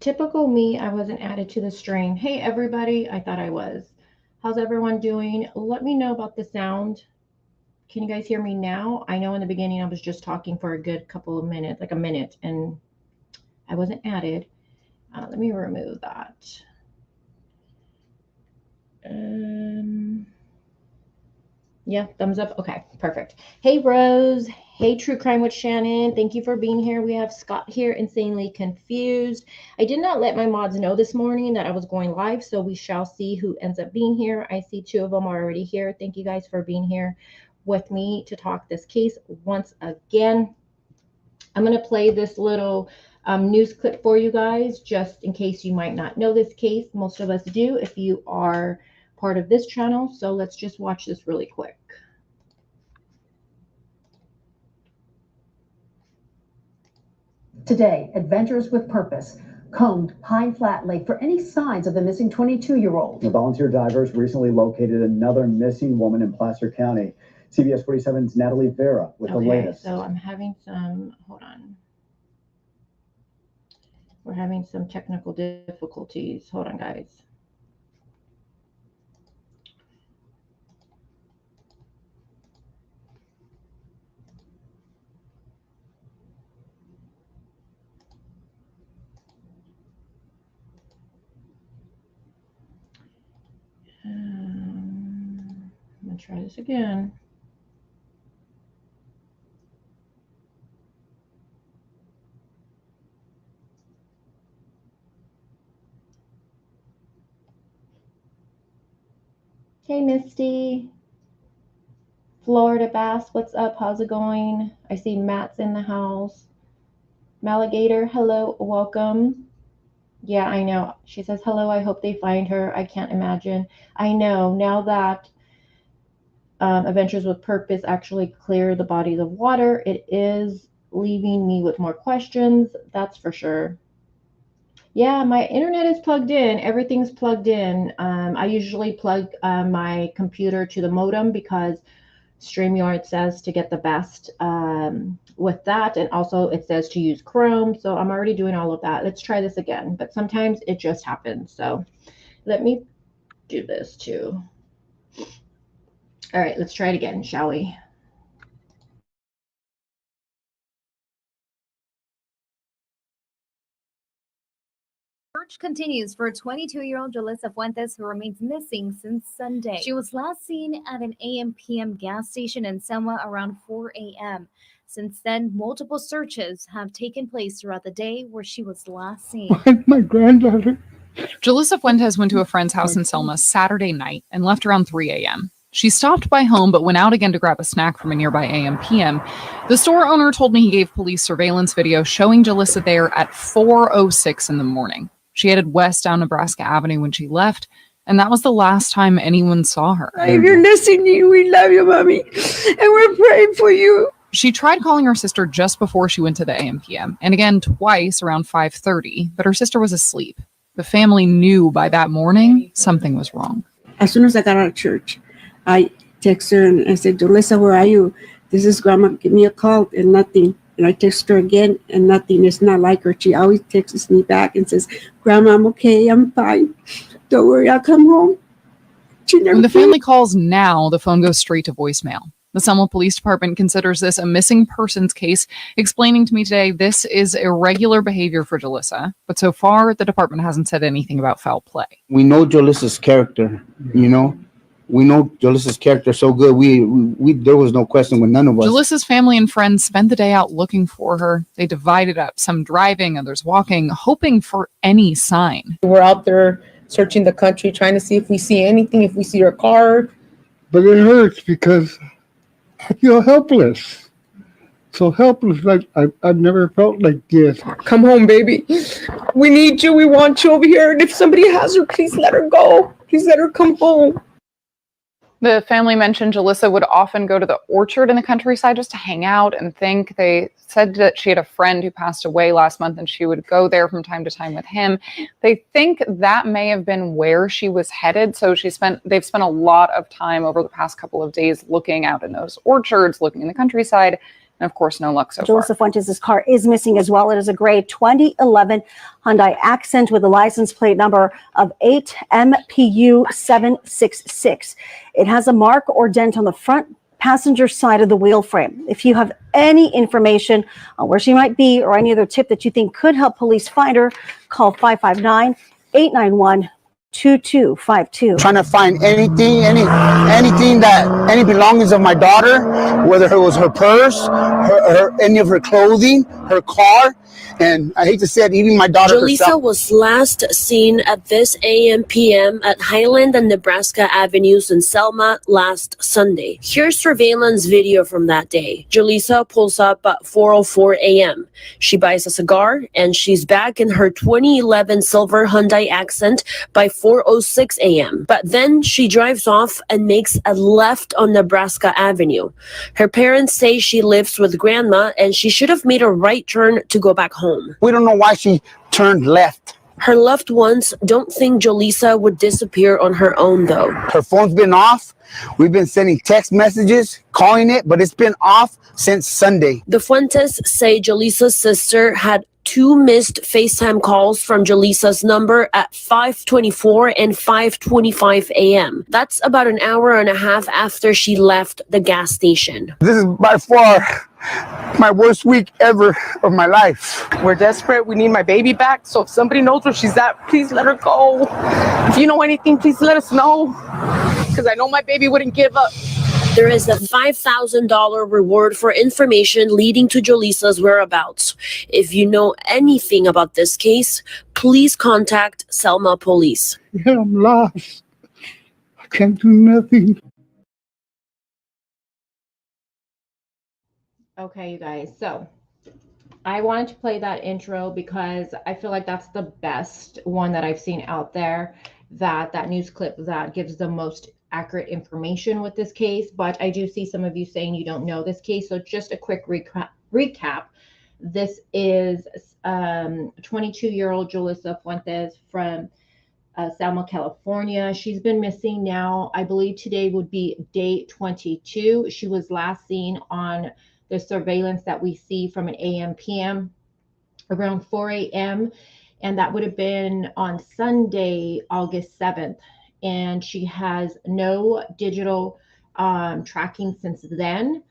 Typical me, I wasn't added to the stream. Hey everybody, I thought I was. How's everyone doing? Let me know about the sound. Can you guys hear me now? I know in the beginning I was just talking for a good couple of minutes, like a minute, and I wasn't added. Let me remove that. Yeah, thumbs up. Okay, perfect. Hey Rose. Hey True Crime with Shannon. Thank you for being here. We have Scott here, insanely confused. I did not let my mods know this morning that I was going live, so we shall see who ends up being here. I see 2 of them are already here. Thank you guys for being here with me to talk this case once again. I'm going to play this little news clip for you guys, just in case you might not know this case. Most of us do if you are part of this channel. So let's just watch this really quick. Today, Adventures with Purpose combed Pine Flat Lake for any signs of the missing 22-year-old. The volunteer divers recently located another missing woman in Placer County. CBS 47's Natalie Vera with the latest. So I'm having some, hold on. We're having some technical difficulties. Hold on, guys. I'm going to try this again. Hey, Misty. Florida Bass, what's up? How's it going? I see Matt's in the house. Maligator, hello, welcome. Yeah, I know. She says, hello, I hope they find her. I can't imagine. I know, now that Adventures with Purpose actually clear the bodies of water, it is leaving me with more questions, that's for sure. Yeah, my internet is plugged in. Everything's plugged in. I usually plug my computer to the modem because StreamYard says to get the best with that. And also it says to use Chrome. So I'm already doing all of that. Let's try this again. But sometimes it just happens. So let me do this too. All right, let's try it again, shall we? Search continues for 22-year-old Julissa Fuentes, who remains missing since Sunday. She was last seen at an AM/PM gas station in Selma around 4 a.m. Since then, multiple searches have taken place throughout the day where she was last seen. My granddaughter. Julissa Fuentes went to a friend's house in Selma Saturday night and left around 3 a.m. She stopped by home but went out again to grab a snack from a nearby AM/PM. The store owner told me he gave police surveillance video showing Julissa there at 4:06 in the morning. She headed west down Nebraska Avenue when she left, and that was the last time anyone saw her. If you're listening, we love you, Mommy, and we're praying for you. She tried calling her sister just before she went to the AM/PM, and again twice around 5:30, but her sister was asleep. The family knew by that morning something was wrong. As soon as I got out of church, I texted her and I said, Julissa, where are you? This is Grandma. Give me a call, and nothing. And I text her again, and nothing. It's not like her. She always texts me back and says, Grandma, I'm okay. I'm fine. Don't worry. I'll come home. When the family calls now, the phone goes straight to voicemail. The Selma Police Department considers this a missing persons case, explaining to me today this is irregular behavior for Julissa. But so far, the department hasn't said anything about foul play. We know Julissa's character, you know. We know Julissa's character so good. We there was no question with none of us. Julissa's family and friends spent the day out looking for her. They divided up, some driving, others walking, hoping for any sign. We're out there searching the country, trying to see if we see anything, if we see her car. But it hurts because I feel helpless. So helpless, like I've never felt like this. Come home, baby. We need you. We want you over here. And if somebody has her, please let her go. Please let her come home. The family mentioned Julissa would often go to the orchard in the countryside just to hang out and think. They said that she had a friend who passed away last month and she would go there from time to time with him. They think that may have been where she was headed. So they've spent a lot of time over the past couple of days looking out in those orchards, looking in the countryside, And of course, no luck so Julissa far. Fuentes' car is missing as well. It is a gray 2011 Hyundai Accent with a license plate number of 8MPU766. It has a mark or dent on the front passenger side of the wheel frame. If you have any information on where she might be or any other tip that you think could help police find her, call 559-891-2252. Trying to find anything that any belongings of my daughter, whether it was her purse, any of her clothing, her car, and I hate to say it, even my daughter Julissa herself. was last seen at this AM/PM at Highland and Nebraska Avenues in Selma last Sunday. Here's surveillance video from that day. Julissa pulls up at 4:04 a.m. She buys a cigar and she's back in her 2011 silver Hyundai Accent by 4:06 a.m. But then she drives off and makes a left on Nebraska Avenue. Her parents say she lives with grandma and she should have made a right turn to go back home. We don't know why she turned left. Her loved ones don't think Julissa would disappear on her own, though. Her phone's been off. We've been sending text messages, calling it, but it's been off since Sunday. The Fuentes say Julissa's sister had 2 missed FaceTime calls from Julissa's number at 5:24 and 5:25 a.m. That's about an hour and a half after she left the gas station. This is by far my worst week ever of my life. We're desperate. We need my baby back. So if somebody knows where she's at, please let her go. If you know anything, please let us know. Because I know my baby wouldn't give up. There is a $5,000 reward for information leading to Julissa's whereabouts. If you know anything about this case, please contact Selma Police. Yeah, I'm lost. I can't do nothing. Okay, you guys. So I wanted to play that intro because I feel like that's the best one that I've seen out there. That news clip that gives the most accurate information with this case. But I do see some of you saying you don't know this case. So just a quick recap. This is 22-year-old Julissa Fuentes from Selma, California. She's been missing now. I believe today would be day 22. She was last seen on the surveillance that we see from an AM/PM around 4 a.m. And that would have been on Sunday, August 7th. And she has no digital tracking since then,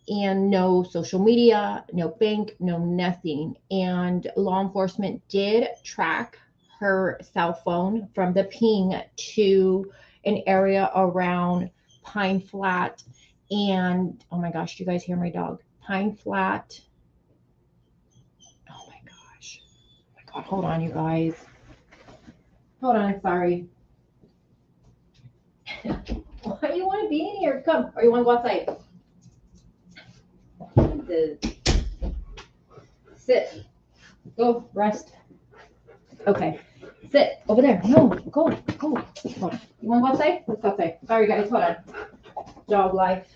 and no social media, no bank, no nothing. And law enforcement did track her cell phone from the ping to an area around Pine Flat and, oh my gosh, do you guys hear my dog? Pine Flat. Oh my gosh. Oh my God, hold on, you guys. Hold on, sorry. Why do you want to be in here? Come, or you want to go outside? Sit. Go, rest. Okay. Sit over there. No, go. Hold on. You want to go outside? Let's go outside. Sorry, guys. Hold on. Dog life.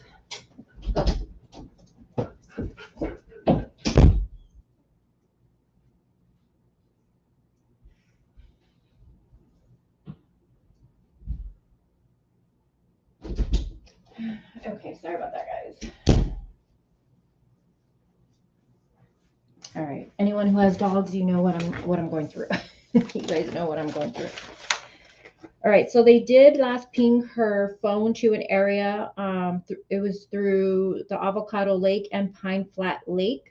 Okay, sorry about that, guys. All right. Anyone who has dogs, you know what I'm going through. You guys know what I'm going through. All right. So they did last ping her phone to an area. It was through the Avocado Lake and Pine Flat Lake.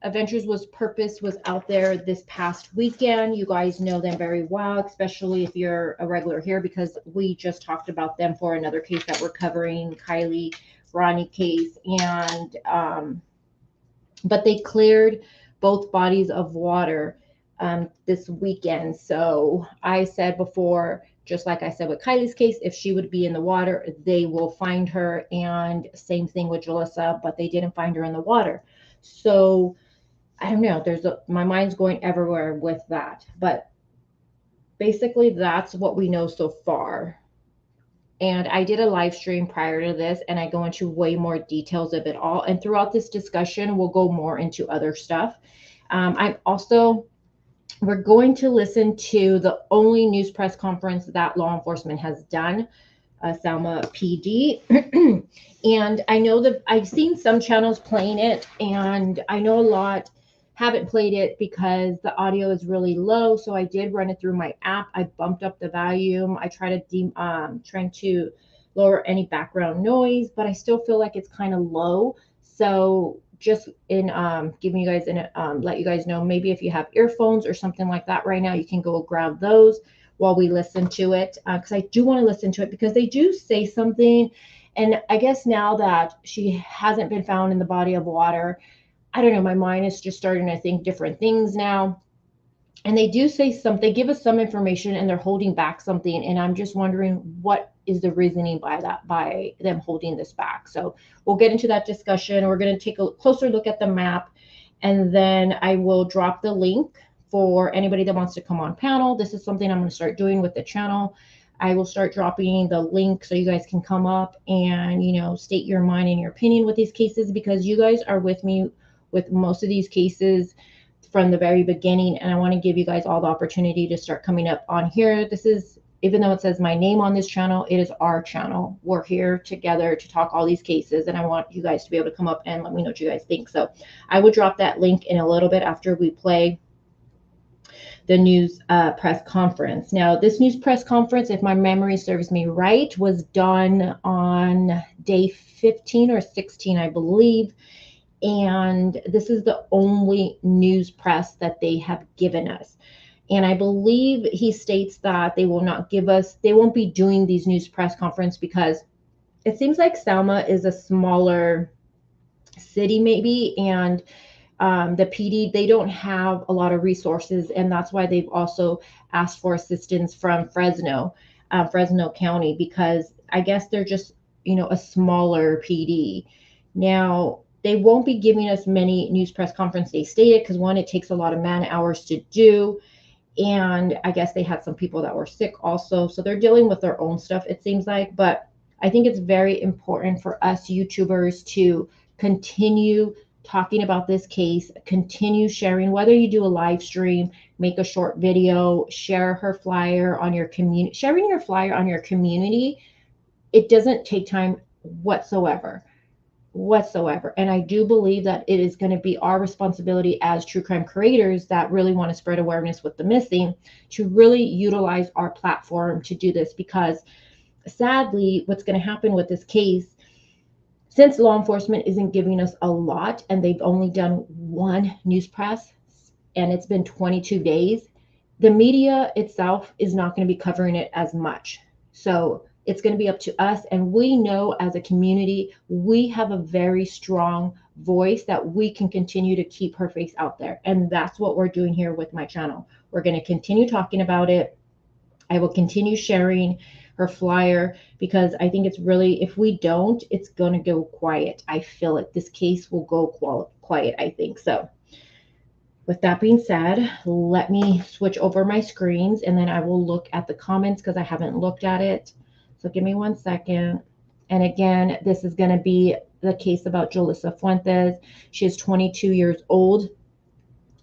Adventures Purpose was out there this past weekend. You guys know them very well, especially if you're a regular here, because we just talked about them for another case that we're covering, Kylie Ronnie case. And but they cleared both bodies of water this weekend. So I said before, just like I said with Kylie's case, if she would be in the water, they will find her. And same thing with Julissa, but they didn't find her in the water. So I don't know. My mind's going everywhere with that. But basically, that's what we know so far. And I did a live stream prior to this, and I go into way more details of it all. And throughout this discussion, we'll go more into other stuff. We're going to listen to the only news press conference that law enforcement has done Selma PD. And I know that I've seen some channels playing it, and I know a lot haven't played it because the audio is really low. So I did run it through my app. I bumped up the volume. I try to trying to lower any background noise, but I still feel like it's kind of low. So just in giving you guys let you guys know, maybe if you have earphones or something like that right now, you can go grab those while we listen to it, because I do want to listen to it because they do say something. And I guess now that she hasn't been found in the body of water, I don't know, my mind is just starting to think different things now. And they do say something, they give us some information and they're holding back something. And I'm just wondering what is the reasoning by them holding this back. So we'll get into that discussion. We're going to take a closer look at the map, and then I will drop the link for anybody that wants to come on panel. This is something I'm going to start doing with the channel. I will start dropping the link so you guys can come up and, state your mind and your opinion with these cases, because you guys are with me with most of these cases from the very beginning, and I want to give you guys all the opportunity to start coming up on here. This is, even though it says my name on this channel, it is our channel. We're here together to talk all these cases, and I want you guys to be able to come up and let me know what you guys think. So I will drop that link in a little bit after we play the news press conference. Now, this news press conference, if my memory serves me right, was done on day 15 or 16, I believe. And this is the only news press that they have given us. And I believe he states that they will not give us, they won't be doing these news press conference because it seems like Selma is a smaller city maybe, and the PD, they don't have a lot of resources, and that's why they've also asked for assistance from Fresno County, because I guess they're just, a smaller PD. Now, they won't be giving us many news press conference, they stated, because one, it takes a lot of man hours to do, and I guess they had some people that were sick also, so they're dealing with their own stuff, it seems like. But I think it's very important for us YouTubers to continue talking about this case, continue sharing, whether you do a live stream, make a short video, share her flyer on your community. Sharing your flyer on your community, it doesn't take time whatsoever. And I do believe that it is going to be our responsibility as true crime creators that really want to spread awareness with the missing to really utilize our platform to do this, because sadly, what's going to happen with this case, since law enforcement isn't giving us a lot and they've only done one news press and it's been 22 days, the media itself is not going to be covering it as much. So it's going to be up to us. And we know as a community, we have a very strong voice that we can continue to keep her face out there. And that's what we're doing here with my channel. We're going to continue talking about it. I will continue sharing her flyer, because I think it's really, if we don't, it's going to go quiet. I feel it. This case will go quiet, I think. So with that being said, let me switch over my screens and then I will look at the comments, because I haven't looked at it. So give me 1 second. And again, this is going to be the case about Julissa Fuentes. She is 22 years old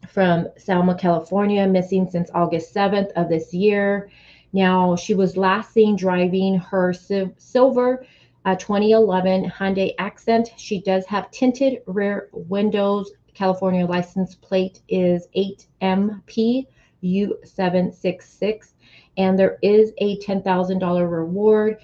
from Selma, California, missing since August 7th of this year. Now, she was last seen driving her silver 2011 Hyundai Accent. She does have tinted rear windows. California license plate is 8MP-U766. And there is a $10,000 reward.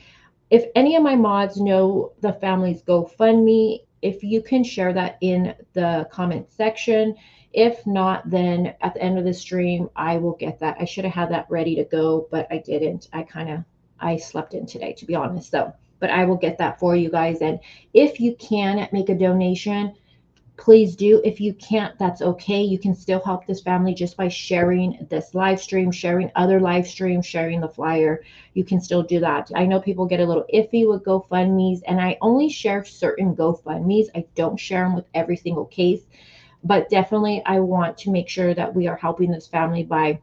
If any of my mods know the family's GoFundMe, if you can share that in the comment section. If not, then at the end of the stream, I will get that. I should have had that ready to go, but I didn't. I slept in today, to be honest. So, but I will get that for you guys. And if you can make a donation, please do. If you can't, that's okay. You can still help this family just by sharing this live stream, sharing other live streams, sharing the flyer. You can still do that. I know people get a little iffy with GoFundMes, and I only share certain GoFundMes. I don't share them with every single case. But definitely, I want to make sure that we are helping this family by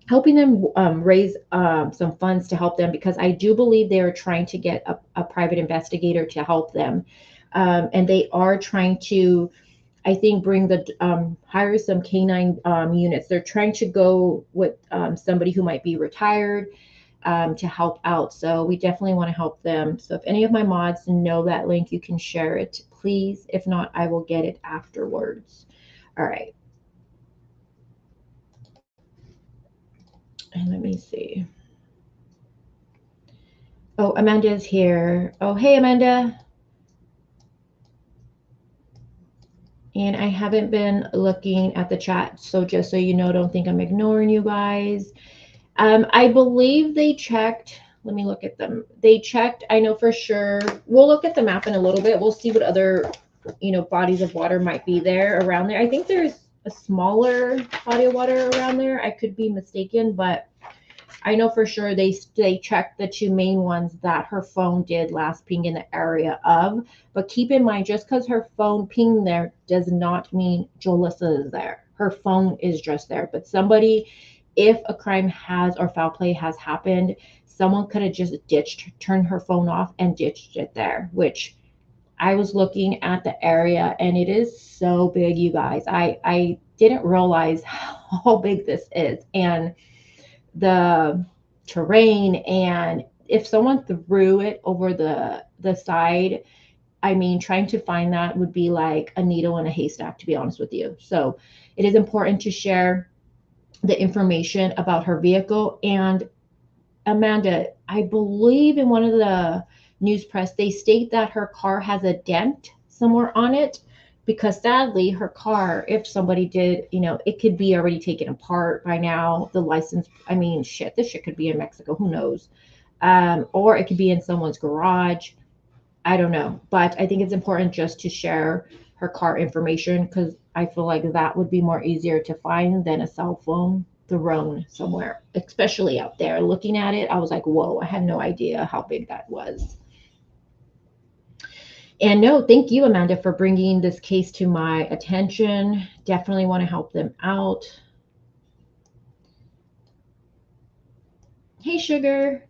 helping them raise some funds to help them, because I do believe they are trying to get a private investigator to help them. And they are trying to, I think, bring hire some canine units. They're trying to go with somebody who might be retired. to help out. So we definitely want to help them. So if any of my mods know that link, you can share it, please. If not, I will get it afterwards. All right. And let me see. Oh, Amanda is here. Oh, hey, Amanda. And I haven't been looking at the chat, so just so you know, don't think I'm ignoring you guys. I believe they checked. Let me look at them. They checked. I know for sure. We'll look at the map in a little bit. We'll see what other, bodies of water might be there around there. I think there's a smaller body of water around there. I could be mistaken, but I know for sure they checked the two main ones that her phone did last ping in the area of. But keep in mind, just because her phone pinged there does not mean Jolissa is there. Her phone is just there. But somebody, if a crime has or foul play has happened, someone could have just turned her phone off and ditched it there, which I was looking at the area and it is so big, you guys. I didn't realize how big this is. And the terrain, and if someone threw it over the side, I mean, trying to find that would be like a needle in a haystack, to be honest with you. So it is important to share the information about her vehicle. And Amanda, I believe in one of the news press, they state that her car has a dent somewhere on it, because sadly her car, if somebody did, it could be already taken apart by now. The license, I mean, shit, this shit could be in Mexico, who knows? Or it could be in someone's garage. I don't know, but I think it's important just to share her car information, because I feel like that would be more easier to find than a cell phone thrown somewhere, especially out there. Looking at it, I was like, whoa, I had no idea how big that was. And no, thank you, Amanda, for bringing this case to my attention. Definitely want to help them out. Hey, Sugar.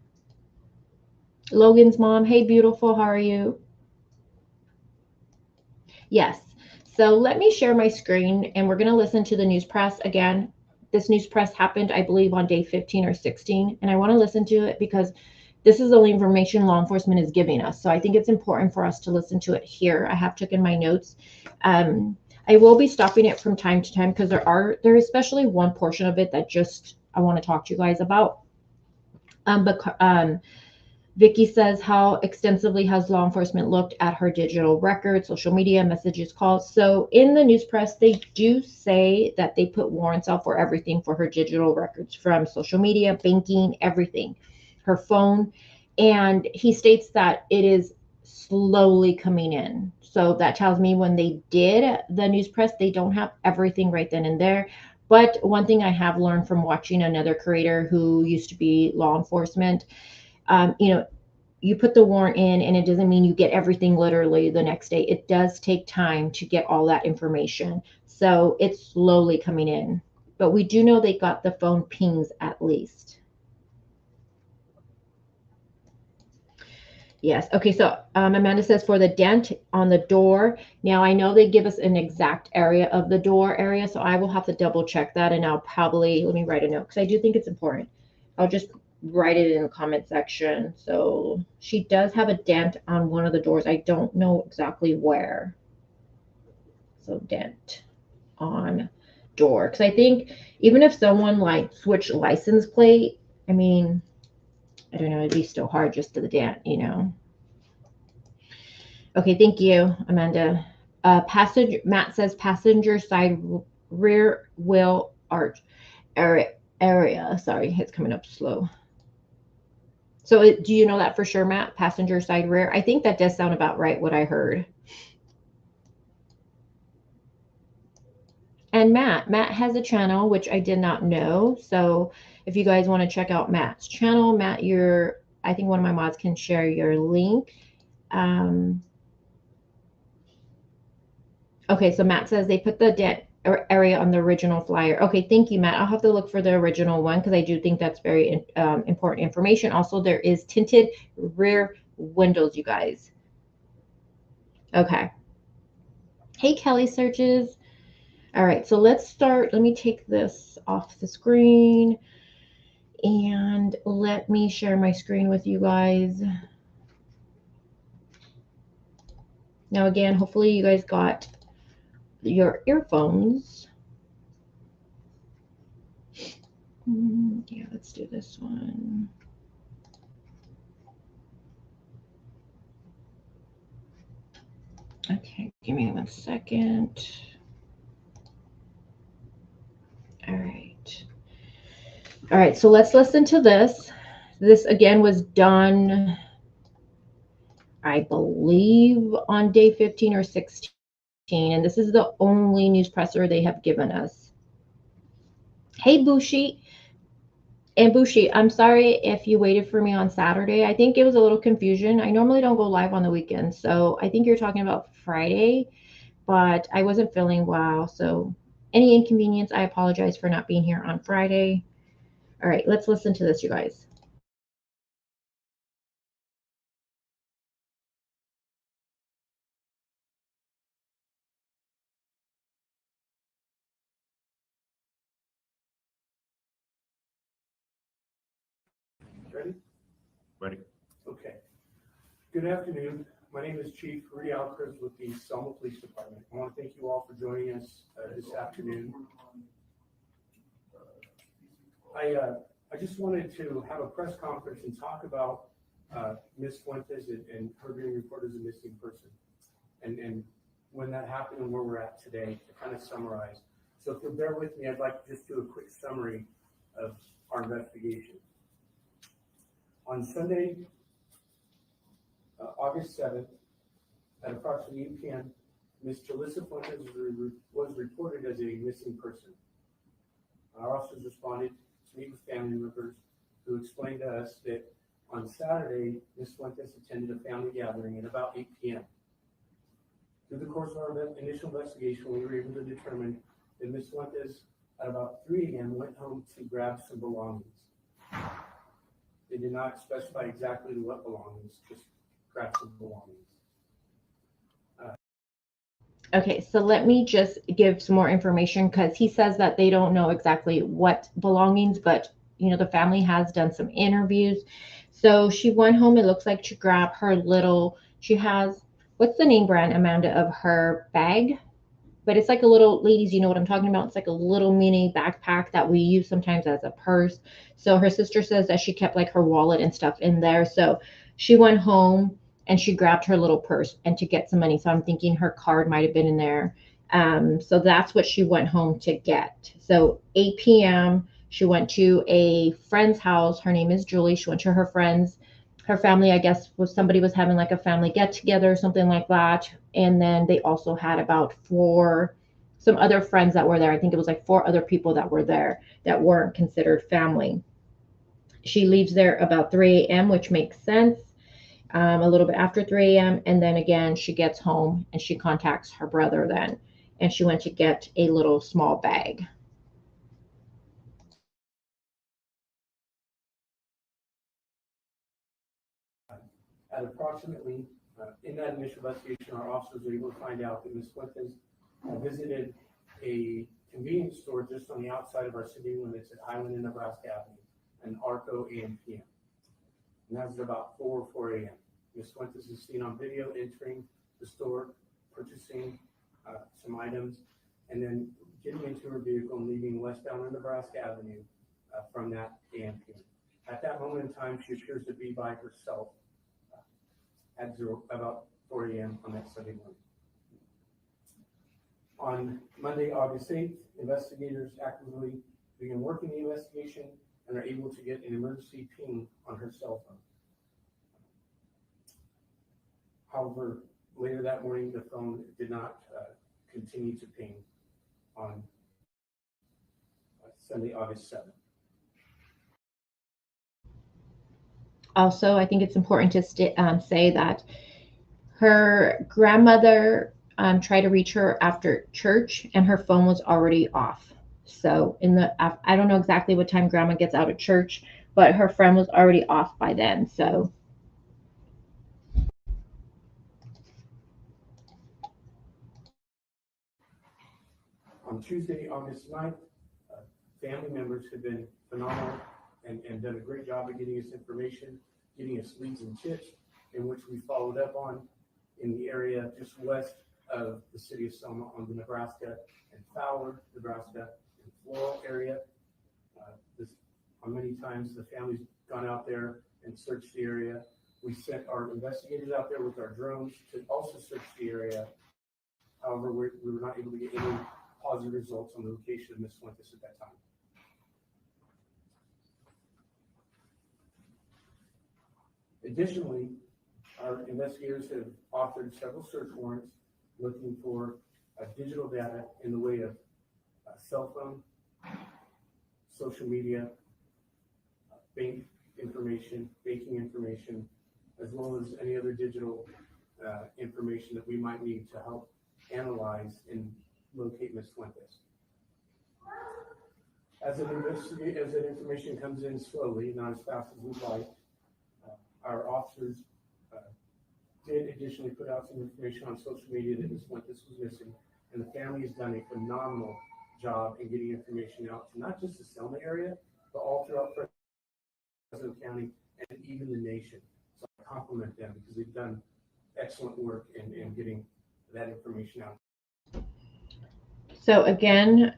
Logan's mom. Hey, beautiful. How are you? Yes. So let me share my screen and we're going to listen to the news press again. This news press happened, I believe, on day 15 or 16. And I want to listen to it because this is the only information law enforcement is giving us. So I think it's important for us to listen to it here. I have taken my notes. I will be stopping it from time to time because there is especially one portion of it that just I want to talk to you guys about. Vicky says, how extensively has law enforcement looked at her digital records, social media, messages, calls? So in the news press, they do say that they put warrants out for everything for her digital records, from social media, banking, everything, her phone. And he states that it is slowly coming in. So that tells me when they did the news press, they don't have everything right then and there. But one thing I have learned from watching another creator who used to be law enforcement, you put the warrant in and it doesn't mean you get everything literally the next day. It does take time to get all that information. So it's slowly coming in. But we do know they got the phone pings at least. Yes. Okay. So Amanda says for the dent on the door. Now I know they give us an exact area of the door area, so I will have to double check that, and I'll probably, let me write a note because I do think it's important. I'll just write it in the comment section. So she does have a dent on one of the doors. I don't know exactly where. So dent on door, because I think even if someone like switched license plate, I mean, I don't know, it'd be still hard just to the dent, Okay, thank you, Amanda. Matt says passenger side rear wheel arch area. Sorry, it's coming up slow. So do you know that for sure, Matt? Passenger side rear? I think that does sound about right, what I heard. And Matt has a channel, which I did not know. So if you guys want to check out Matt's channel, Matt, I think one of my mods can share your link. Okay, so Matt says they put the dent area on the original flyer. Okay, thank you, Matt. I'll have to look for the original one because I do think that's very important information. Also, there is tinted rear windows, you guys. Okay. Hey, Kelly Searches. All right, so let's start. Let me take this off the screen. And let me share my screen with you guys. Now again, hopefully you guys got your earphones. Yeah, let's do this one. Okay, give me 1 second. All right. All right, so let's listen to this. This again was done, I believe, on day 15 or 16, and this is the only news presser they have given us. Hey, Bushi. And Bushi, I'm sorry if you waited for me on Saturday. I think it was a little confusion. I normally don't go live on the weekends, so I think you're talking about Friday, but I wasn't feeling well. So any inconvenience, I apologize for not being here on Friday. All right, let's listen to this, you guys. Ready? Ready. Okay. Good afternoon. My name is Chief Rudy Alcruz with the Selma Police Department. I want to thank you all for joining us this afternoon. I just wanted to have a press conference and talk about Ms. Fuentes and her being reported as a missing person, and when that happened and where we're at today, to kind of summarize. So if you'll bear with me, I'd like to just do a quick summary of our investigation. On Sunday, August 7th, at approximately 8 p.m., Ms. Jalissa Fuentes was reported as a missing person. Our officers responded to meet with family members who explained to us that on Saturday, Ms. Fuentes attended a family gathering at about 8 p.m. Through the course of our initial investigation, we were able to determine that Ms. Fuentes, at about 3 a.m., went home to grab some belongings. They did not specify exactly what belongings, just grab some belongings. Okay, so let me just give some more information, because he says that they don't know exactly what belongings, but you know, the family has done some interviews. So she went home, it looks like, to grab her little, she has, what's the name brand, Amanda, of her bag? But it's like a little, ladies, you know what I'm talking about. It's like a little mini backpack that we use sometimes as a purse. So her sister says that she kept like her wallet and stuff in there. So she went home and she grabbed her little purse and to get some money. So I'm thinking her card might have been in there. So that's what she went home to get. So 8 p.m. she went to a friend's house. Her name is Julie. She went to her friend's. Her family, I guess, was somebody was having like a family get together or something like that. And then they also had about some other friends that were there. I think it was like 4 other people that were there that weren't considered family. She leaves there about 3 a.m., which makes sense. A little bit after 3 a.m. And then again, she gets home and she contacts her brother then. And she went to get a little small bag. At approximately, in that initial investigation, our officers were able to find out that Ms. Fuentes visited a convenience store just on the outside of our city limits at Highland and Nebraska Avenue, an Arco AM/PM. And that was about 4 a.m. Ms. Fuentes is seen on video entering the store, purchasing some items, and then getting into her vehicle and leaving westbound on Nebraska Avenue from that AM/PM. At that moment in time, she appears to be by herself at about 4 a.m. on that Sunday morning. On Monday, August 8th, investigators actively begin working the investigation and are able to get an emergency ping on her cell phone. However, later that morning, the phone did not continue to ping on Sunday, August 7th. Also, I think it's important to say that her grandmother tried to reach her after church and her phone was already off. So I don't know exactly what time grandma gets out of church, but her friend was already off by then. So on Tuesday, August 9th, family members have been phenomenal and done a great job of getting us information, getting us leads and tips, in which we followed up on in the area just west of the city of Selma on the Nebraska and Fowler, Nebraska and Floral area. Many times the family's gone out there and searched the area. We sent our investigators out there with our drones to also search the area. However, we were not able to get any positive results on the location of Miss Fuentes at that time. Additionally, our investigators have authored several search warrants looking for digital data in the way of cell phone, social media, banking information, as well as any other digital information that we might need to help analyze and locate Ms. Fuentes. As that information comes in slowly, not as fast as we'd like, our officers did additionally put out some information on social media that Ms. Fuentes was missing, and the family has done a phenomenal job in getting information out to not just the Selma area, but all throughout Fresno County and even the nation. So I compliment them because they've done excellent work in getting that information out. So again,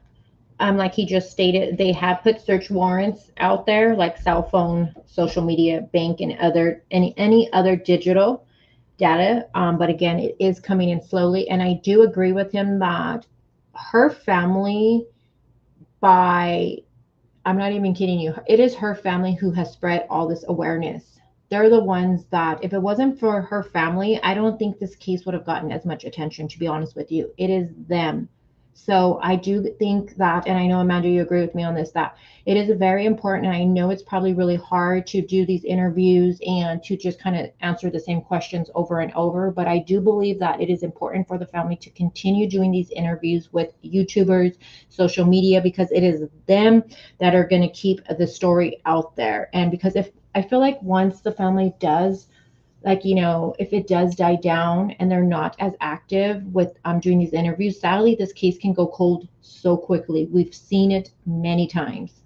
like he just stated, they have put search warrants out there, like cell phone, social media, bank, and any other digital data. But again, it is coming in slowly. And I do agree with him that her family, I'm not even kidding you, it is her family who has spread all this awareness. They're the ones that, if it wasn't for her family, I don't think this case would have gotten as much attention, to be honest with you. It is them. So I do think that, and I know, Amanda, you agree with me on this, that it is very important. And I know it's probably really hard to do these interviews and to just kind of answer the same questions over and over. But I do believe that it is important for the family to continue doing these interviews with YouTubers, social media, because it is them that are going to keep the story out there. And because if I feel like once the family does, like, you know, if it does die down and they're not as active with doing these interviews, sadly, this case can go cold so quickly. We've seen it many times.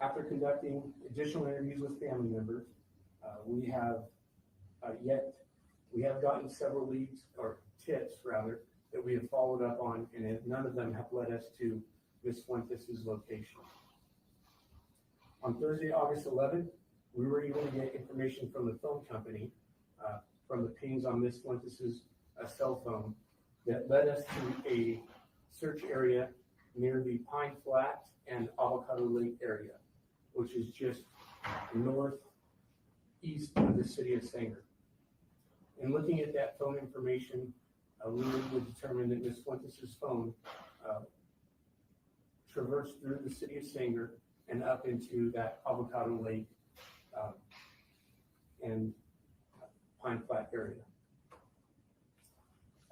After conducting additional interviews with family members, we have gotten several leads, or tips rather, that we have followed up on, and none of them have led us to Ms. Fuentes' location. On Thursday, August 11th, we were able to get information from the phone company, from the pings on Ms. Fuentes' cell phone, that led us to a search area near the Pine Flat and Avocado Lake area, which is just northeast of the city of Sanger. In looking at that phone information, we were able to determine that Ms. Fuentes' phone traversed through the city of Sanger and up into that Avocado Lake and Pine Flat area.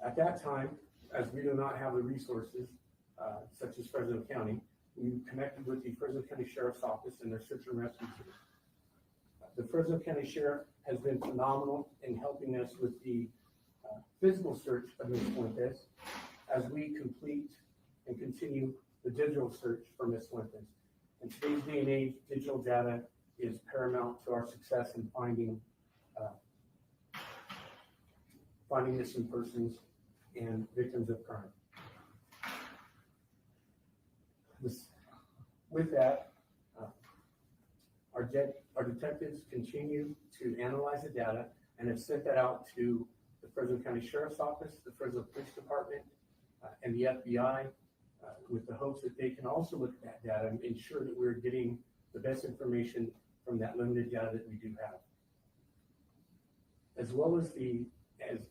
At that time, as we do not have the resources, such as Fresno County, we connected with the Fresno County Sheriff's Office and their search and rescue team. The Fresno County Sheriff has been phenomenal in helping us with the physical search of Ms. Fuentes as we complete and continue the digital search for Ms. Fuentes. In today's day and age, digital data is paramount to our success in finding missing persons and victims of crime. With that, our detectives continue to analyze the data and have sent that out to the Fresno County Sheriff's Office, the Fresno Police Department, and the FBI, with the hopes that they can also look at that data and ensure that we're getting the best information from that limited data that we do have. As well as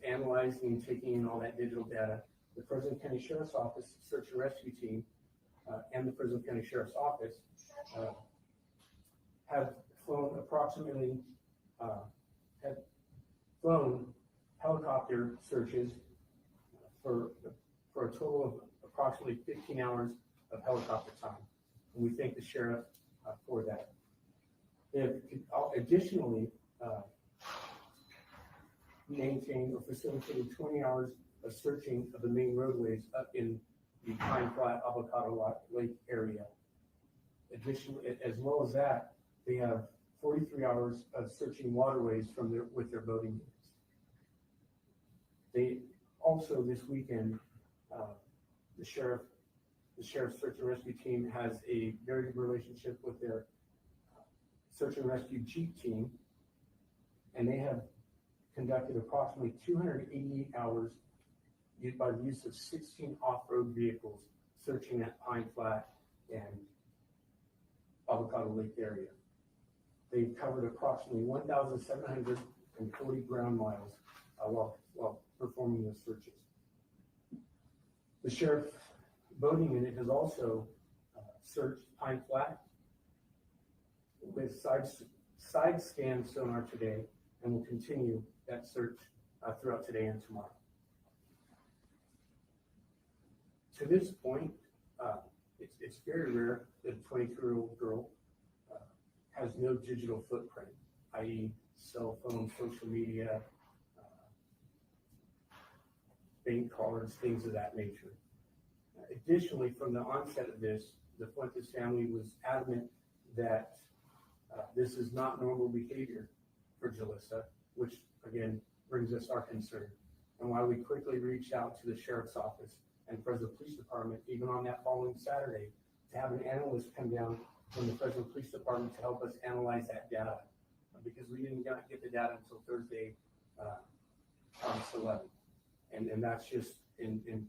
analyzing and taking in all that digital data, the Fresno County Sheriff's Office Search and Rescue Team and the Fresno County Sheriff's Office have flown helicopter searches for a total of approximately 15 hours of helicopter time. And we thank the sheriff for that. They have additionally maintained or facilitated 20 hours of searching of the main roadways up in the Pine Flat Avocado Lake area. Additionally, as well as that, they have 43 hours of searching waterways with their boating units. They also this weekend, the sheriff's search and rescue team has a very good relationship with their search and rescue Jeep team, and they have conducted approximately 288 hours by the use of 16 off-road vehicles searching at Pine Flat and Avocado Lake area. They've covered approximately 1,740 ground miles while performing those searches. The sheriff's boating unit has also searched Pine Flat with side scan sonar today, and will continue that search throughout today and tomorrow. To this point, it's very rare that a 22-year-old girl has no digital footprint, i.e. cell phone, social media, bank cards, things of that nature. Additionally, from the onset of this, the Fuentes family was adamant that this is not normal behavior for Jalissa, which again brings us our concern. And why we quickly reached out to the sheriff's office and Fresno Police Department, even on that following Saturday, to have an analyst come down from the Fresno Police Department to help us analyze that data, because we didn't get the data until Thursday, August 11th. And that's just in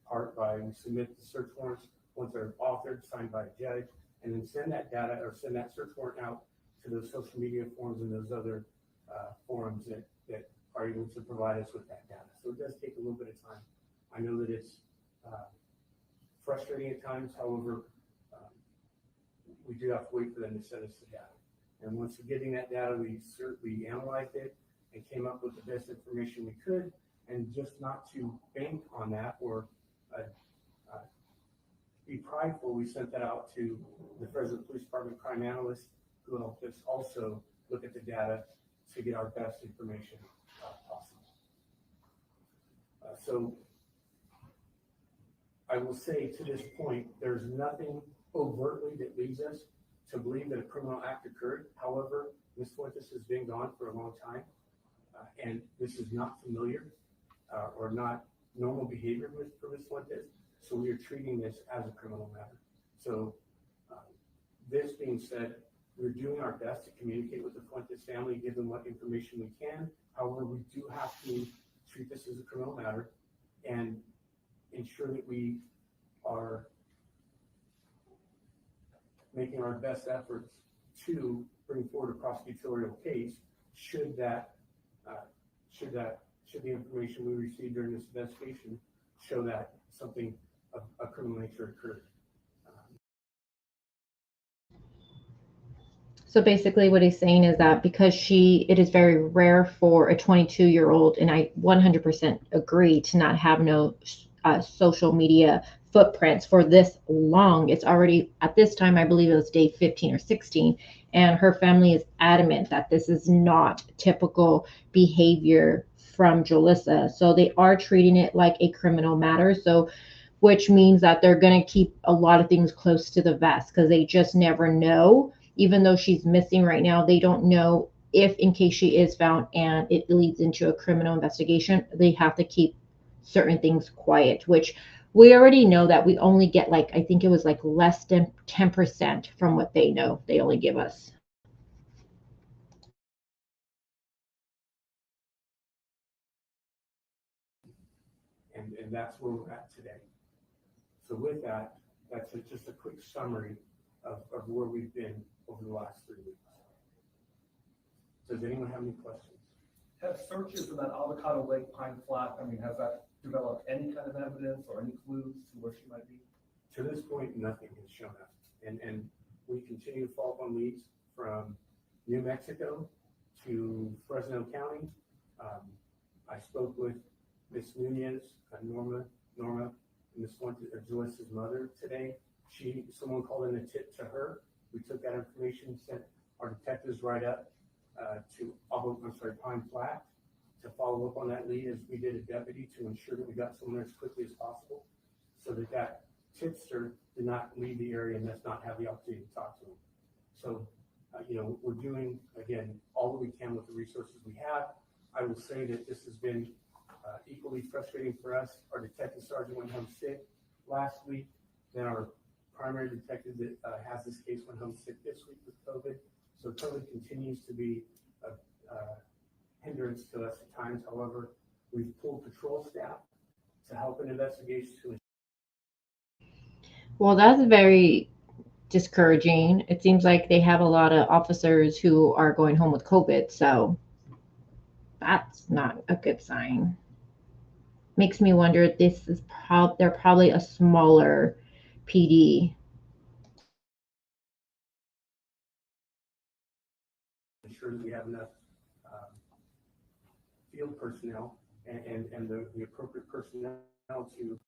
part by we submit the search warrants once they're authored, signed by a judge, and then send that data or send that search warrant out to those social media forums and those other forums that are able to provide us with that data. So it does take a little bit of time. I know that it's frustrating at times. However, we do have to wait for them to send us the data. And once we're getting that data, we analyzed it and came up with the best information we could. And just not to bank on that or be prideful, we sent that out to the Fresno Police Department crime analyst, who helped us also look at the data to get our best information possible. So I will say to this point, there's nothing overtly that leads us to believe that a criminal act occurred. However, Ms. Fuentes has been gone for a long time, and this is not familiar or not normal behavior for Ms. Fuentes. So we are treating this as a criminal matter. So this being said, we're doing our best to communicate with the Fuentes family, give them what information we can. However, we do have to treat this as a criminal matter and ensure that we are making our best efforts to bring forward a prosecutorial case should the information we received during this investigation show that something of a criminal nature occurred. So basically what he's saying is that because it is very rare for a 22-year-old, and I 100% agree, to not have no social media footprints for this long. It's already, at this time, I believe it was day 15 or 16, and her family is adamant that this is not typical behavior from Jalissa. So they are treating it like a criminal matter. So which means that they're going to keep a lot of things close to the vest, because they just never know. Even though she's missing right now, they don't know if, in case she is found and it leads into a criminal investigation, they have to keep certain things quiet, which we already know that we only get, like, I think it was like less than 10% from what they know. They only give us. And that's where we're at today. So with that, that's just a quick summary of where we've been over the last 3 weeks. Does anyone have any questions? Have searches in that Avocado Lake, Pine Flat, has that developed any kind of evidence or any clues to where she might be? To this point, nothing has shown up. And we continue to follow up on leads from New Mexico to Fresno County. I spoke with Miss Nunez, Norma, Miss Joyce's mother today. Someone called in a tip to her. We took that information, sent our detectives right up to Pine Flat, to follow up on that lead is we did a deputy to ensure that we got someone there as quickly as possible so that that tipster did not leave the area and does not have the opportunity to talk to him. So, we're doing, again, all that we can with the resources we have. I will say that this has been equally frustrating for us. Our detective sergeant went home sick last week. Then our primary detective that has this case went home sick this week with COVID. So COVID continues to be a hindrance to us at times. However, we've pulled patrol staff to help in investigations. Well, that's very discouraging. It seems like they have a lot of officers who are going home with COVID, so that's not a good sign. Makes me wonder if this is they're probably a smaller PD. Ensure that we have enough field personnel and the appropriate personnel to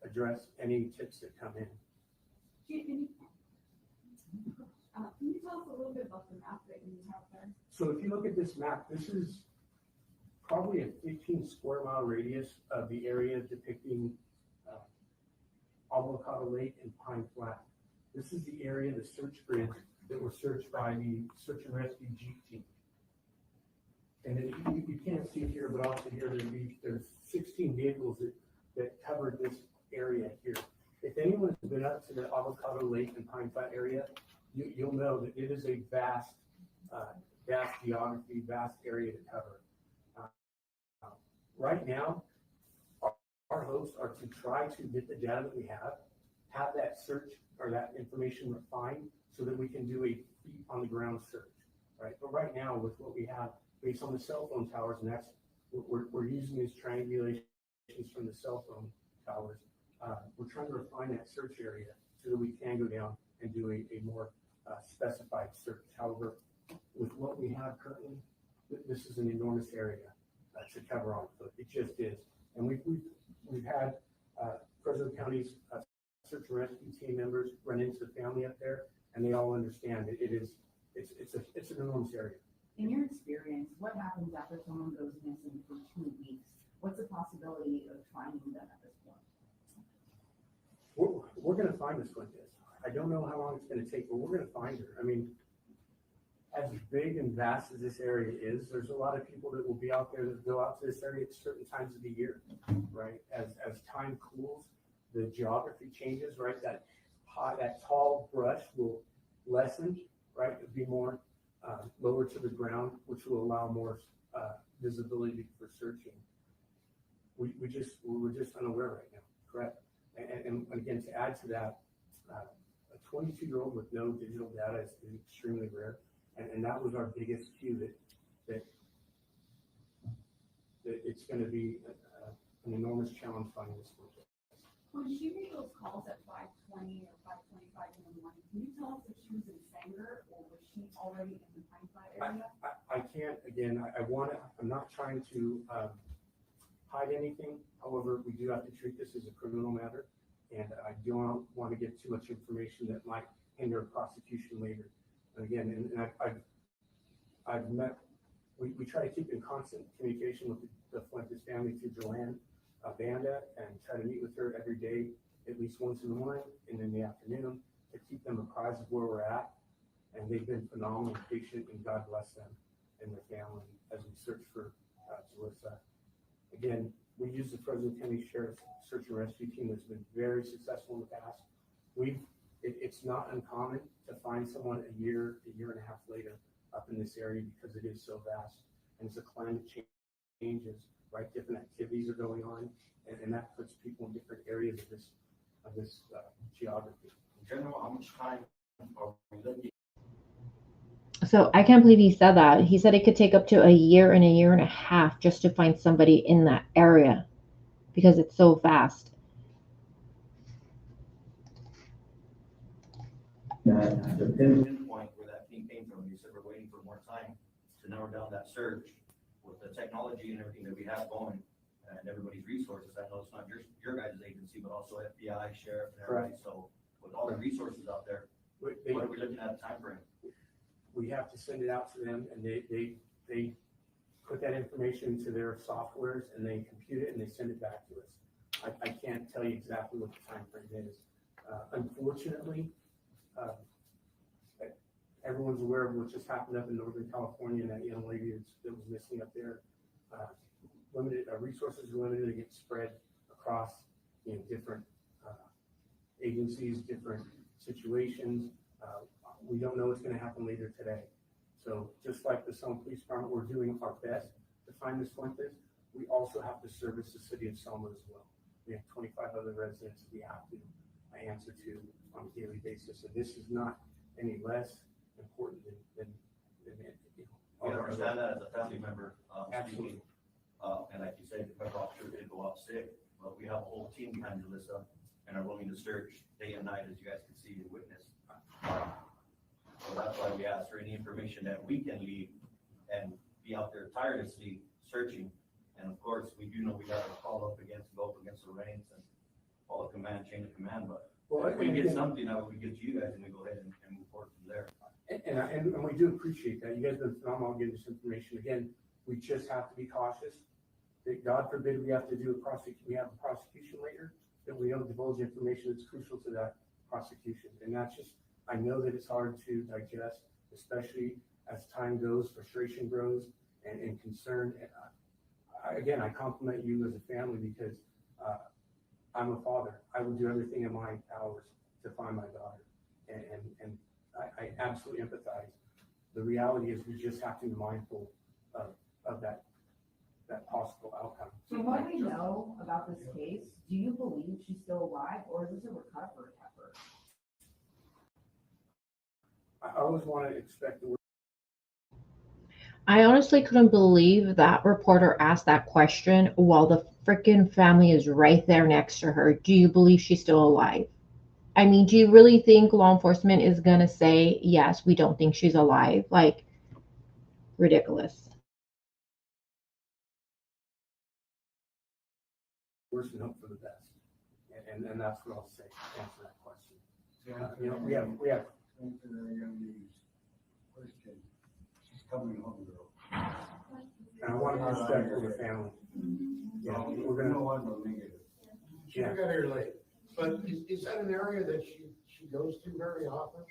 address any tips that come in. Can you tell us a little bit about the map that you have there? So if you look at this map, this is probably a 15 square mile radius of the area depicting Avocado Lake and Pine Flat. This is the area, the search grid that were searched by the search and rescue Jeep team. And you can't see it here, but also here there's 16 vehicles that covered this area here. If anyone has been up to the Avocado Lake and Pine Flat area, you'll know that it is a vast geography, vast area to cover. Right now, our hopes are to try to get the data that we have that search or that information refined so that we can do a feet on the ground search, right? But right now, with what we have based on the cell phone towers, and that's we're using these triangulations from the cell phone towers. We're trying to refine that search area so that we can go down and do a more specified search. However, with what we have currently, this is an enormous area to cover on. So it just is, and we've had Fresno County's search and rescue team members run into the family up there, and they all understand it's an enormous area. In your experience, what happens after someone goes missing for 2 weeks? What's the possibility of finding them at this point? We're going to find this Fuentes. I don't know how long it's going to take, but we're going to find her. I mean, as big and vast as this area is, there's a lot of people that will be out there that go out to this area at certain times of the year, right? As time cools, the geography changes, right? That tall brush will lessen, right? It'll be more lower to the ground, which will allow more visibility for searching. We're just unaware right now, correct? And again, to add to that, a 22-year-old with no digital data is extremely rare. And that was our biggest cue that it's going to be an enormous challenge finding this one. When she made those calls at 5:20 or 5:25 in the morning, can you tell us if she was in Sanger or was she already in the Pine Flat area? I can't, again, I'm not trying to hide anything. However, we do have to treat this as a criminal matter. And I don't want to give too much information that might hinder prosecution later. And again, I've met, we try to keep in constant communication with the Fuentes family through Joanne Banda and try to meet with her every day, at least once in the morning and in the afternoon to keep them apprised of where we're at. And they've been phenomenal, patient, and God bless them and their family as we search for Jalissa. Again, we use the Fresno County Sheriff's Search and Rescue Team that's been very successful in the past. It's not uncommon to find someone a year and a half later up in this area because it is so vast. And as the climate changes, right, different activities are going on, and that puts people in different areas of this geography. In general, how much time are we looking? So I can't believe he said that. He said it could take up to a year and a half just to find somebody in that area because it's so fast. The pinpoint where that thing came from, you said we're waiting for more time to narrow down that search with the technology and everything that we have going and everybody's resources. I know it's not your guys' agency, but also FBI, sheriff, and everybody. Correct. So with all the resources out there, what are we looking at a time frame? We have to send it out to them, and they put that information into their softwares and they compute it and they send it back to us. I can't tell you exactly what the time frame is. Unfortunately, everyone's aware of what just happened up in Northern California and that young lady that was missing up there. Limited resources are limited. They get spread across different agencies, different situations. We don't know what's going to happen later today. So just like the Selma Police Department, we're doing our best to find Ms. Fuentes. We also have to service the city of Selma as well. We have 25 other residents that we have to answer to on a daily basis. And this is not any less important than I understand that as a family member. Absolutely. And like you said, the federal officer did go out sick, but we have a whole team behind Alyssa and are willing to search day and night, as you guys can see and witness. So that's why we ask for any information that we can leave and be out there tirelessly searching. And of course, we do know we got to go up against the ranks and follow command, chain of command, but if we get something out, we get to you guys and we go ahead and move forward from there. And we do appreciate that. You guys have been phenomenal getting this information. Again, we just have to be cautious. That God forbid we have to do we have a prosecution later, that we don't divulge information that's crucial to that prosecution. And that's just, I know that it's hard to digest, especially as time goes, frustration grows, and concern. And I compliment you as a family because I'm a father. I would do everything in my powers to find my daughter. And I absolutely empathize. The reality is we just have to be mindful of that possible outcome. So what we know about this case, do you believe she's still alive or is this a recovery effort? I always want to expect the word. I honestly couldn't believe that reporter asked that question while the freaking family is right there next to her. Do you believe she's still alive? I mean, do you really think law enforcement is going to say, yes, we don't think she's alive? Like, ridiculous. Worse and hope for the best. And that's what I'll say to answer that question. We have. Answer that young lady's question. She's coming home, girl. And I want to be respectful of the family. Yeah, we're going to. No one will negative. She got here late, but is that an area that she goes to very often?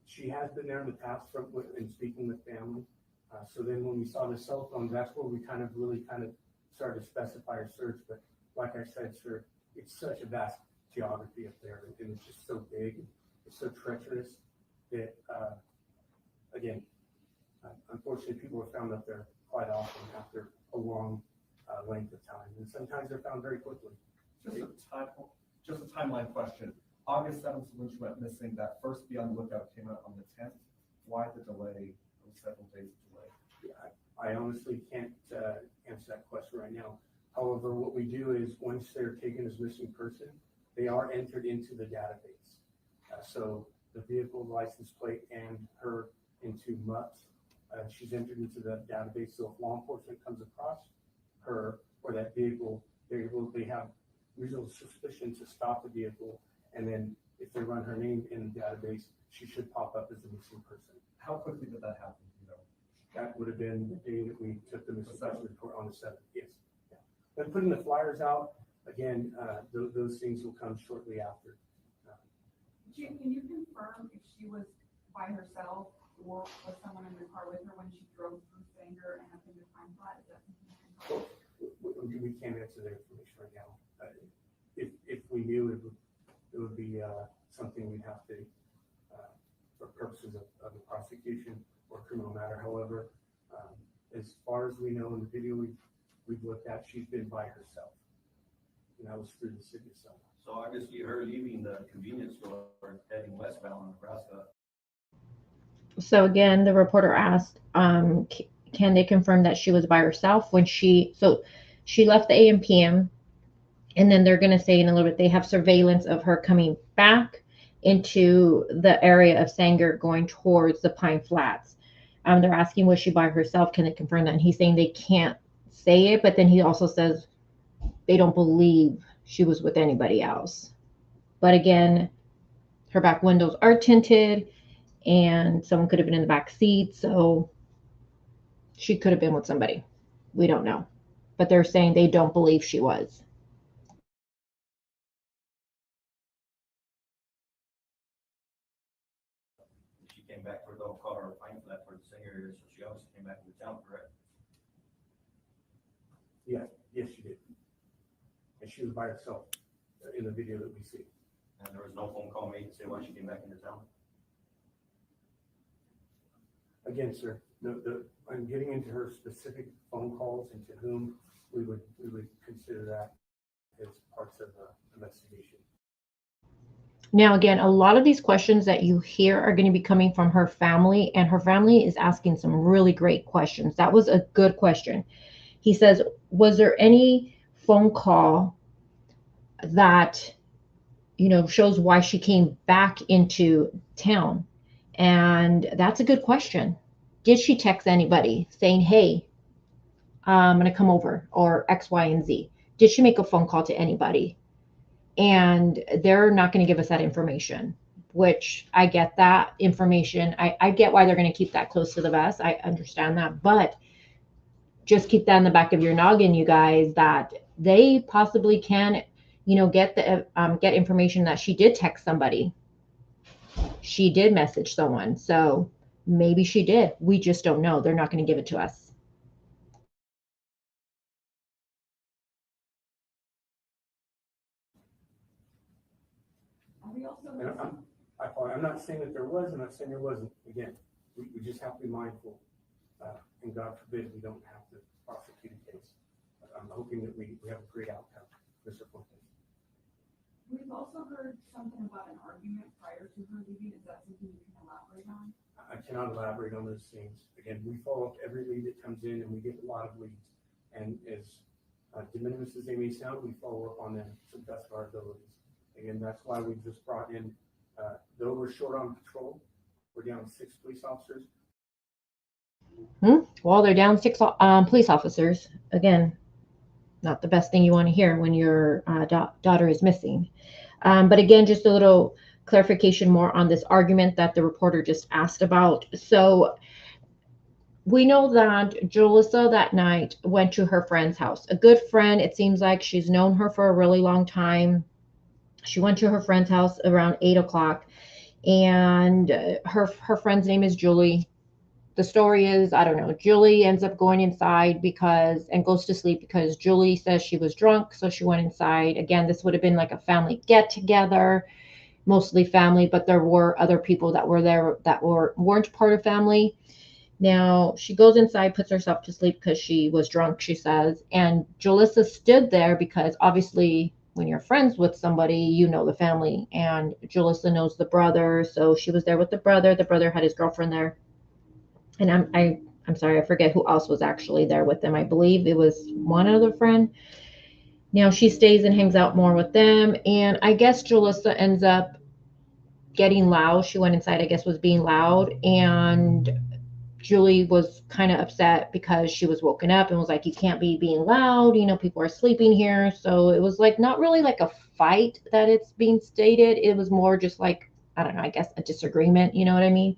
She has been there in the past in speaking with family. So then when we saw the cell phone, that's where we really started to specify our search. But like I said, sir, it's such a vast geography up there, and it's just so big, it's so treacherous that, again, unfortunately, people are found up there quite often after a long length of time, and sometimes they're found very quickly. Just a timeline question. August 7th, when she went missing, that first Be on the Lookout came out on the 10th. Why the delay? It was several days delay. Yeah, I honestly can't answer that question right now. However, what we do is once they're taken as missing person, they are entered into the database. So the vehicle license plate and her into MUPS, she's entered into the database. So if law enforcement comes across her or that vehicle, they have reasonable suspicion to stop the vehicle. And then if they run her name in the database, she should pop up as a missing person. How quickly did that happen? That would have been the day that we took the missing person report on the 7th. Yes. Yeah. But putting the flyers out, again, those things will come shortly after. Can you confirm if she was by herself or was someone in the car with her when she drove through Sanger and up into Pine Flat? Is that something you can confirm? We can't answer that information right now. If we knew, it would be something we'd have to, for purposes of the prosecution or criminal matter. However, as far as we know in the video we've looked at, she's been by herself, and that was through the city of Selma. So obviously her leaving the convenience store heading westbound in Nebraska. So again, the reporter asked, can they confirm that she was by herself when she left the AM/PM, and then they're going to say in a little bit they have surveillance of her coming back into the area of Sanger going towards the Pine Flats. They're asking, was she by herself? Can they confirm that? And he's saying they can't say it, but then he also says they don't believe she was with anybody else. But again, her back windows are tinted and someone could have been in the back seat. So She could have been with somebody. We don't know. But they're saying they don't believe she was. She came back for the car or pine flat for the same area, so she obviously came back to the town, correct? Yeah, yes, she did. And she was by herself in the video that we see. And there was no phone call made to say why she came back into town? Again, sir, I'm getting into her specific phone calls and to whom we would consider that as parts of the investigation. Now, again, a lot of these questions that you hear are going to be coming from her family, and her family is asking some really great questions. That was a good question. He says, was there any phone call that, shows why she came back into town? And that's a good question. Did she text anybody saying, hey, I'm going to come over, or X, Y, and Z? Did she make a phone call to anybody? And they're not going to give us that information, which I get that information. I get why they're going to keep that close to the vest. I understand that, but just keep that in the back of your noggin, you guys, that they possibly can, get information that she did text somebody. She did message someone. So maybe she did. We just don't know. They're not going to give it to us. I'm not saying that there was, I'm not saying there wasn't. Again, we just have to be mindful. And God forbid we don't have to prosecute a case. I'm hoping that we have a great outcome, Mr. Fuentes. We've also heard something about an argument prior to her leaving. Is that something you can elaborate on? I cannot elaborate on those things. Again, we follow up every lead that comes in, and we get a lot of leads. And as de minimis as they may sound, we follow up on them to the best of our abilities. Again, that's why we just brought in, though we're short on patrol, we're down 6 police officers. Well, they're down 6 police officers. Again, not the best thing you want to hear when your daughter is missing. But again, just a little clarification more on this argument that the reporter just asked about. So we know that Julissa that night went to her friend's house. A good friend. It seems like she's known her for a really long time. She went to her friend's house around 8 o'clock, and her friend's name is Julie. The story is, I don't know, Julie ends up going inside and goes to sleep because Julie says she was drunk, so she went inside. Again, this would have been like a family get together, mostly family, but there were other people that were there that weren't part of family. Now she goes inside, puts herself to sleep because she was drunk, she says, and Julissa stood there because obviously when you're friends with somebody, you know the family, and Julissa knows the brother, so she was there with the brother. The brother had his girlfriend there. And I'm sorry, I forget who else was actually there with them. I believe it was one other friend. Now she stays and hangs out more with them. And I guess Julissa ends up getting loud. She went inside, I guess, was being loud. And Julie was kind of upset because she was woken up and was like, you can't be being loud. People are sleeping here. So it was like not really like a fight that it's being stated. It was more just like, I don't know, I guess a disagreement. You know what I mean?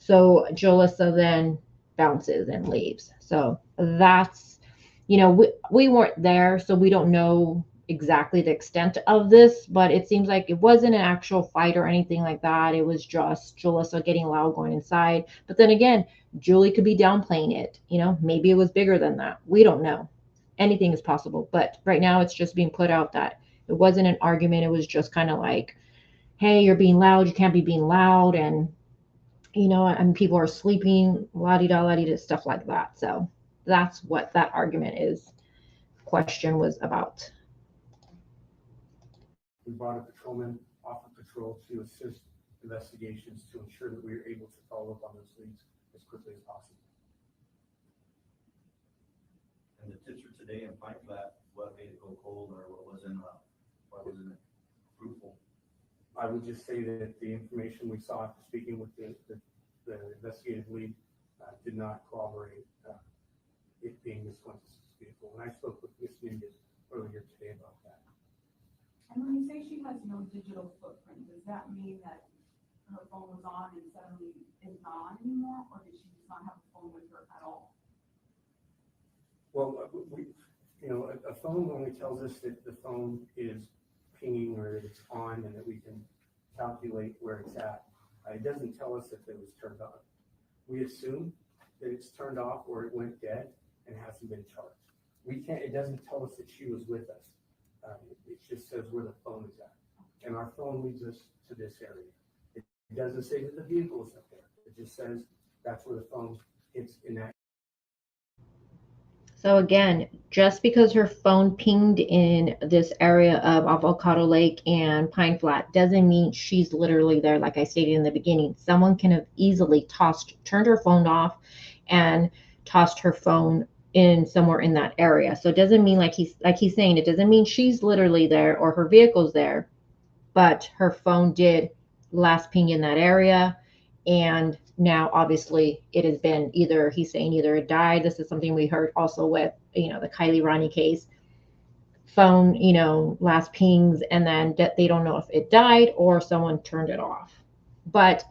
So Julissa then bounces and leaves. So that's, we weren't there, so we don't know exactly the extent of this, but it seems like it wasn't an actual fight or anything like that. It was just Julissa getting loud going inside. But then again, Julie could be downplaying it. Maybe it was bigger than that. We don't know. Anything is possible. But right now it's just being put out that it wasn't an argument. It was just kind of like, hey, you're being loud. You can't be being loud. And and people are sleeping, la-di-da, stuff like that. So that's what that question was about. We brought a patrolman off of patrol to assist investigations to ensure that we are able to follow up on those leads as quickly as possible. And the tips for today in Pine Flat, what made it go cold, or what wasn't fruitful? I would just say that the information we saw after speaking with the investigative lead did not corroborate it being Ms. Fuentes' vehicle. And I spoke with Ms. Nunez earlier today about that. And when you say she has no digital footprint, does that mean that her phone was on and suddenly is not anymore, or did she just not have a phone with her at all? Well, a phone only tells us that the phone is pinging or that it's on and that we can calculate where it's at. It doesn't tell us if it was turned on. We assume that it's turned off or it went dead and hasn't been charged. It doesn't tell us that she was with us. It just says where the phone is at. And our phone leads us to this area. It doesn't say that the vehicle is up there. It just says that's where the phone is in that. So again, just because her phone pinged in this area of Avocado Lake and Pine Flat doesn't mean she's literally there. Like I stated in the beginning, someone can have easily turned her phone off and tossed her phone in somewhere in that area. So it doesn't mean, like he's saying, it doesn't mean she's literally there or her vehicle's there, but her phone did last ping in that area. And now obviously it has been he's saying either it died. This is something we heard also with, the Kylie Ronnie case. Phone, last pings, and then they don't know if it died or someone turned it off. But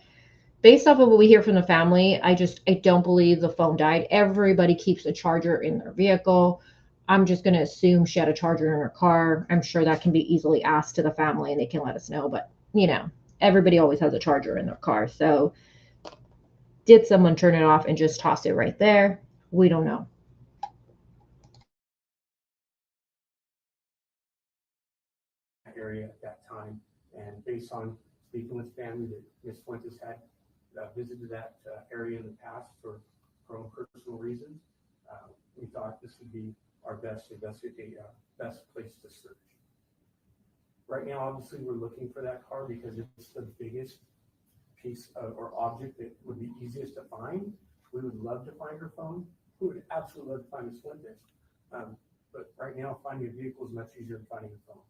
based off of what we hear from the family, I don't believe the phone died. Everybody keeps a charger in their vehicle. I'm just going to assume she had a charger in her car. I'm sure that can be easily asked to the family and they can let us know. But, everybody always has a charger in their car. So did someone turn it off and just toss it right there? We don't know. Area at that time, and based on speaking with family that Ms. Fuentes had visited that area in the past for her own personal reasons, we thought this would be our best place to search. Right now, obviously, we're looking for that car because it's the biggest piece or object that would be easiest to find. We would love to find her phone. We would absolutely love to find Ms. Fuentes. But right now, finding a vehicle is much easier than finding a phone.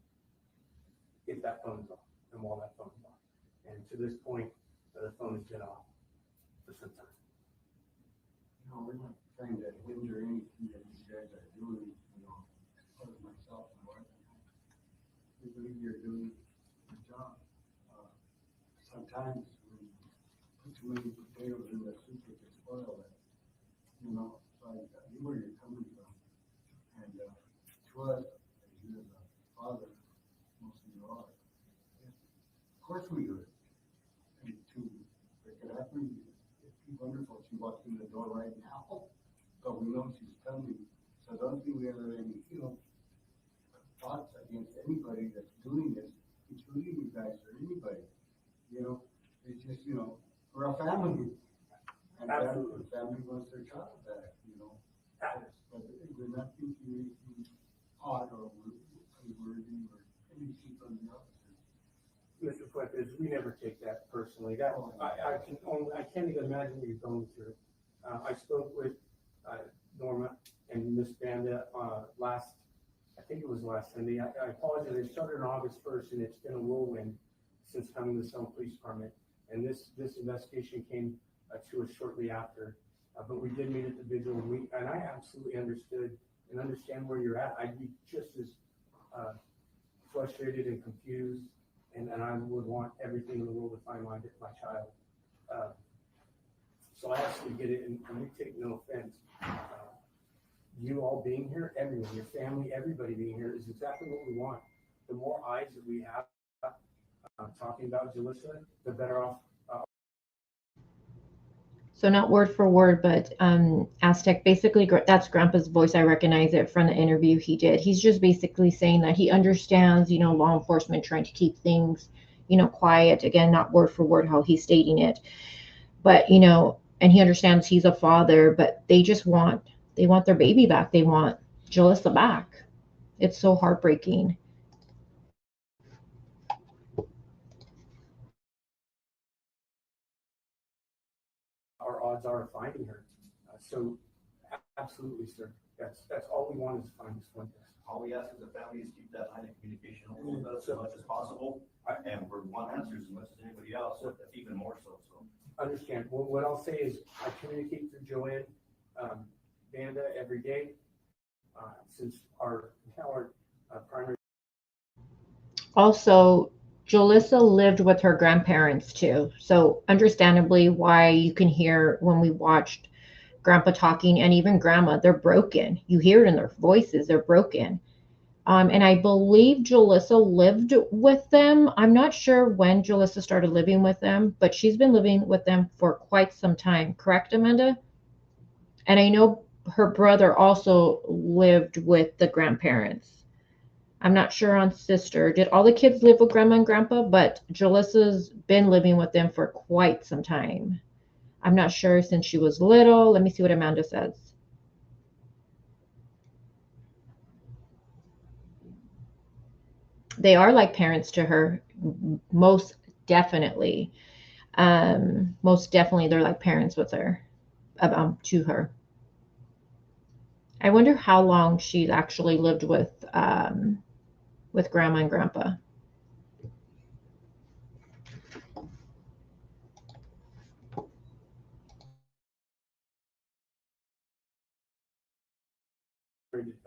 If that phone is off, and while that phone is off. And to this point, the phone has been off for some time. No, we're not trying to hinder anything that you guys are doing, other than myself and my wife. We believe you're doing a good job. Sometimes when you put too many potatoes in the soup, it can spoil it. So I knew where you're coming from. And to us, as you as a father, most of you are. Of course we do it. And to make it happen, it'd be wonderful if she walked in the door right now. But we know she's coming. So don't think we have any, thoughts against anybody that's doing this, including you guys or anybody. It's just, we're a family. And family wants their child back, But we're not thinking anything odd or unworthy or anything from the officers. Mr. Fuentes, we never take that personally. I can't even imagine what you're going through. I spoke with Norma and Miss Banda I think it was last Sunday. I apologize. It started on August 1st, and it's been a whirlwind since coming to the Selma Police Department. And this investigation came to us shortly after. But we did meet at the vigil, and I absolutely understood and understand where you're at. I'd be just as frustrated and confused, and I would want everything in the world to find my child. So I absolutely get it, and we take no offense. You all being here, everyone, your family, everybody being here is exactly what we want. The more eyes that we have talking about Jalissa, the better off. So not word for word, but Aztec, basically that's Grandpa's voice. I recognize it from the interview he did. He's just basically saying that he understands, law enforcement trying to keep things, quiet. Again, not word for word how he's stating it, but, and he understands he's a father, but they want their baby back. They want Jalissa back. It's so heartbreaking. Our odds are of finding her. So absolutely, sir. That's all we want is to find Ms. Fuentes. All we ask as a family is keep that line of communication open with us as much as possible. And we want answers as much as anybody else, if even more so. Understand. Well, what I'll say is I communicate through Joanne Banda every day since our primary. Also, Jalissa lived with her grandparents too. So understandably why you can hear when we watched grandpa talking, and even grandma, they're broken. You hear it in their voices, they're broken. And I believe Julissa lived with them. I'm not sure when Julissa started living with them, but she's been living with them for quite some time. Correct, Amanda? And I know her brother also lived with the grandparents. I'm not sure on sister. Did all the kids live with grandma and grandpa? But Julissa's been living with them for quite some time. I'm not sure since she was little. Let me see what Amanda says. They are like parents to her, most definitely. Most definitely, they're like parents with her, to her. I wonder how long she's actually lived with grandma and grandpa.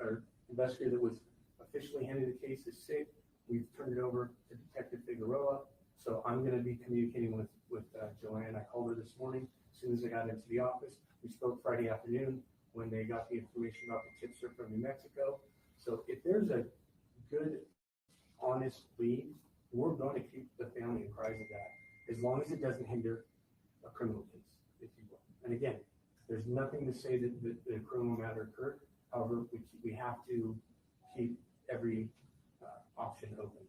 Our investigator that was officially handed the case is sick. We've turned it over to Detective Figueroa. So I'm going to be communicating with Joanne. I called her this morning as soon as I got into the office. We spoke Friday afternoon when they got the information about the tipster from New Mexico. So if there's a good, honest lead, we're going to keep the family apprised of that, as long as it doesn't hinder a criminal case, if you will. And again, there's nothing to say that the criminal matter occurred. However, we have to keep every option open,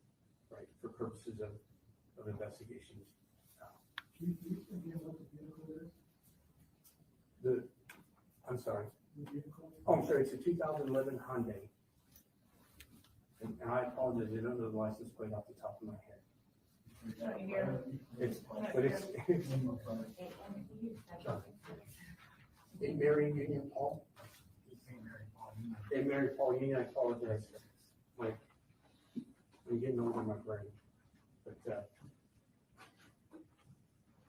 right, for purposes of investigations. I'm sorry. Oh, I'm sorry. It's a 2011 Hyundai. And I apologize. I don't know the license plate off the top of my head. Hey, Mary Union Paul. Hey, Mary Paul Union. I apologize. I'm getting older in my brain. But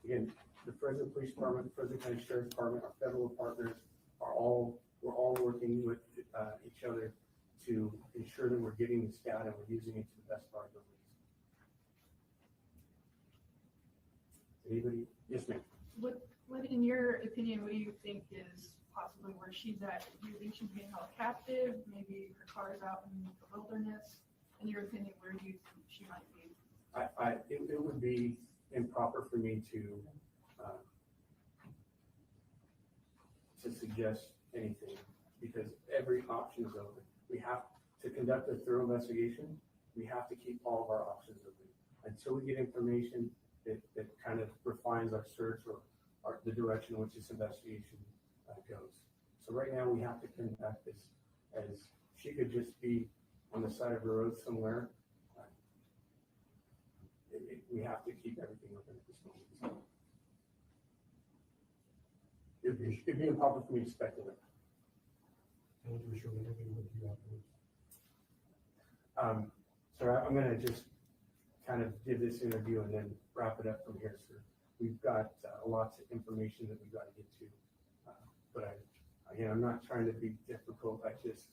again, the Fresno Police Department, Fresno County Sheriff's Department, our federal partners we're all working with each other to ensure that we're getting this data and we're using it to the best of our abilities. Anybody? Yes, ma'am. What, in your opinion, what do you think is possibly where she's at? Do you think she's being held captive? Maybe her car is out in the wilderness? In your opinion, where do you think she might be? It would be improper for me to suggest anything because every option is open. We have to conduct a thorough investigation. We have to keep all of our options open until we get information that kind of refines our search or the direction in which this investigation goes. So right now we have to conduct this as she could just be on the side of the road somewhere. We have to keep everything open at this moment. It'd be improper for me to speculate. So I'm going to just kind of give this interview and then wrap it up from here, sir. We've got lots of information that we've got to get to, but again, I'm not trying to be difficult. I just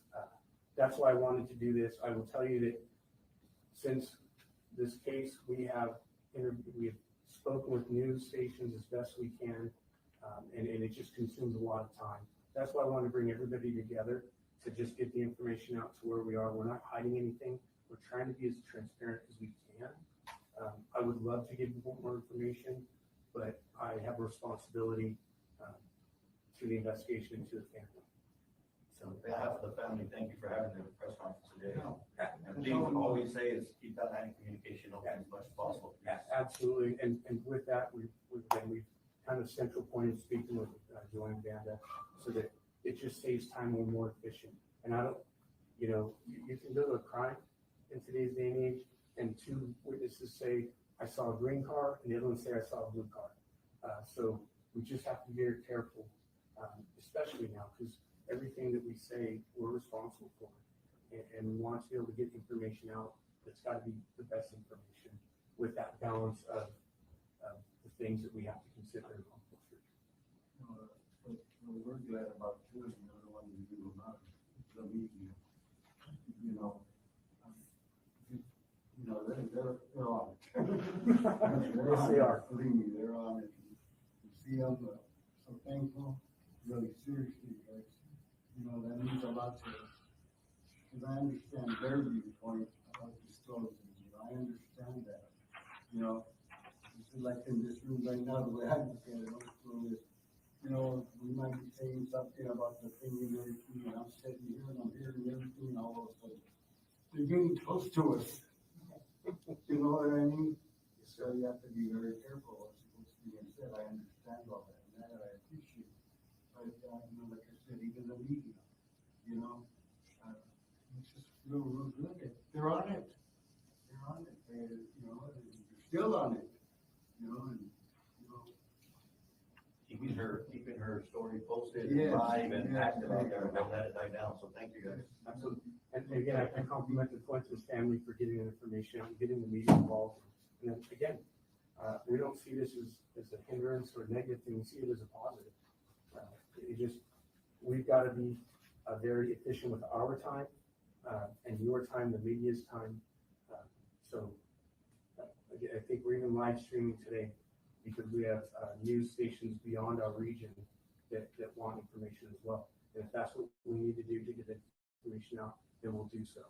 that's why I wanted to do this. I will tell you that since this case, we have spoken with news stations as best we can, and it just consumes a lot of time. That's why I want to bring everybody together to just get the information out to where we are. We're not hiding anything. We're trying to be as transparent as we can. I would love to give you more information, but I have a responsibility to the investigation and to the family. So on behalf of the family, thank you for having the press conference today. And please, all we say is keep that line of communication open as much as possible. Absolutely, and with that, we've kind of central pointed speaking with Joanne Banda so that it just saves time and we're more efficient. And I don't, you can go to a crime in today's day and age and two witnesses say, I saw a green car, and the other one say, I saw a blue car. So we just have to be very careful, especially now, because everything that we say, we're responsible for. And we want to be able to get information out that's got to be the best information with that balance of the things that we have to consider in law enforcement. We're glad about you and the other one you do not the media. They're on it. Yes, they are. Believe me, they're on it. You see them, so thankful. really seriously, because, you know, that means a lot to, because I understand their viewpoint about disclosing, you know, I understand that, you know. This is like in this room right now, the way I look at it, also is, you know, we might be saying something about the thing and everything, and I'm sitting here and I'm hearing everything, and all of a sudden, they're getting close to us. You know what I mean? So you have to be very careful what's being said. I understand all that, and that I appreciate. But, you know, like I said, even the media, you know, it's just real good. They're on it. They're on it. They're, you know, they're still on it. You know, and, you know. Keeping her story posted, Yes, live and yes, active out there, and don't let it die down, so thank you guys. Absolutely. And again, I compliment the Fuentes family for getting the information out and getting the media involved. And then again, we don't see this as a hindrance or a negative thing, we see it as a positive. We've got to be very efficient with our time and your time, the media's time. Again, I think we're even live streaming today because we have news stations beyond our region that want information as well. And if that's what we need to do to get the information out, then we'll do so.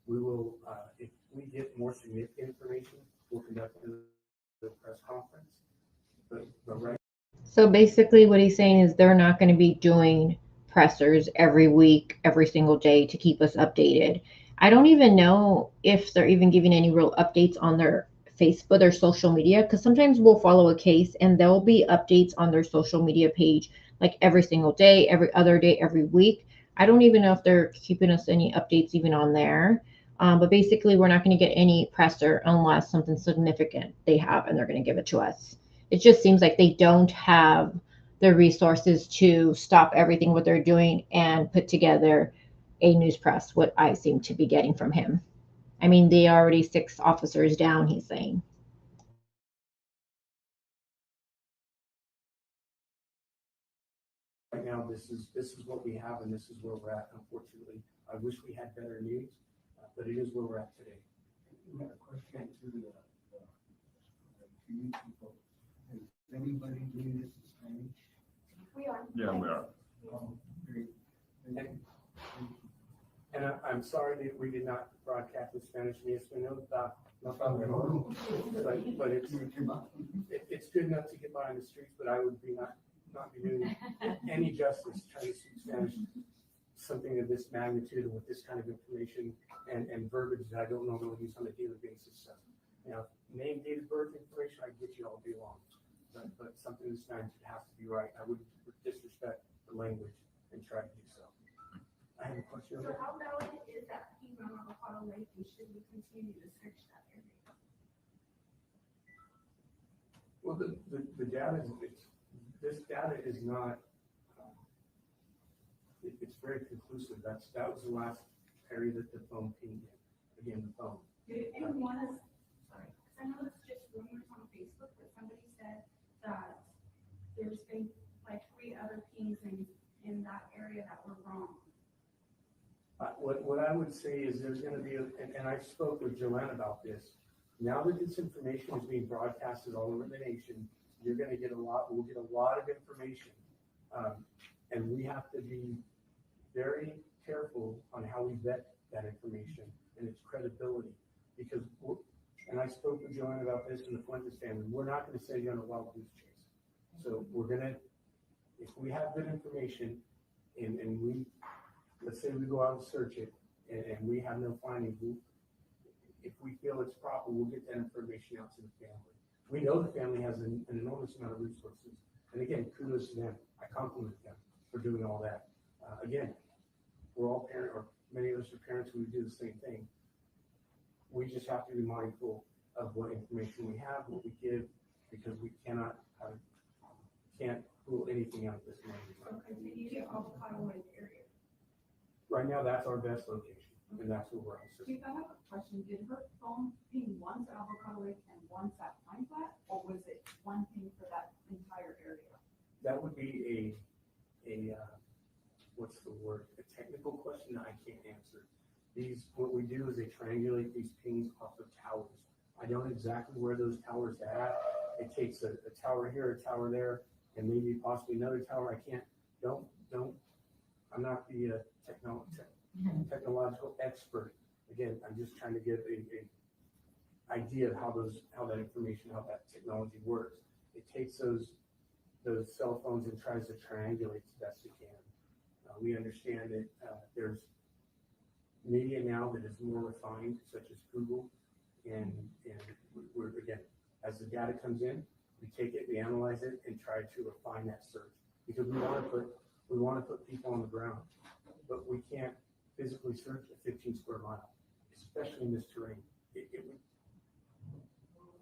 We will, if we get more significant information, we'll conduct a press conference. But right. So basically, what he's saying is they're not going to be doing pressers every week, every single day to keep us updated. I don't even know if they're even giving any real updates on their Facebook or social media, because sometimes we'll follow a case and there'll be updates on their social media page like every single day, every other day, every week. I don't even know if they're keeping us any updates even on there. But basically, we're not going to get any presser unless something significant they have and they're going to give it to us. It just seems like they don't have the resources to stop everything what they're doing and put together a news press, what I seem to be getting from him. I mean, they are already 6 officers down, he's saying. Right now, this is what we have, and this is where we're at. Unfortunately, I wish we had better news, but it is where we're at today. I got a question to the TV people. Is anybody doing this in Spanish? We are. Yeah, we are. Oh, great. Thank you. And I'm sorry that we did not broadcast in Spanish. Mi español está no tan bueno. But it's good enough to get by on the streets, but I would not be doing any justice trying to speak Spanish, something of this magnitude and with this kind of information and verbiage that I don't normally use on a daily basis. So, you know, name, date of birth information, I get you all day long. But something this magnitude has to be right. I wouldn't disrespect the language and try to do so. I have a question. So how valid is that ping on Avocado Lake, and should we continue to search that area? Well, the data this data is not, it's very conclusive. That was the last area that the phone pinged in. Again, the phone. Did anyone, sorry, because I know it's just rumors on Facebook, but somebody said that there's been like 3 other pings in that area that were wrong. What I would say is there's going to be, and I spoke with Joanne about this. Now that this information is being broadcasted all over the nation, we'll get a lot of information. And we have to be very careful on how we vet that information and its credibility. Because, and I spoke with Joanne about this in the Fuentes family, we're not going to say you're on a wild goose chase. So we're going to, if we have good information and we, let's say we go out and search it and we have no findings, if we feel it's proper, we'll get that information out to the family. We know the family has an enormous amount of resources. And again, kudos to them. I compliment them for doing all that. Again, we're all parents, or many of us are parents who do the same thing. We just have to be mindful of what information we have, what we give, because we can't rule anything out this morning. So continue to Avocado Lake area. Right now, that's our best location, and that's where we're at. Chief, I have a question. Did her phone ping once at Avocado Lake and once at Pine Flat, or was it one ping for that entire area? That would be a what's the word? A technical question that I can't answer. What we do is they triangulate these pings off of towers. I don't know exactly where those towers are at. It takes a tower here, a tower there, and maybe possibly another tower. I can't don't, I'm not the technological expert. Again, I'm just trying to give a idea of how that information, how that technology works. It takes those cell phones and tries to triangulate as best it can. We understand that there's media now that is more refined, such as Google, and we're again, as the data comes in, we take it, we analyze it, and try to refine that search, because we want to put people on the ground, but we can't physically search a 15 square mile, especially in this terrain.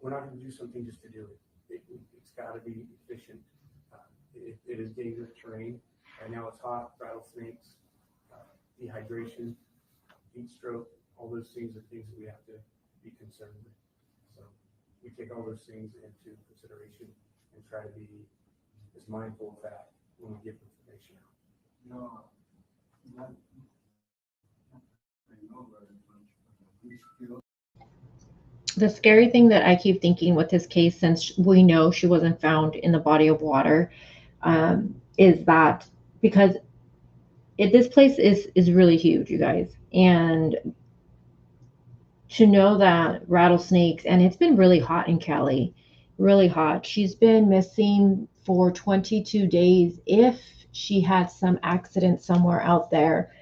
We're not going to do something just to do it. It's got to be efficient. It is dangerous terrain. Right now it's hot, rattlesnakes, dehydration, heat stroke, all those things are things that we have to be concerned with. So we take all those things into consideration and try to be as mindful of that when we give information out. No, not, I know very much, but we still. The scary thing that I keep thinking with this case, since we know she wasn't found in the body of water, is that because this place is really huge, you guys, and to know that rattlesnakes, and it's been really hot in Cali, really hot. She's been missing for 22 days. If she had some accident somewhere out there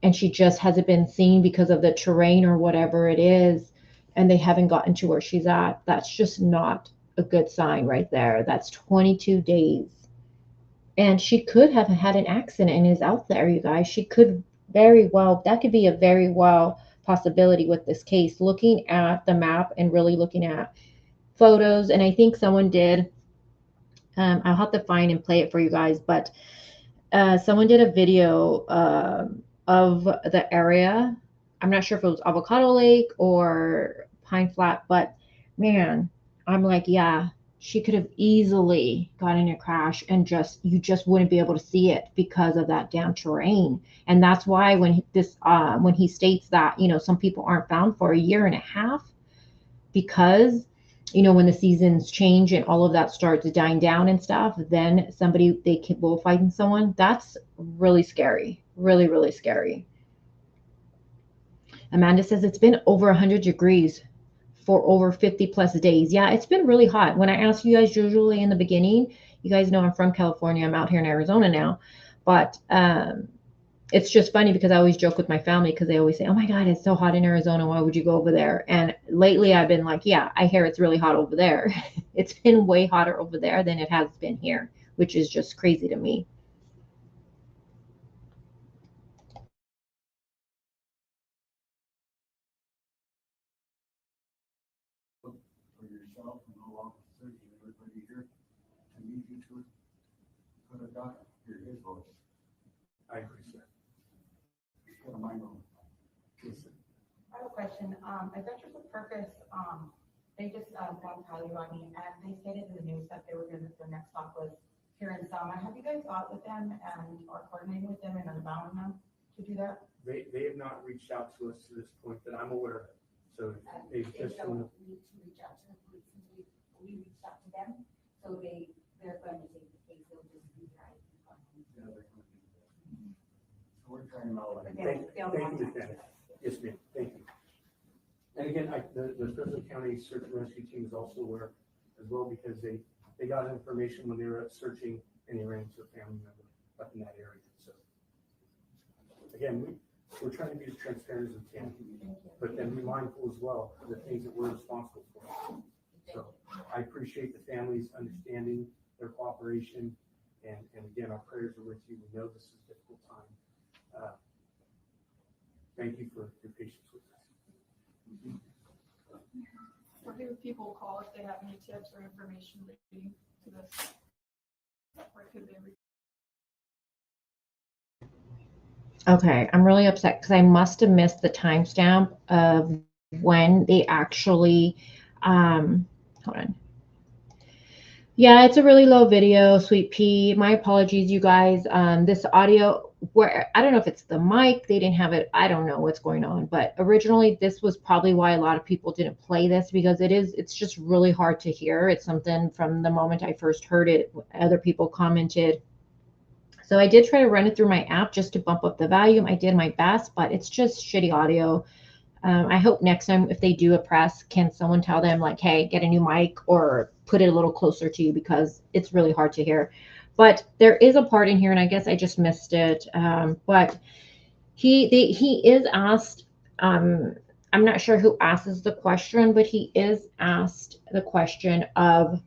and she just hasn't been seen because of the terrain or whatever it is, and they haven't gotten to where she's at, that's just not a good sign right there. That's 22 days. And she could have had an accident and is out there, you guys. She could very well, that could be a very well possibility with this case, looking at the map and really looking at photos. And I think someone did, I'll have to find and play it for you guys, but someone did a video of the area. I'm not sure if it was Avocado Lake or Pine Flat, but man, I'm like, yeah, she could have easily gotten in a crash and you just wouldn't be able to see it because of that damn terrain. And that's why when he states that, some people aren't found for a year and a half, because when the seasons change and all of that starts dying down and stuff, then they can bullfighting someone. That's really scary. Really, really scary. Amanda says it's been over 100 degrees for over 50 plus days. Yeah, it's been really hot. When I asked you guys usually in the beginning, you guys know I'm from California. I'm out here in Arizona now. But it's just funny because I always joke with my family because they always say, oh my God, it's so hot in Arizona. Why would you go over there? And lately I've been like, yeah, I hear it's really hot over there. It's been way hotter over there than it has been here, which is just crazy to me. For yourself and along with searching everybody here to meet you to put a doc, hear his voice. I agree, sir. He's got a mind on it. Yes, sir. I have a question. Adventures with Purpose, they just want to tell you, and they stated in the news that they were going to, their next stop was here in Selma. Have you guys got with them or coordinated with them and allowing them to do that? They have not reached out to us to this point that I'm aware of. So they've just. Don't need to reach out to the police. We reached out to them, so they're going to take the case. They'll just be right. Yeah, they're gonna do that. So we're trying all that. Thank you, Lieutenant. Yes, ma'am. Thank you. And again, the Fresno County Search and Rescue Team is also aware as well, because they got information when they were searching and they ran into a family member up in that area. So again, we're trying to be as transparent as we can, but then be mindful as well of the things that we're responsible for. So I appreciate the family's understanding, their cooperation, and again, our prayers are with you. We know this is a difficult time. Thank you for your patience with us. Or do people call if they have any tips or information relating to this? Or could they Okay, I'm really upset because I must have missed the timestamp of when they actually, hold on. Yeah, it's a really low video, Sweet Pea. My apologies, you guys. This audio, where I don't know if it's the mic, they didn't have it. I don't know what's going on, but originally this was probably why a lot of people didn't play this, because it's just really hard to hear. It's something from the moment I first heard it, other people commented So I did try to run it through my app just to bump up the volume. I did my best, but it's just shitty audio. I hope next time if they do a press, can someone tell them like, hey, get a new mic or put it a little closer to you because it's really hard to hear. But there is a part in here, and I guess I just missed it. But he is asked. I'm not sure who asks the question, but he is asked the question of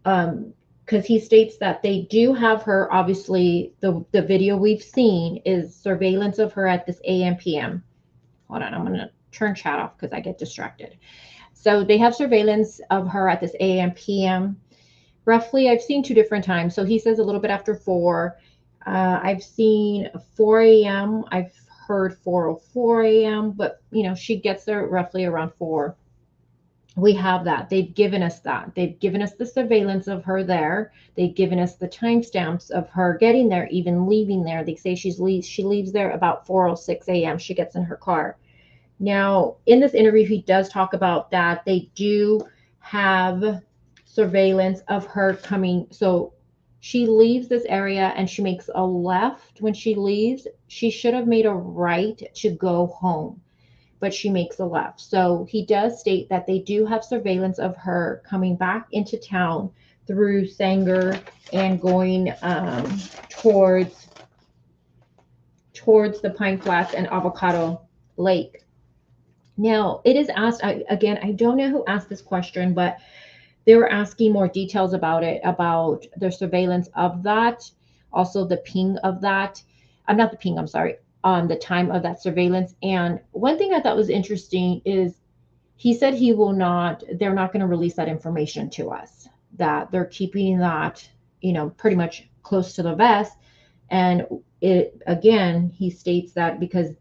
because he states that they do have her. Obviously, the video we've seen is surveillance of her at this AM PM. Hold on, I'm gonna turn chat off because I get distracted. So they have surveillance of her at this AM PM. Roughly, I've seen two different times. So he says a little bit after 4. I've seen 4 a.m. I've heard 4:04 a.m. But she gets there roughly around 4. We have that. They've given us that. They've given us the surveillance of her there. They've given us the timestamps of her getting there, even leaving there. They say she leaves there about 4:06 a.m. She gets in her car. Now, in this interview, he does talk about that they do have surveillance of her coming. So she leaves this area and she makes a left. When she leaves, she should have made a right to go home, but she makes a left. So he does state that they do have surveillance of her coming back into town through Sanger and going towards the Pine Flats and Avocado Lake. Now, it is asked, again, I don't know who asked this question, but they were asking more details about it, about the surveillance of that, also the ping of that. I'm not the ping, I'm sorry, on the time of that surveillance. And one thing I thought was interesting is he said they're not going to release that information to us, that they're keeping that, pretty much close to the vest. And again, he states that because,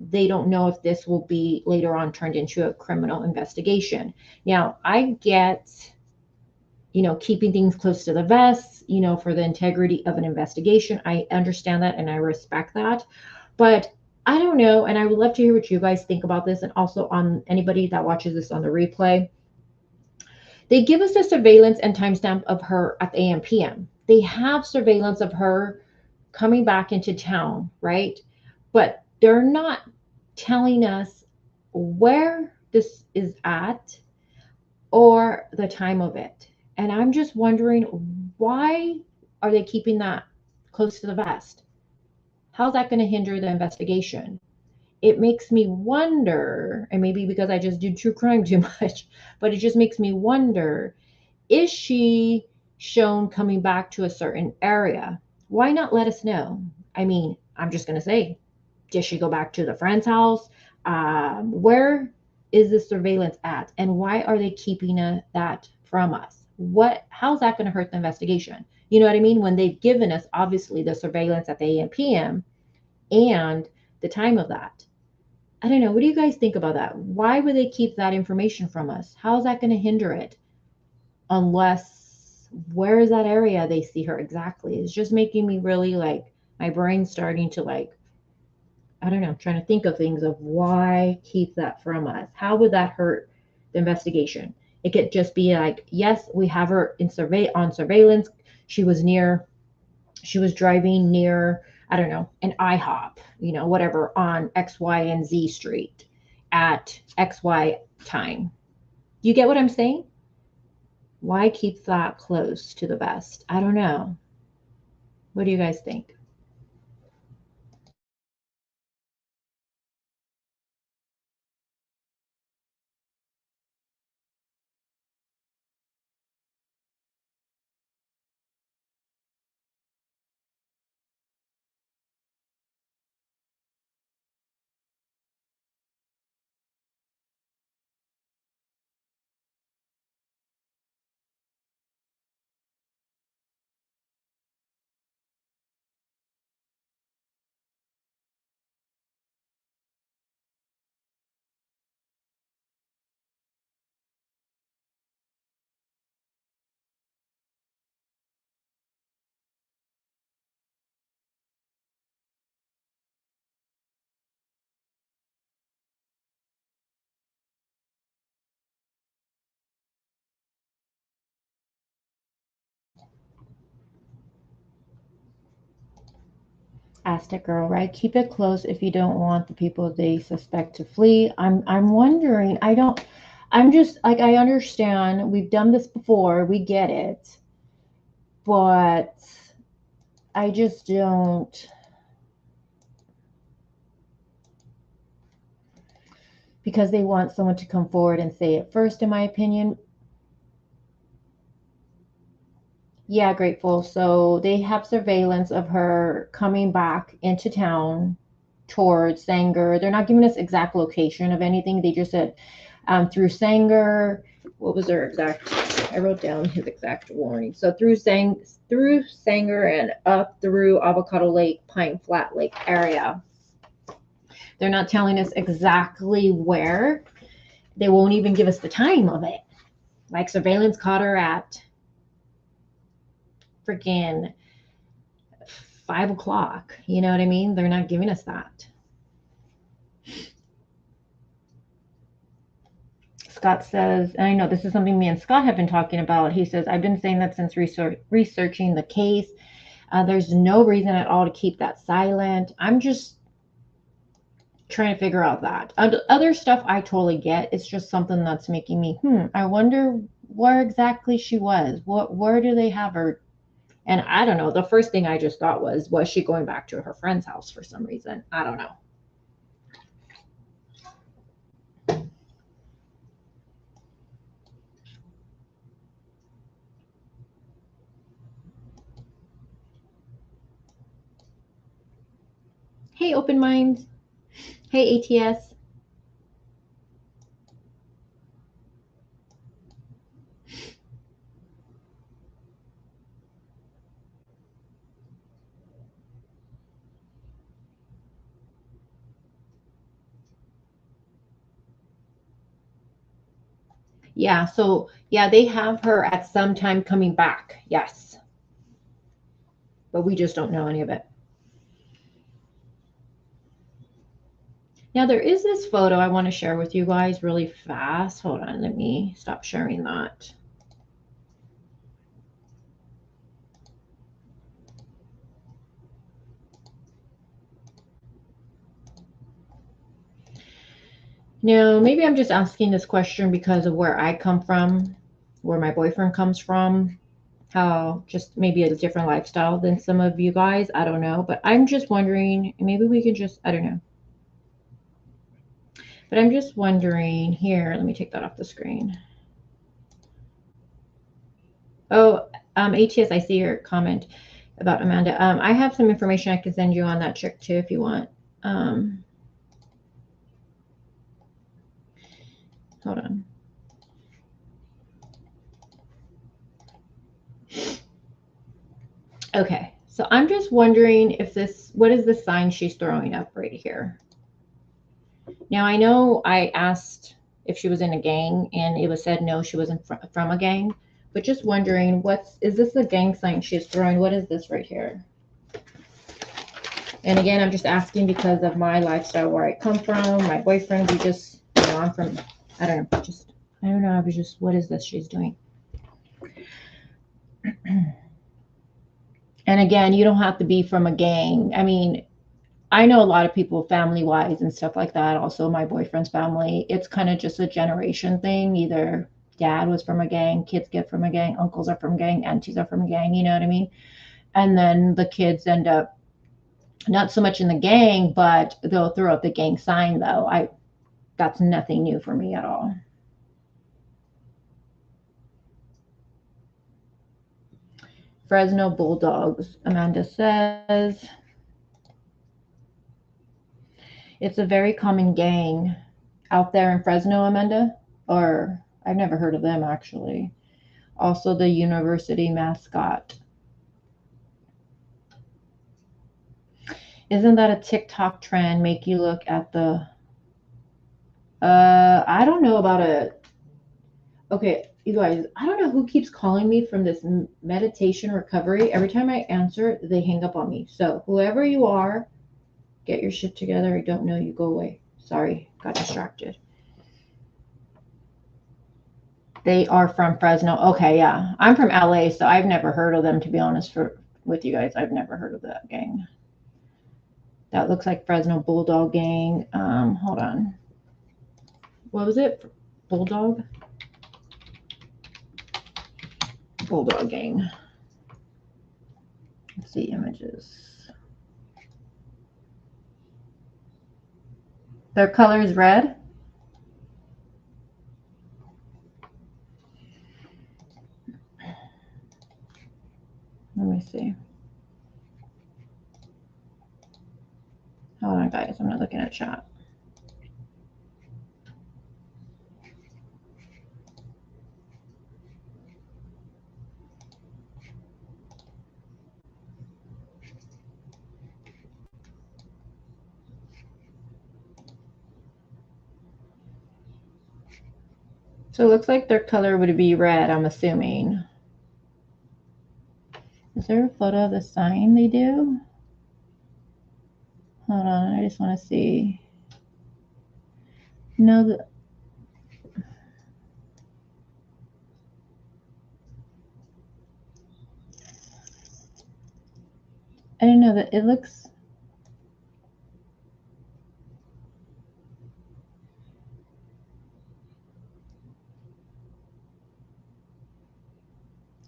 they don't know if this will be later on turned into a criminal investigation. Now, I get, keeping things close to the vest, for the integrity of an investigation. I understand that and I respect that. But I don't know. And I would love to hear what you guys think about this, and also on anybody that watches this on the replay. They give us the surveillance and timestamp of her at the AM PM. They have surveillance of her coming back into town, right? But they're not telling us where this is at or the time of it. And I'm just wondering, why are they keeping that close to the vest? How's that going to hinder the investigation? It makes me wonder, and maybe because I just do true crime too much, but it just makes me wonder, is she shown coming back to a certain area? Why not let us know? I mean, I'm just going to say, did she go back to the friend's house? Where is the surveillance at? And why are they keeping that from us? How's that going to hurt the investigation? You know what I mean? When they've given us, obviously, the surveillance at the AM PM and the time of that. I don't know. What do you guys think about that? Why would they keep that information from us? How is that going to hinder it? Unless, where is that area they see her exactly? It's just making me really my brain starting to I don't know, trying to think of things of why keep that from us. How would that hurt the investigation? It could just be yes, we have her on surveillance. She was driving near, I don't know, an IHOP, whatever, on X, Y, and Z street at XY time. You get what I'm saying? Why keep that close to the vest? I don't know. What do you guys think? Aztec girl, right? Keep it close if you don't want the people they suspect to flee. I'm wondering, I'm just like, I understand we've done this before, we get it, but I just don't, because they want someone to come forward and say it first, in my opinion. Yeah, grateful. So they have surveillance of her coming back into town towards Sanger. They're not giving us exact location of anything. They just said through Sanger. What was their exact? I wrote down his exact warning. So through Sanger and up through Avocado Lake, Pine Flat Lake area. They're not telling us exactly where. They won't even give us the time of it. Like surveillance caught her at freaking 5 o'clock. You know what I mean? They're not giving us that. Scott says, and I know this is something me and Scott have been talking about. He says, I've been saying that since researching the case. There's no reason at all to keep that silent. I'm just trying to figure out that. Other stuff I totally get. It's just something that's making me, I wonder where exactly she was. Where do they have her? And I don't know. The first thing I just thought was she going back to her friend's house for some reason? I don't know. Hey, Open Minds. Hey, ATS. Yeah, so yeah, they have her at some time coming back. Yes. But we just don't know any of it. Now there is this photo I want to share with you guys really fast. Hold on, let me stop sharing that. Now, maybe I'm just asking this question because of where I come from, where my boyfriend comes from, how just maybe a different lifestyle than some of you guys. I don't know, but I'm just wondering, maybe we can just, I don't know. But I'm just wondering here, let me take that off the screen. Oh, ATS, I see your comment about Amanda. I have some information I can send you on that chick too if you want. Hold on. Okay, so I'm just wondering if what is the sign she's throwing up right here? Now, I know I asked if she was in a gang and it was said no, she wasn't from a gang, but just wondering, is this a gang sign she's throwing? What is this right here? And again, I'm just asking because of my lifestyle, where I come from, my boyfriend, I'm from, I don't know, I was just, what is this she's doing? And again, you don't have to be from a gang. I mean, I know a lot of people family-wise and stuff like that. Also, my boyfriend's family, it's kind of just a generation thing. Either dad was from a gang, kids get from a gang, uncles are from a gang, aunties are from a gang, you know what I mean? And then the kids end up not so much in the gang, but they'll throw up the gang sign, though. That's nothing new for me at all. Fresno Bulldogs, Amanda says. It's a very common gang out there in Fresno, Amanda. Or I've never heard of them, actually. Also the university mascot. Isn't that a TikTok trend? Make you look at the... I don't know about it. Okay, you guys, I don't know who keeps calling me from this meditation recovery. Every time I answer, they hang up on me. So whoever you are, get your shit together. I don't know you. Go away. Sorry, got distracted. They are from Fresno. Okay, yeah. I'm from LA, so I've never heard of them, to be honest, with you guys. I've never heard of that gang. That looks like Fresno Bulldog Gang. Hold on. What was it? Bulldog? Bulldog Gang. Let's see images. Their color is red. Let me see. Hold on, guys. I'm not looking at chat. So it looks like their color would be red, I'm assuming. Is there a photo of the sign they do? Hold on, I just want to see. No, I didn't know that it looks.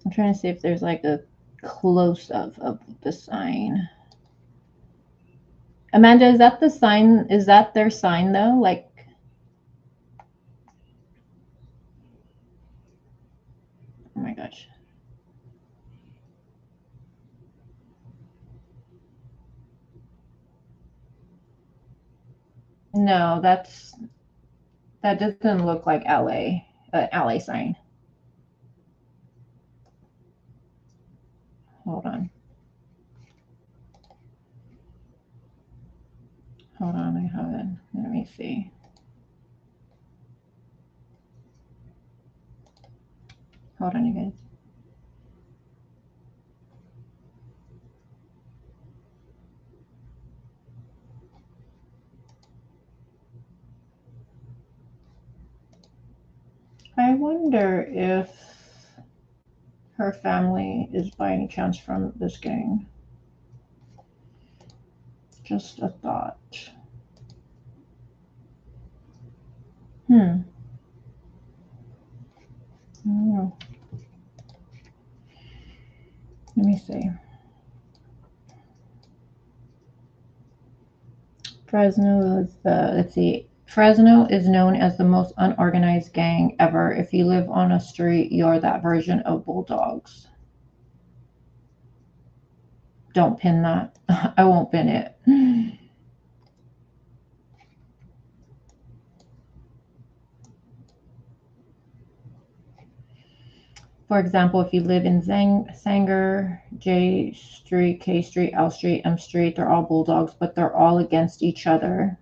I'm trying to see if there's like a close-up of the sign. Amanda, is that the sign? Is that their sign though? Like, oh my gosh. No, that doesn't look like LA, an LA sign. Hold on. Hold on, I have it. Let me see. Hold on, you guys. I wonder if her family is by any chance from this gang. Just a thought. I don't know. Let me see. Fresno is let's see. Fresno is known as the most unorganized gang ever. If you live on a street, you're that version of Bulldogs. Don't pin that. I won't pin it. For example, if you live in Sanger, J Street, K Street, L Street, M Street, they're all Bulldogs, but they're all against each other.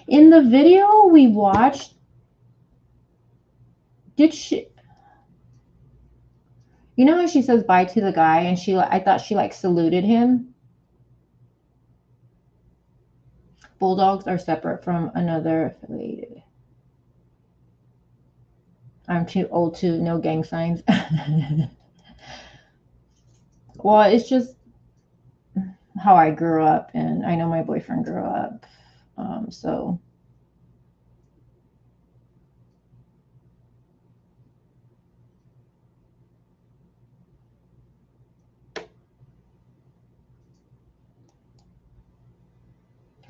In the video we watched, did she, you know how she says bye to the guy and I thought she like saluted him? Bulldogs are separate from another affiliated. I'm too old to know gang signs. Well, it's just how I grew up, and I know my boyfriend grew up. So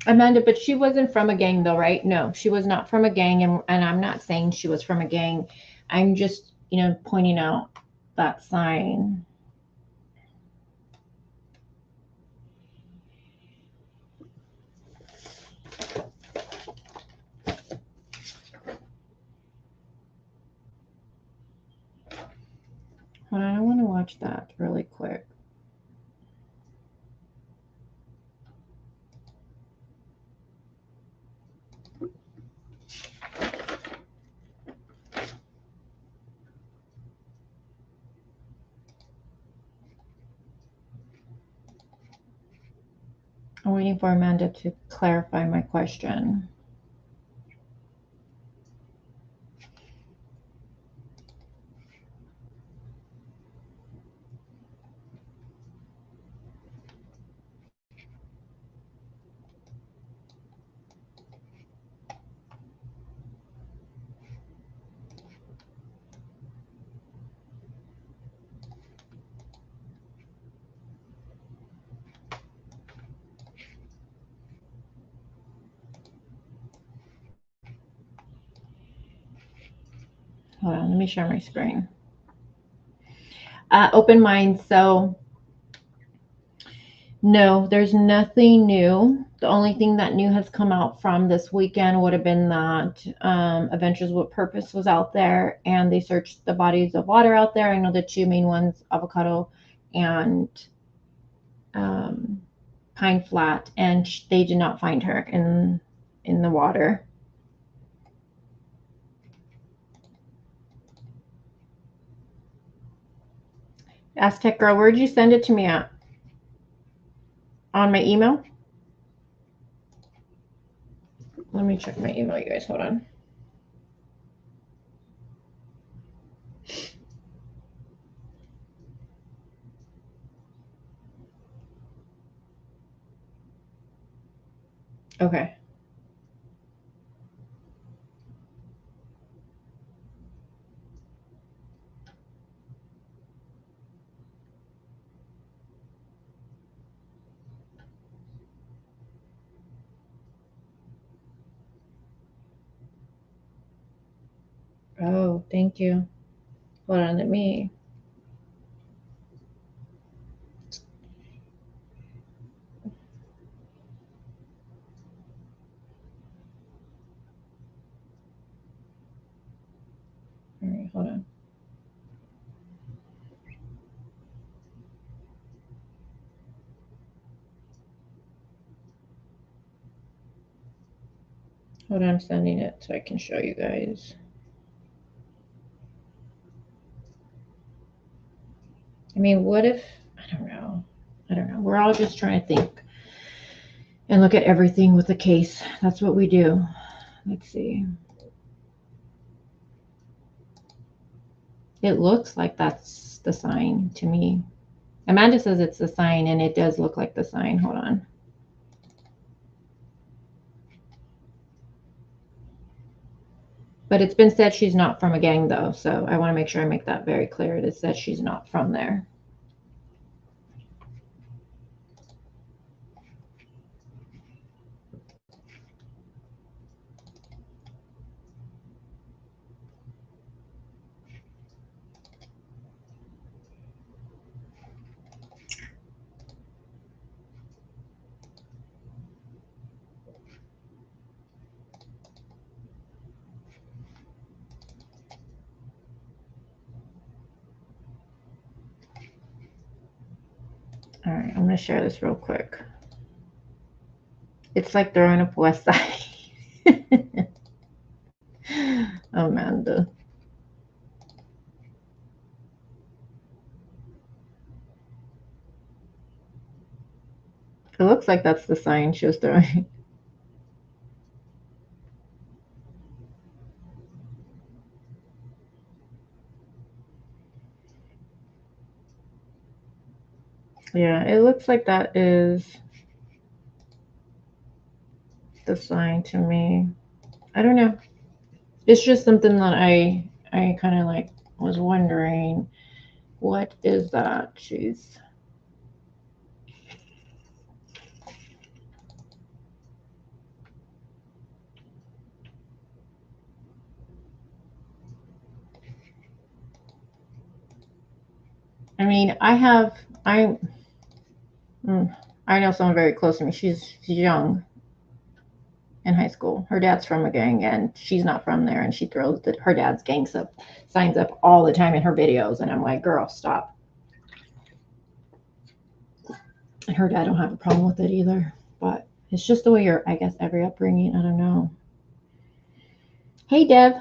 Amanda, but she wasn't from a gang though, right? No, she was not from a gang, and I'm not saying she was from a gang. I'm just, pointing out that sign. Hold on, I want to watch that really quick. I'm waiting for Amanda to clarify my question. Hold on, let me share my screen. Open mind. So no, there's nothing new. The only thing that new has come out from this weekend would have been that Adventures with Purpose was out there and they searched the bodies of water out there. I know the two main ones, Avocado and Pine Flat, and they did not find her in the water. Aztec Girl, where'd you send it to me at? On my email? Let me check my email, you guys. Hold on. Okay. Oh, thank you. Hold on, let me. All right, hold on. Hold on, I'm sending it so I can show you guys. I mean, what if, I don't know. I don't know. We're all just trying to think and look at everything with the case. That's what we do. Let's see. It looks like that's the sign to me. Amanda says it's the sign, and it does look like the sign. Hold on. But it's been said she's not from a gang, though, so I want to make sure I make that very clear. It is said she's not from there. All right, I'm going to share this real quick. It's like throwing up West Side. Amanda. It looks like that's the sign she was throwing. Yeah, it looks like that is the sign to me. I don't know. It's just something that I kind of like was wondering, what is that? Jeez. I mean, I know someone very close to me. She's young in high school. Her dad's from a gang, and she's not from there, and she throws her dad's gang signs up all the time in her videos, and I'm like, girl, stop. And her dad don't have a problem with it either, but it's just the way I guess, every upbringing. I don't know. Hey, Dev.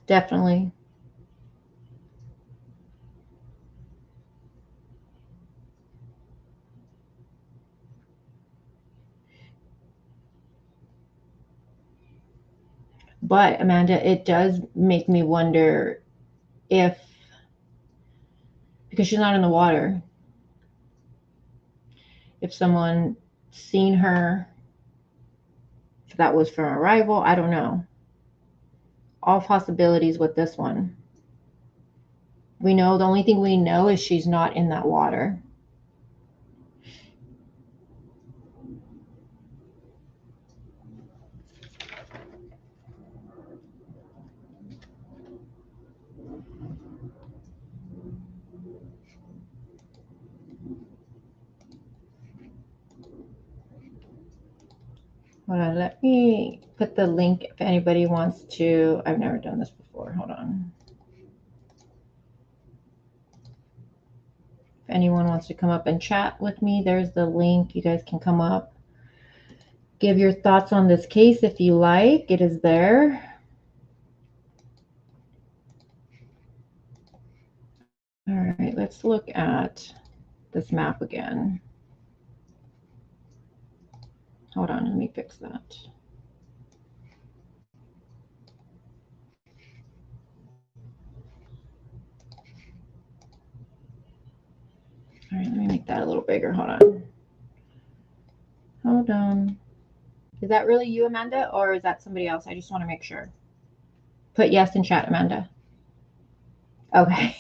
Definitely. But Amanda, it does make me wonder if, because she's not in the water, if someone seen her, if that was from a rival, I don't know. All possibilities with this one. We know, the only thing we know is she's not in that water. Hold on, let me put the link if anybody wants to. I've never done this before. Hold on. If anyone wants to come up and chat with me, there's the link. You guys can come up. Give your thoughts on this case if you like. It is there. All right, let's look at this map again. Hold on, let me fix that. All right, let me make that a little bigger. Hold on. Hold on. Is that really you, Amanda, or is that somebody else? I just want to make sure. Put yes in chat, Amanda. Okay.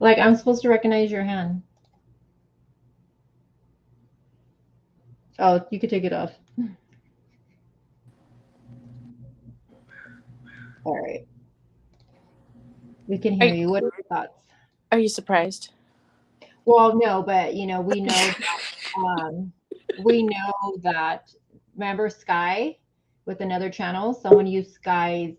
Like I'm supposed to recognize your hand. Oh, you could take it off. All right. We can hear you. What are your thoughts? Are you surprised? Well, no, but we know that we know that remember Sky with another channel, someone used Sky's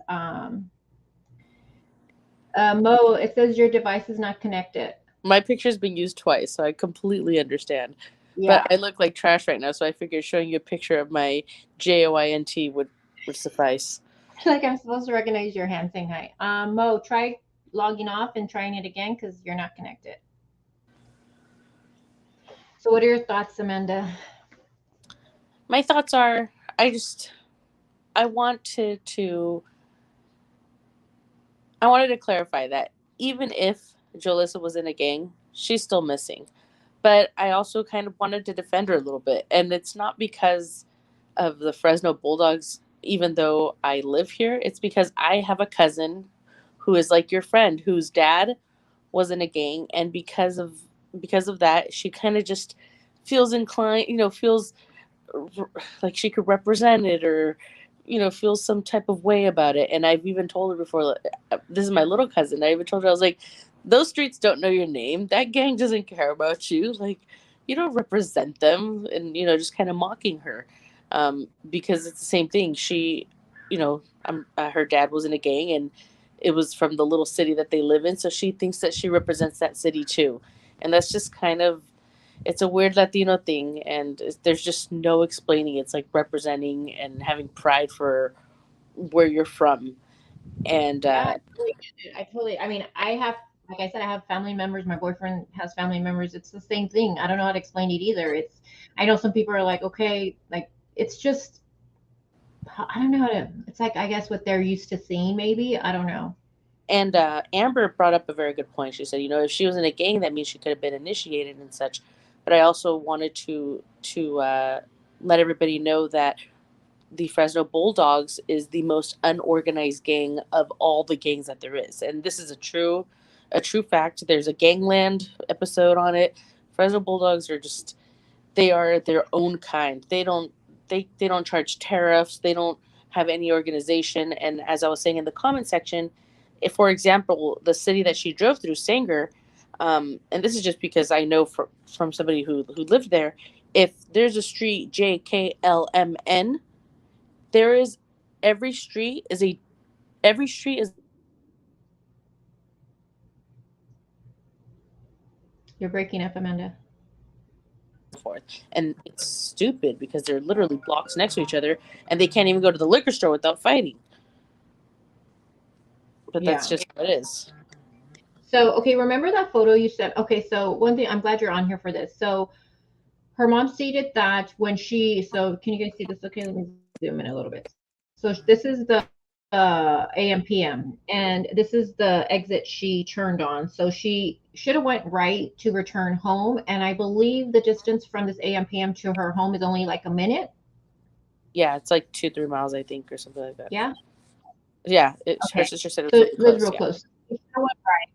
Mo, it says your device is not connected. My picture's been used twice, so I completely understand. Yeah. But I look like trash right now, so I figured showing you a picture of my JOINT would suffice. Like I'm supposed to recognize your hand saying hi. Mo, try logging off and trying it again because you're not connected. So what are your thoughts, Amanda? My thoughts are I wanted to clarify that even if Jolissa was in a gang, she's still missing. But I also kind of wanted to defend her a little bit. And it's not because of the Fresno Bulldogs, even though I live here. It's because I have a cousin who is like your friend, whose dad was in a gang, and because of that, she kind of just feels inclined, feels like she could represent it, or feels some type of way about it. And I've even told her before, this is my little cousin, I even told her, I was like, those streets don't know your name, that gang doesn't care about you, like you don't represent them. And just kind of mocking her, because it's the same thing. She, her dad was in a gang, and it was from the little city that they live in, so she thinks that she represents that city too. And that's just kind of, it's a weird Latino thing, and there's just no explaining. It's like representing and having pride for where you're from. And Yeah, I totally. I mean, I have, like I said, I have family members. My boyfriend has family members. It's the same thing. I don't know how to explain it either. I know some people are like, okay, like it's just, I don't know how to. It's like I guess what they're used to seeing. Maybe I don't know. and Amber brought up a very good point. She said, if she was in a gang, that means she could have been initiated and such. But I also wanted to let everybody know that the Fresno Bulldogs is the most unorganized gang of all the gangs that there is. And this is a true fact. There's a Gangland episode on it. Fresno Bulldogs are just, they are their own kind. They don't charge tariffs. They don't have any organization. And as I was saying in the comment section, if, for example, the city that she drove through, Sanger, and this is just because I know from somebody who lived there, if there's a street JKLMN, there is every street is You're breaking up, Amanda. forth. And it's stupid because they're literally blocks next to each other, and they can't even go to the liquor store without fighting. But that's Yeah. just what it is. So, okay, remember that photo you sent? Okay, so one thing, I'm glad you're on here for this. So, her mom stated that when so can you guys see this? Okay, let me zoom in a little bit. So, this is the AM PM, and this is the exit she turned on. So, she should have went right to return home. And I believe the distance from this AM PM to her home is only like a minute. Yeah, it's like 2-3 miles, I think, or something like that. Yeah. Yeah, her Okay. sister said it So was it really was close. real close. She went right,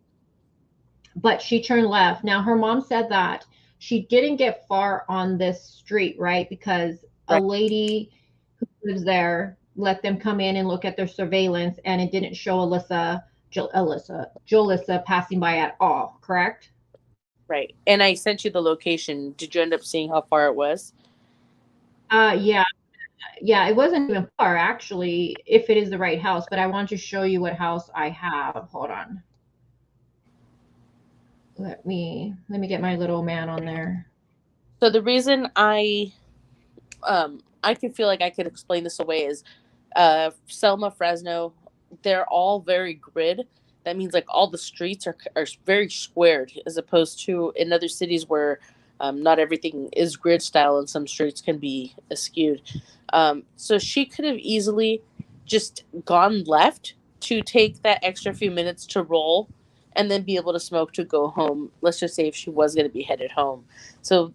but she turned left. Now her mom said that she didn't get far on this street, right? Because a lady who lives there let them come in and look at their surveillance, and it didn't show Jolissa passing by at all, correct? Right. And I sent you the location. Did you end up seeing how far it was? Yeah. Yeah, it wasn't even far actually, if it is the right house, but I want to show you what house I have. Hold on. Let me get my little man on there. So the reason I could feel like I could explain this away is Selma, Fresno, they're all very grid. That means like all the streets are very squared, as opposed to in other cities where not everything is grid style and some streets can be askewed. So she could have easily just gone left to take that extra few minutes to roll and then be able to smoke to go home. Let's just say if she was going to be headed home. So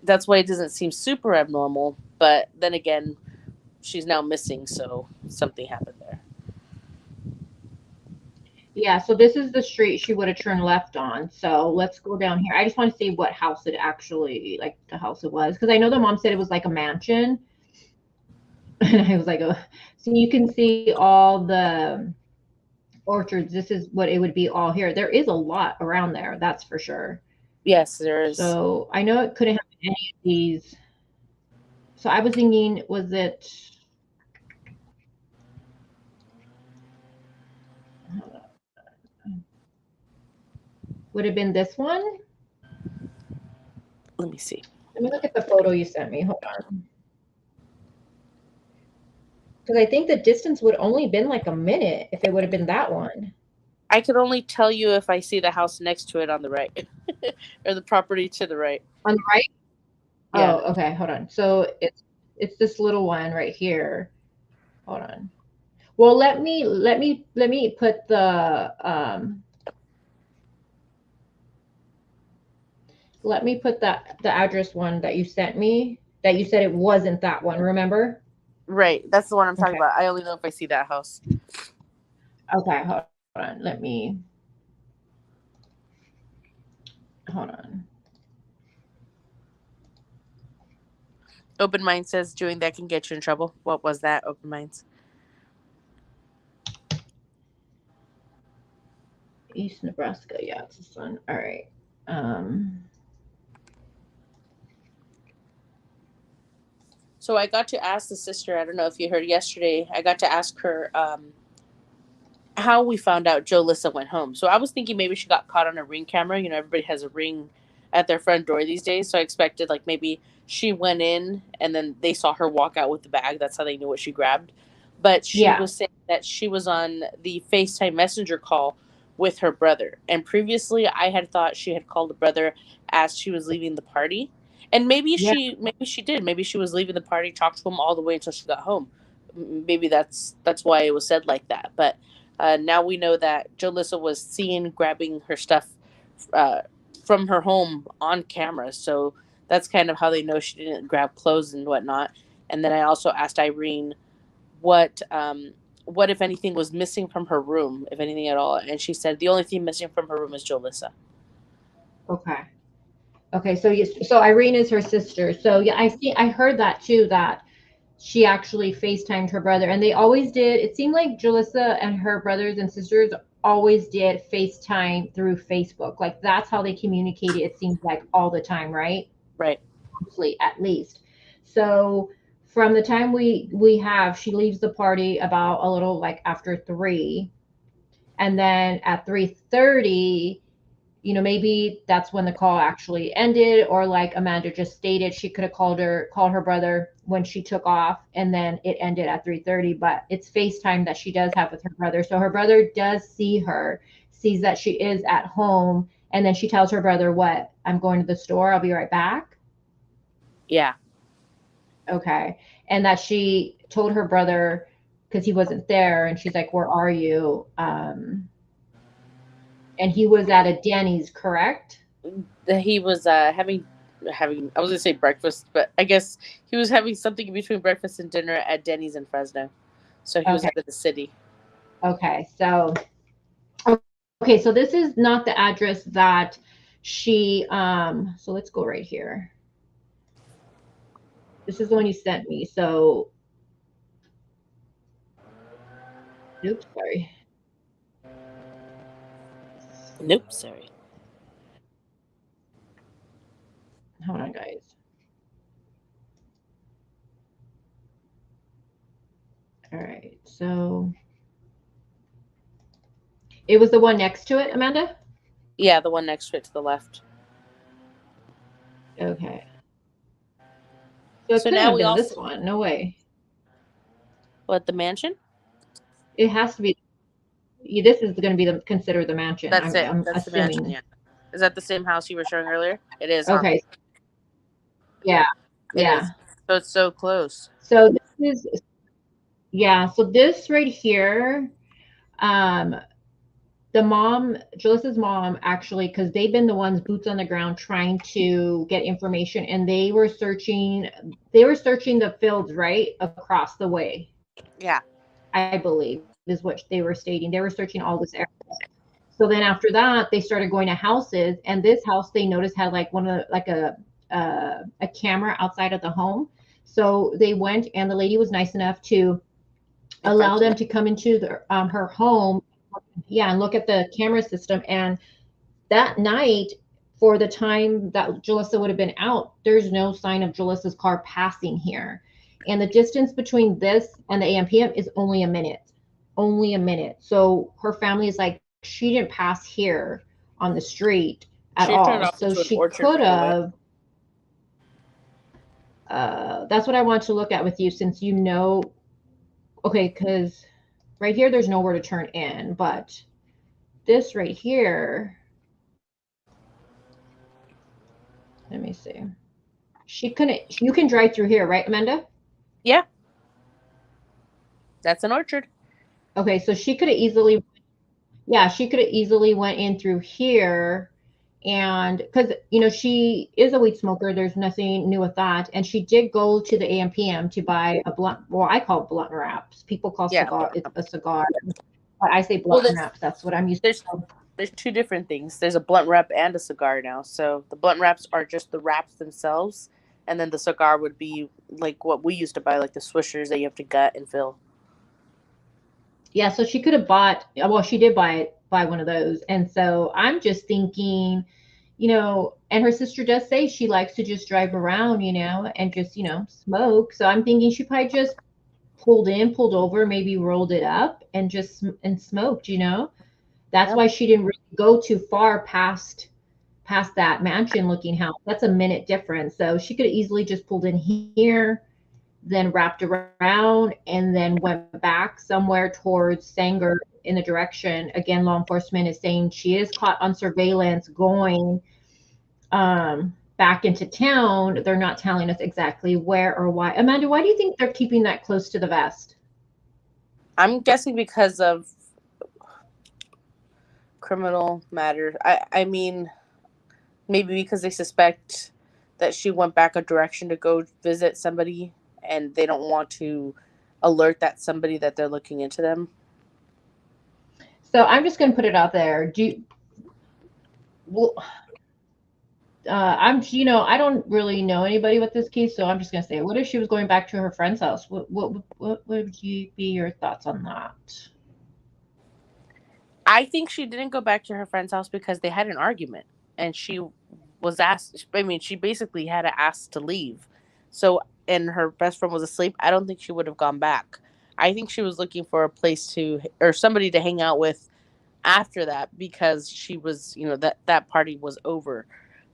that's why it doesn't seem super abnormal. But then again, she's now missing, so something happened there. Yeah, so this is the street she would have turned left on. So let's go down here. I just want to see what house it actually, like the house it was, because I know the mom said it was like a mansion. And I was like, oh, so you can see all the orchards. This is what it would be all here. There is a lot around there, that's for sure. Yes, there is. So I know it couldn't have been any of these. So I was thinking, was it? Would have been this one? Let me see. Let me look at the photo you sent me. Hold on. Because I think the distance would only been like a minute if it would have been that one. I could only tell you if I see the house next to it on the right, or the property to the right. On the right? Yeah. Oh, okay. Hold on. So it's this little one right here. Hold on. Well, let me put let me put the address one that you sent me, that you said it wasn't that one, remember? Right. That's the one I'm talking Okay. about. I only know if I see that house. Okay, hold on. Hold on. Open Mind says doing that can get you in trouble. What was that, Open Minds? East Nebraska. Yeah, it's this one. All right. Um, So I got to ask the sister, I don't know if you heard yesterday, I got to ask her how we found out Joe Lissa went home. So I was thinking maybe she got caught on a Ring camera. You know, everybody has a Ring at their front door these days. So I expected like maybe she went in and then they saw her walk out with the bag. That's how they knew what she grabbed. But she yeah. was saying that she was on the FaceTime Messenger call with her brother. And previously I had thought she had called the brother as she was leaving the party. And maybe Yeah. she did. Maybe she was leaving the party, talked to him all the way until she got home. Maybe that's why it was said like that. But now we know that Jolissa was seen grabbing her stuff uh, from her home on camera. So that's kind of how they know she didn't grab clothes and whatnot. And then I also asked Irene what if anything was missing from her room, if anything at all. And she said the only thing missing from her room is Jolissa. Okay. Okay. So Irene is her sister. So yeah, I heard that too, that she actually FaceTimed her brother, and they always did. It seemed like Jalissa and her brothers and sisters always did FaceTime through Facebook. Like that's how they communicated, it seems like all the time, right? Right. Mostly, at least. So from the time she leaves the party about a little like after 3, and then at 3:30, maybe that's when the call actually ended, or like Amanda just stated, she could have called her brother when she took off, and then it ended at 3:30. But it's FaceTime that she does have with her brother. So her brother does see her, sees that she is at home, and then she tells her brother, what? I'm going to the store. I'll be right back. Yeah. Okay. And that she told her brother because he wasn't there, and she's like, where are you? And he was at a Denny's, correct? He was having I was gonna say breakfast, but I guess he was having something between breakfast and dinner at Denny's in Fresno. So he was Okay. out of the city. Okay. So this is not the address that she so let's go right here. This is the one you sent me. So oops, sorry. Nope, sorry. hold on, guys. All right, so it was the one next to it, Amanda? Yeah, the one next to it to the left. Okay. So it So couldn't now have we been also this one. No way. what, the mansion? It has to be. This is going to be considered the mansion. That's it. I'm That's the mansion. assuming. Yeah. Is that the same house you were showing earlier? It is, huh? Okay. Yeah. It Yeah. is. So it's so close. So this is, yeah. So this right here, um, the mom, Jalissa's mom, actually, because they've been the ones boots on the ground trying to get information, and they were searching the fields right across the way. Yeah. I believe is what they were stating. They were searching all this area. So then after that, they started going to houses, and this house they noticed had like one of the, like a camera outside of the home. So they went, and the lady was nice enough to allow them to come into her home, yeah, and look at the camera system. And that night, for the time that Jalissa would have been out, there's no sign of Jalissa's car passing here. And the distance between this and the AM/PM is only a minute. Only a minute. So her family is like, she didn't pass here on the street at She turned all. off So into an she orchard could right away. have. That's what I want to look at with you, since you know. Okay, because right here, there's nowhere to turn in, but this right here, let me see. She couldn't, you can drive through here, right, Amanda? Yeah. That's an orchard. Okay, so she could have easily, yeah, she could have easily went in through here. And because, you know, she is a weed smoker, there's nothing new with that. And she did go to the AM/PM to buy a blunt, well, I call it blunt wraps. People call cigar, it's a cigar. But I say Well, blunt wraps. That's what I'm used to. There's two different things. There's a blunt wrap and a cigar now. So the blunt wraps are just the wraps themselves, and then the cigar would be like what we used to buy, like the swishers that you have to gut and fill. Yeah, so she could have bought, well, she did buy one of those. And so I'm just thinking, you know, and her sister does say she likes to just drive around, you know, and just, you know, smoke. So I'm thinking she probably just pulled over, maybe rolled it up and just and smoked, you know. That's why she didn't really go too far past that mansion looking house. That's a minute difference. So she could have easily just pulled in here, then wrapped around, and then went back somewhere towards Sanger in the direction. Again, law enforcement is saying she is caught on surveillance going back into town. They're not telling us exactly where or why. Amanda, why do you think they're keeping that close to the vest? I'm guessing because of criminal matters. I mean, maybe because they suspect that she went back a direction to go visit somebody, and they don't want to alert that somebody that they're looking into them. So I'm just going to put it out there. I'm, you know, I don't really know anybody with this case, so I'm just going to say, what if she was going back to her friend's house? What would be your thoughts on that? I think she didn't go back to her friend's house because they had an argument, and she was asked. I mean, she basically had to ask to leave. So, and her best friend was asleep. I don't think she would have gone back. I think she was looking for a place to, or somebody to hang out with after that, because she was, you know, that party was over.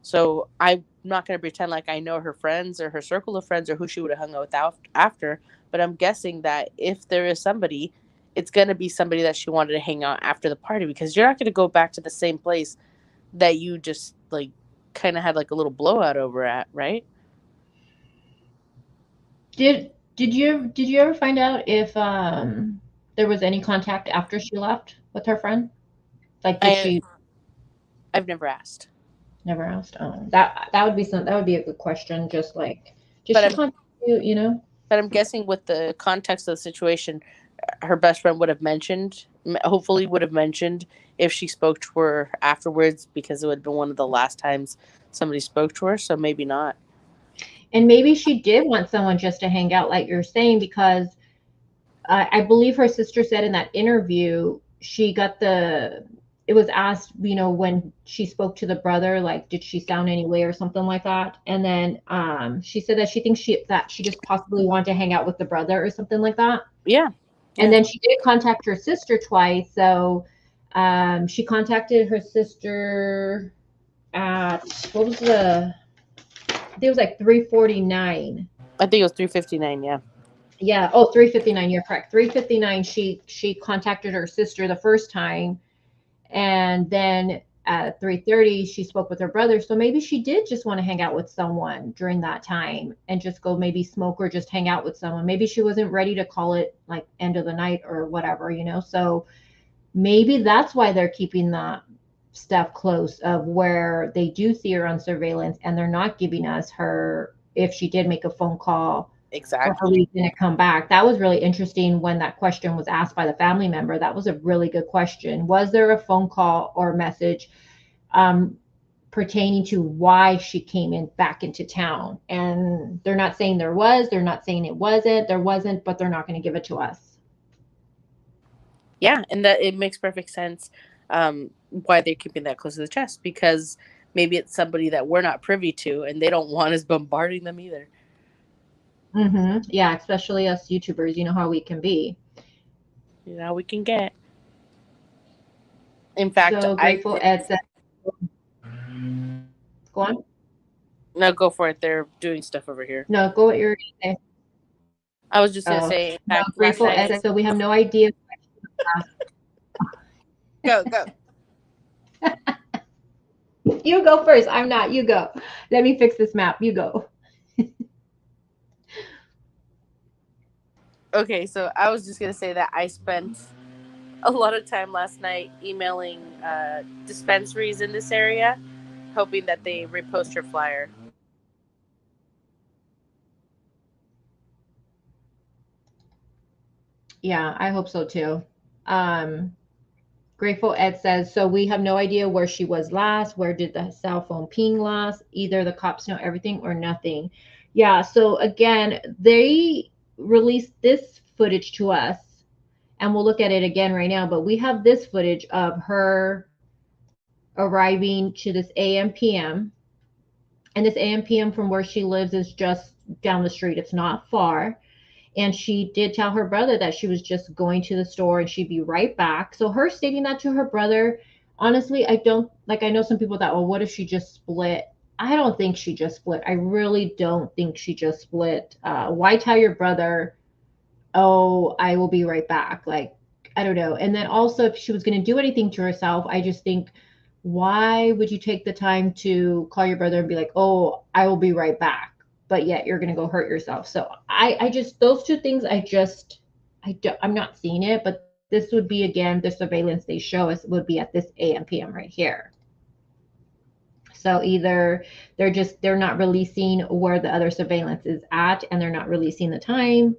So I'm not going to pretend like I know her friends or her circle of friends or who she would have hung out with after, but I'm guessing that if there is somebody, it's going to be somebody that she wanted to hang out after the party, because you're not going to go back to the same place that you just like kind of had like a little blowout over at, right? Did you ever find out if there was any contact after she left with her friend? Like, did she? I've never asked. Never asked. Oh, that would be that would be a good question. Just like, did But she contact you? You know. But I'm guessing with the context of the situation, her best friend would have mentioned, hopefully would have mentioned if she spoke to her afterwards, because it would have been one of the last times somebody spoke to her. So maybe not. And maybe she did want someone just to hang out, like you're saying, because I believe her sister said in that interview she got the it was asked, when she spoke to the brother, like, did she sound any way or something like that? And then she said that she thinks that she just possibly wanted to hang out with the brother or something like that. Yeah. And then she did contact her sister twice. So she contacted her sister at, what was I think it was like 3:49. I think it was 3:59. Yeah. Yeah. Oh, 3:59. You're correct. 3:59. She contacted her sister the first time, and then at 3:30 she spoke with her brother. So maybe she did just want to hang out with someone during that time and just go maybe smoke or just hang out with someone. Maybe she wasn't ready to call it like end of the night or whatever. So maybe that's why they're keeping that stuff close of where they do see her on surveillance, and they're not giving us her if she did make a phone call for her Exactly. reason to come back. That was really interesting when that question was asked by the family member. That was a really good question. Was there a phone call or message pertaining to why she came back into town? And they're not saying there was, they're not saying there wasn't, but they're not going to give it to us. Yeah, and that it makes perfect sense why they're keeping that close to the chest, because maybe it's somebody that we're not privy to, and they don't want us bombarding them either. Yeah, especially us YouTubers. You know how we can be. You know how we can get. In fact, So Grateful Ed said, go on. No, go for it. They're doing stuff over here. No, go what you're going to say. I was just going to Oh, say, in no, fact, last Grateful night. Ed said, so we have no idea. Go. You go first. I'm not. You go. Let me fix this map. You go. Okay, so I was just going to say that I spent a lot of time last night emailing dispensaries in this area, hoping that they repost her flyer. Yeah, I hope so too. Grateful Ed says, so we have no idea where she was last. Where did the cell phone ping last? Either the cops know everything or nothing. Yeah, so again, they released this footage to us, and we'll look at it again right now, but we have this footage of her arriving to this AM/PM. And this AM/PM from where she lives is just down the street. It's not far. And she did tell her brother that she was just going to the store and she'd be right back. So her stating that to her brother, honestly, I know some people thought, well, what if she just split? I don't think she just split. I really don't think she just split. Why tell your brother, oh, I will be right back? Like, I don't know. And then also, if she was going to do anything to herself, I just think, why would you take the time to call your brother and be like, oh, I will be right back? But yet you're going to go hurt yourself. So I just, those two things, I'm not seeing it, but this would be, again, the surveillance they show us would be at this AM/PM right here. So either they're not releasing where the other surveillance is at, and they're not releasing the time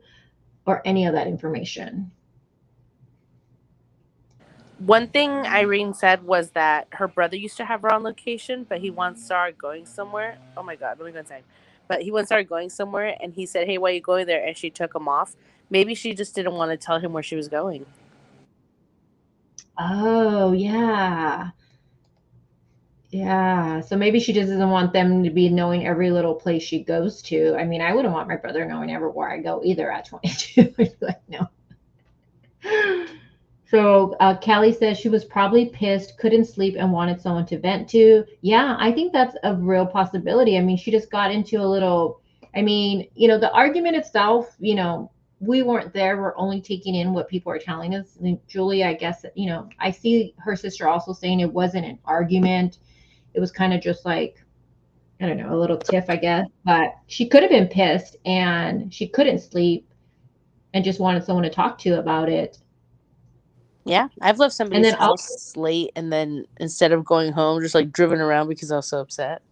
or any of that information. One thing Irene said was that her brother used to have her on location, but he once started going somewhere. Oh my God, let me go inside. But he once started going somewhere, and he said, hey, why are you going there? And she took him off. Maybe she just didn't want to tell him where she was going. Oh, yeah. Yeah. So maybe she just doesn't want them to be knowing every little place she goes to. I mean, I wouldn't want my brother knowing everywhere I go either at 22. Like, no. So Kelly says she was probably pissed, couldn't sleep, and wanted someone to vent to. Yeah, I think that's a real possibility. I mean, she just got into a little, the argument itself, we weren't there. We're only taking in what people are telling us. I mean, Julie, I guess, I see her sister also saying it wasn't an argument. It was kind of just like, I don't know, a little tiff, I guess. But she could have been pissed and she couldn't sleep and just wanted someone to talk to about it. Yeah, I've left somebody's house late, and then instead of going home, just like driven around because I was so upset.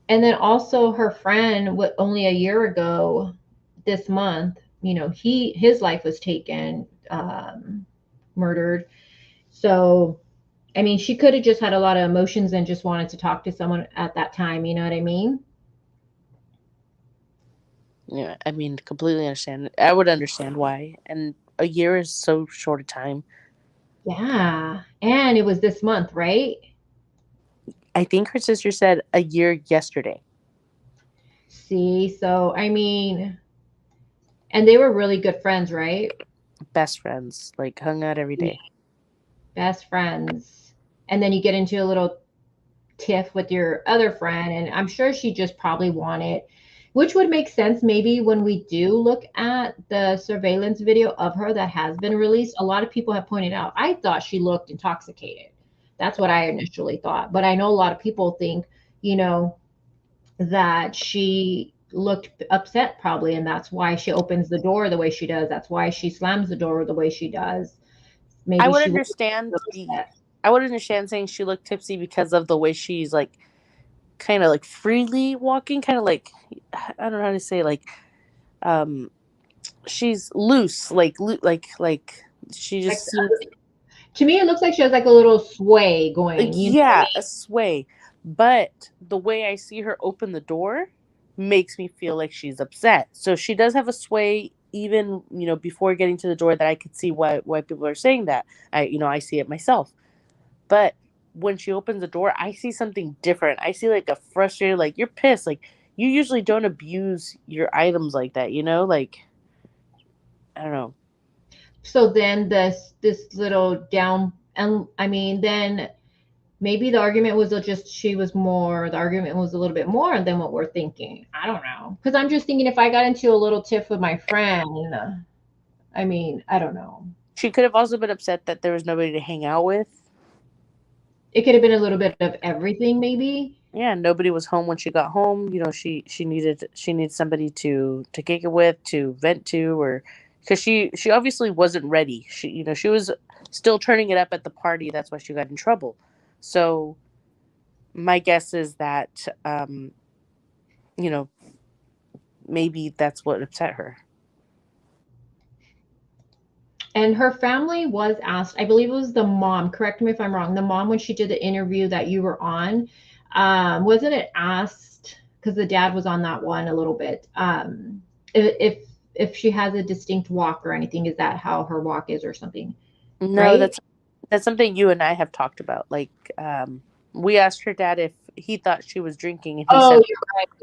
And then also her friend, only a year ago this month, his life was taken, murdered. So, I mean, she could have just had a lot of emotions and just wanted to talk to someone at that time. You know what I mean? Yeah, I mean, completely understand. I would understand why. And a year is so short a time. Yeah. And it was this month, right? I think her sister said a year yesterday. See, so I mean, and they were really good friends, right? Best friends, like hung out every day. Best friends. And then you get into a little tiff with your other friend, and I'm sure she just probably wanted, which would make sense maybe when we do look at the surveillance video of her that has been released. A lot of people have pointed out, I thought she looked intoxicated. That's what I initially thought. But I know a lot of people think, you know, that she looked upset probably, and that's why she opens the door the way she does. That's why she slams the door the way she does. I Maybe would she was understand upset. I would understand saying she looked tipsy because of the way she's like kind of like freely walking, kind of like I don't know how to say, like um she's loose, like she Like, just seems to me, it looks like she has like a little sway like, going. You know what I yeah, a mean? sway. But the way I see her open the door makes me feel like she's upset. So she does have a sway even, before getting to the door, that I could see why people are saying that. I see it myself. But when she opens the door, I see something different. I see like a frustrated, like you're pissed. Like you usually don't abuse your items like that, like I don't know. So then this little down, and I mean, then maybe the argument was just she was more. The argument was a little bit more than what we're thinking. I don't know, because I'm just thinking if I got into a little tiff with my friend, I mean, I don't know. She could have also been upset that there was nobody to hang out with. It could have been a little bit of everything, maybe. Yeah, nobody was home when she got home. She needed somebody to kick it with, to vent to, or because she obviously wasn't ready. She was still turning it up at the party. That's why she got in trouble. So my guess is that you know maybe that's what upset her. And her family was asked, I believe it was the mom, correct me if I'm wrong, the mom, when she did the interview that you were on, wasn't it asked, because the dad was on that one a little bit, if she has a distinct walk or anything, is that how her walk is or something, No, right? that's something you and I have talked about. Like, we asked her dad if he thought she was drinking, and he Oh, said you're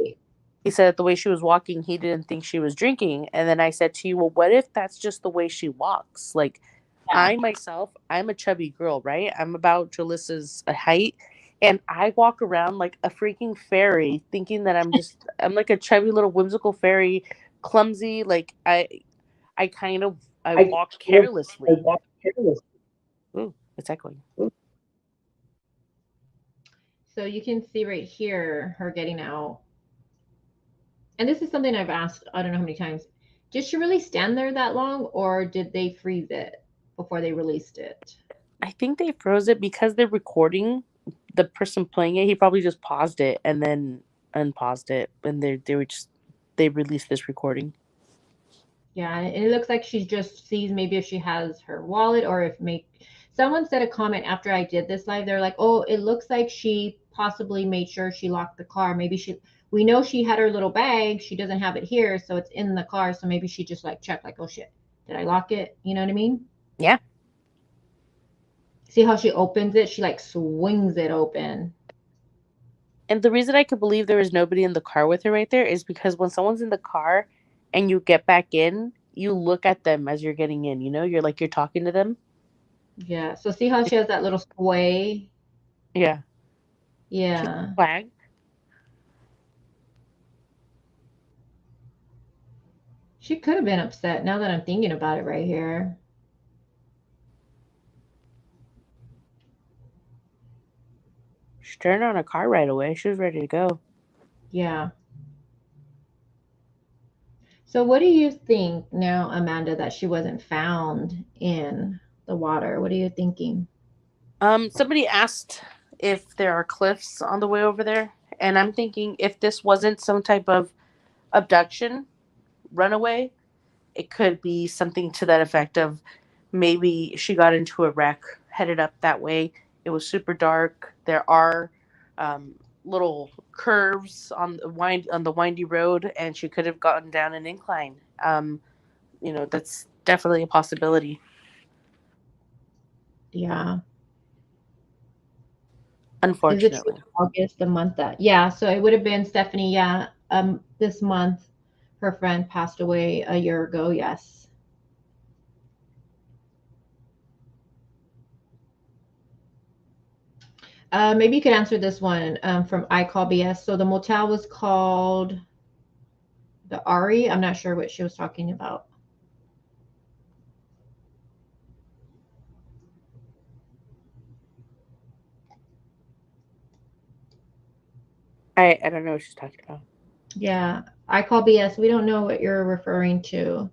right. he said the way she was walking, he didn't think she was drinking. And then I said to you, well, what if that's just the way she walks? Like, Yeah. I myself, I'm a chubby girl, right? I'm about Jalissa's height, and I walk around like a freaking fairy, thinking that I'm like a chubby little whimsical fairy, clumsy. Like I I walk kind of I carelessly. walk careless. Ooh, it's echoing. So you can see right here her getting out. And this is something I've asked, I don't know how many times. Did she really stand there that long, or did they freeze it before they released it? I think they froze it because they're recording the person playing it. He probably just paused it and then unpaused it, and they released this recording. Yeah, and it looks like she just sees maybe if she has her wallet, or if make someone said a comment after I did this live. They're like, "Oh, it looks like she possibly made sure she locked the car. Maybe we know she had her little bag. She doesn't have it here, so it's in the car. So maybe she just like checked, like, oh shit, did I lock it? You know what I mean? Yeah. See how she opens it? She like swings it open. And the reason I could believe there was nobody in the car with her right there is because when someone's in the car and you get back in, you look at them as you're getting in, you're talking to them. Yeah. So see how she has that little sway? Yeah. Yeah. Flag. She could have been upset now that I'm thinking about it right here. She turned on a car right away. She was ready to go. Yeah. So what do you think now, Amanda, that she wasn't found in the water? What are you thinking? Somebody asked if there are cliffs on the way over there, and I'm thinking if this wasn't some type of abduction, runaway, it could be something to that effect of maybe she got into a wreck, headed up that way. It was super dark. There are little curves on the windy road, and she could have gotten down an incline. That's definitely a possibility. Yeah. Is it true Unfortunately. August, the month that? Yeah, so it would have been Stephanie. Yeah, this month, her friend passed away a year ago. Yes. Maybe you could answer this one from I Call BS. So the motel was called the Ari. I'm not sure what she was talking about. I don't know what she's talking about. Yeah, I Call BS. We don't know what you're referring to.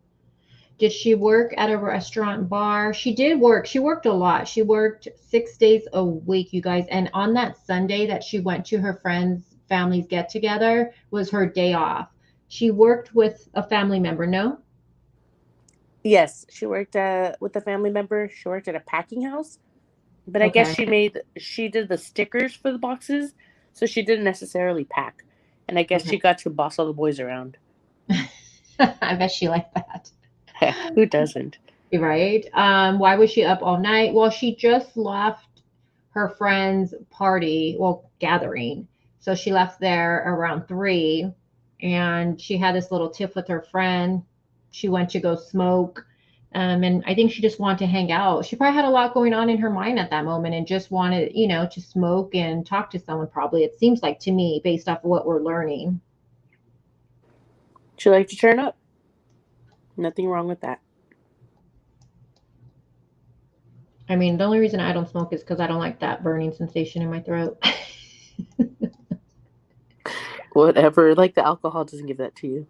Did she work at a restaurant bar? She did work. She worked a lot. She worked 6 days a week, you guys. And on that Sunday that she went to her friends' family's get together was her day off. She worked with a family member, no? Yes, she worked with a family member. She worked at a packing house, but I guess Okay. she did the stickers for the boxes, so she didn't necessarily pack. And I guess Okay. she got to boss all the boys around. I bet she liked that. Who doesn't? Right? Why was she up all night? Well, she just left her friend's party, well, gathering. So she left there around 3 and she had this little tiff with her friend. She went to go smoke. And I think she just wanted to hang out. She probably had a lot going on in her mind at that moment and just wanted, to smoke and talk to someone, probably. It seems like to me, based off of what we're learning. She liked to turn up. Nothing wrong with that. I mean, the only reason I don't smoke is because I don't like that burning sensation in my throat. Whatever. Like the alcohol doesn't give that to you.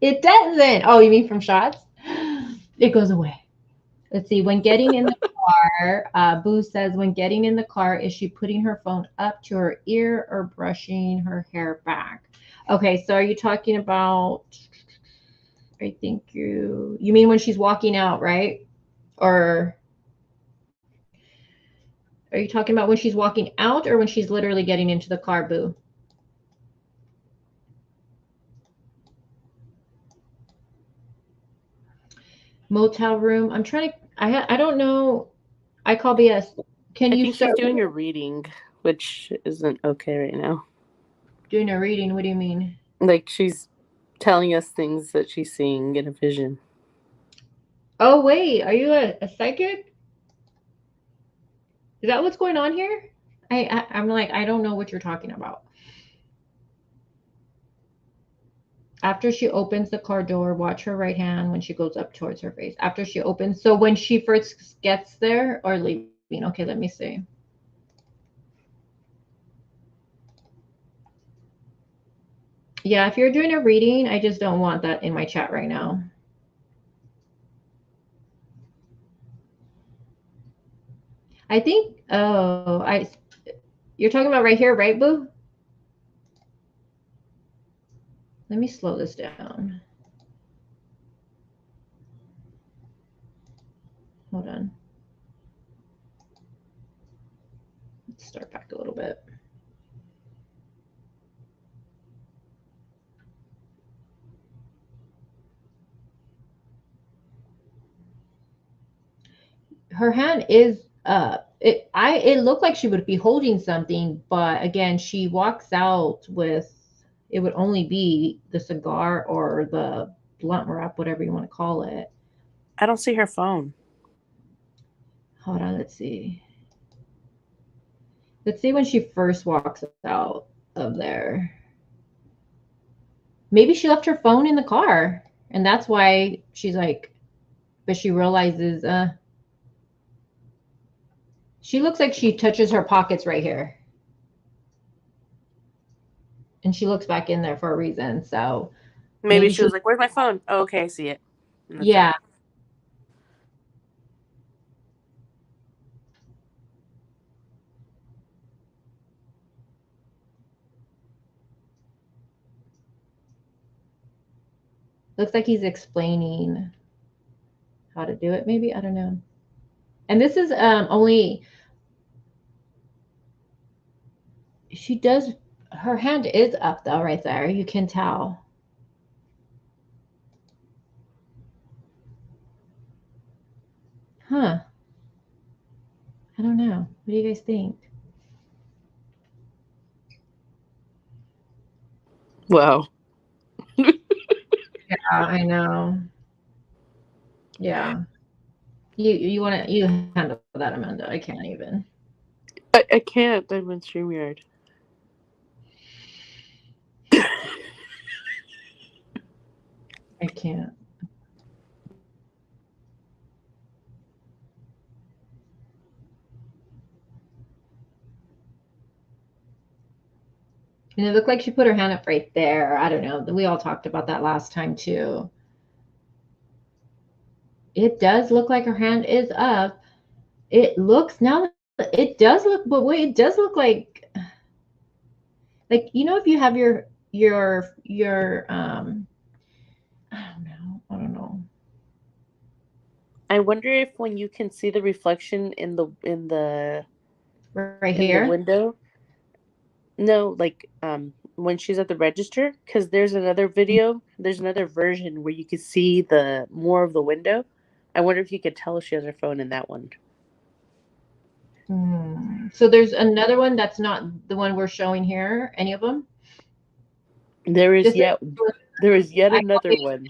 It doesn't. Oh, you mean from shots? It goes away. Let's see. When getting in the car, Boo says, when getting in the car, is she putting her phone up to her ear or brushing her hair back? Okay, so are you talking about? I think you mean when she's walking out, right? Or are you talking about when she's walking out or when she's literally getting into the car, Boo? Motel room. I'm trying to. I don't know. I call BS. Can I you think she's start doing a reading, which isn't okay right now. doing a reading? What do you mean? Like she's telling us things that she's seeing in a vision. Oh wait, are you a psychic? Is that what's going on here? I'm like, I don't know what you're talking about. After she opens the car door, watch her right hand when she goes up towards her face. After she opens, so when she first gets there or leaving. Okay, let me see. Yeah, if you're doing a reading, I just don't want that in my chat right now. I think, you're talking about right here, right, Boo? Let me slow this down. Hold on. Let's start back a little bit. Her hand is up. It looked like she would be holding something, but again, she walks out with it would only be the cigar or the blunt wrap, whatever you want to call it. I don't see her phone. Hold on, let's see. Let's see when she first walks out of there. Maybe she left her phone in the car, and that's why she's like, but she realizes, she looks like she touches her pockets right here. And she looks back in there for a reason. So Maybe maybe she she, was like, "Where's my phone?" Oh, okay, I see it. And that's yeah. it. Looks like he's explaining how to do it, maybe. I don't know. And this is only she does her hand is up though, right there. You can tell. Huh. I don't know. What do you guys think? Wow. Yeah, I know. Yeah. You want to you handle that, Amanda. I can't even. I can't. I'm in StreamYard. I can't. And it looked like she put her hand up right there. I don't know. We all talked about that last time too. It does look like her hand is up. It looks now. It does look, but wait, it does look like if you have your I don't know. I wonder if when you can see the reflection Right in the here. window. No, like when she's at the register, because there's another video, there's another version where you can see the more of the window. I wonder if you could tell if she has her phone in that one. So there's another one that's not the one we're showing here. Any of them? There is Just yet I another one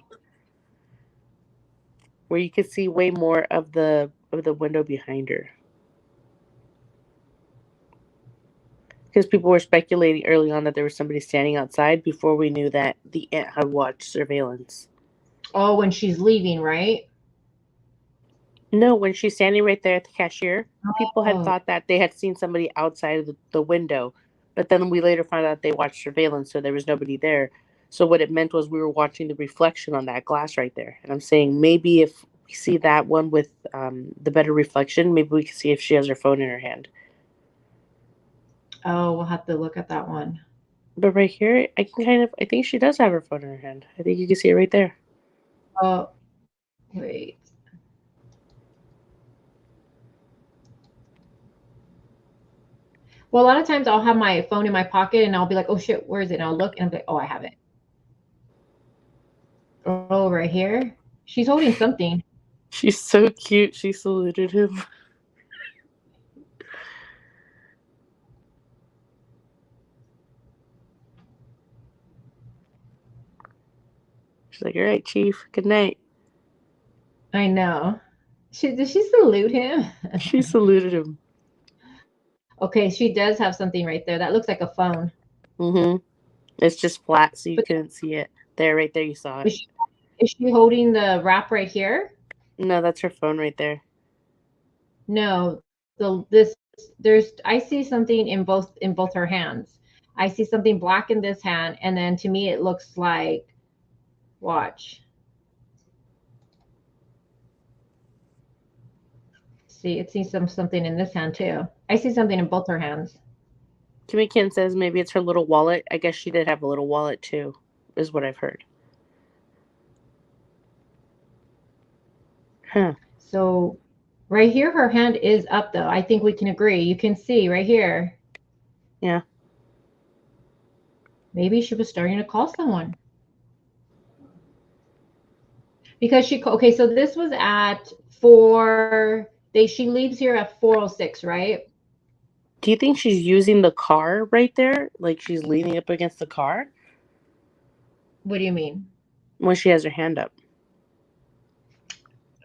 where you can see way more of the window behind her. Because people were speculating early on that there was somebody standing outside before we knew that the aunt had watched surveillance. Oh, when she's leaving, right? No, when she's standing right there at the cashier, people had Oh. thought that they had seen somebody outside of the window. But then we later found out they watched surveillance, so there was nobody there. So what it meant was we were watching the reflection on that glass right there. And I'm saying maybe if we see that one with the better reflection, maybe we can see if she has her phone in her hand. Oh, we'll have to look at that one. But right here, I think she does have her phone in her hand. I think you can see it right there. Oh, wait. Well, a lot of times I'll have my phone in my pocket and I'll be like, oh shit, where is it? And I'll look and I'll be like, oh, I have it. Oh, right here. She's holding something. She's so cute. She saluted him. She's like, all right, Chief, good night. I know. Did she salute him? She saluted him. Okay, she does have something right there. That looks like a phone. Mm-hmm. It's just flat, so you couldn't see it. There, right there, you saw it. Is she holding the wrap right here? No, that's her phone right there. No, I see something in both her hands. I see something black in this hand, and then to me it looks like, watch. See, it sees something in this hand too. I see something in both her hands. Kimmy Kim says maybe it's her little wallet. I guess she did have a little wallet too, is what I've heard. Huh. So right here, her hand is up though. I think we can agree. You can see right here. Yeah. Maybe she was starting to call someone. Because okay, so this was at she leaves here at 4:06, right? Do you think she's using the car right there? Like she's leaning up against the car? What do you mean? When she has her hand up.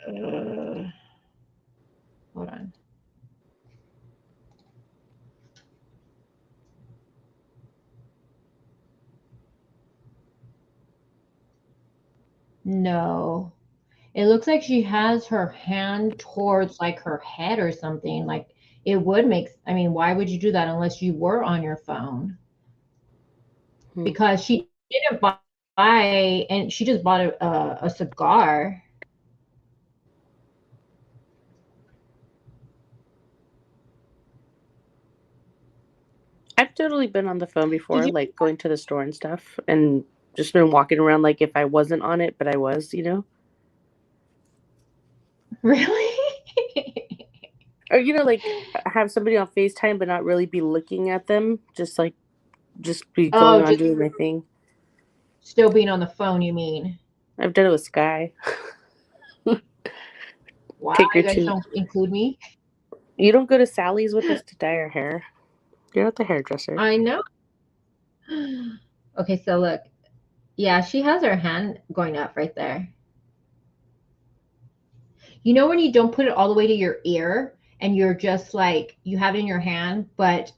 Hold on. No. It looks like she has her hand towards like her head or something. Like it would make, I mean, why would you do that unless you were on your phone? Because she didn't buy, and she just bought a cigar. I've totally been on the phone before, like going to the store and stuff, and just been walking around like if I wasn't on it, but I was, you know? Really? Or, you know, like have somebody on FaceTime but not really be looking at them, just be going on doing my thing. Still being on the phone, you mean? I've done it with Sky. Wow, Take her you guys to don't include me? You don't go to Sally's with us to dye our hair. You're not the hairdresser. I know. Okay, so look. Yeah, she has her hand going up right there. You know when you don't put it all the way to your ear and you're just like, you have it in your hand, but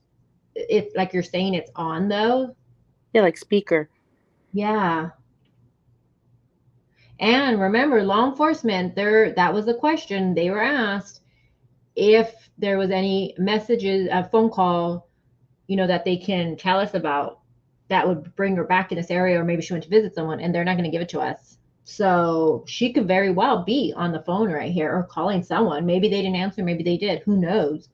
it's like you're saying it's on though? Yeah, like speaker. Yeah. And remember, law enforcement, that was the question they were asked if there was any messages, a phone call, that they can tell us about that would bring her back in this area, or maybe she went to visit someone, and they're not going to give it to us. So she could very well be on the phone right here or calling someone. Maybe they didn't answer, maybe they did. Who knows?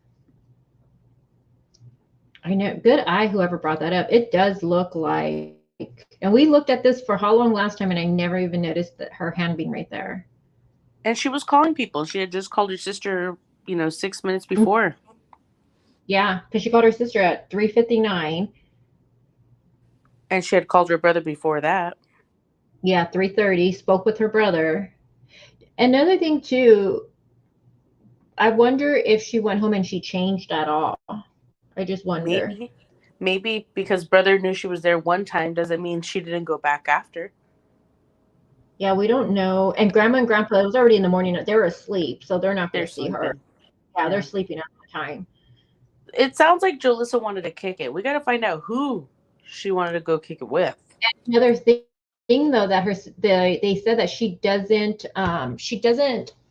I know. Good eye, whoever brought that up. It does look like, and we looked at this for how long last time, and I never even noticed that her hand being right there. And she was calling people. She had just called her sister, 6 minutes before. Yeah, because she called her sister at 3:59. And she had called her brother before that. Yeah, 3:30. Spoke with her brother. Another thing too, I wonder if she went home and she changed at all. I just wonder. Maybe because brother knew she was there one time doesn't mean she didn't go back after. Yeah, we don't know. And grandma and grandpa, it was already in the morning. They were asleep, so they're not going to see her. Yeah, they're sleeping at the time. It sounds like Julissa wanted to kick it. We got to find out who she wanted to go kick it with. And another thing though, that they said that she doesn't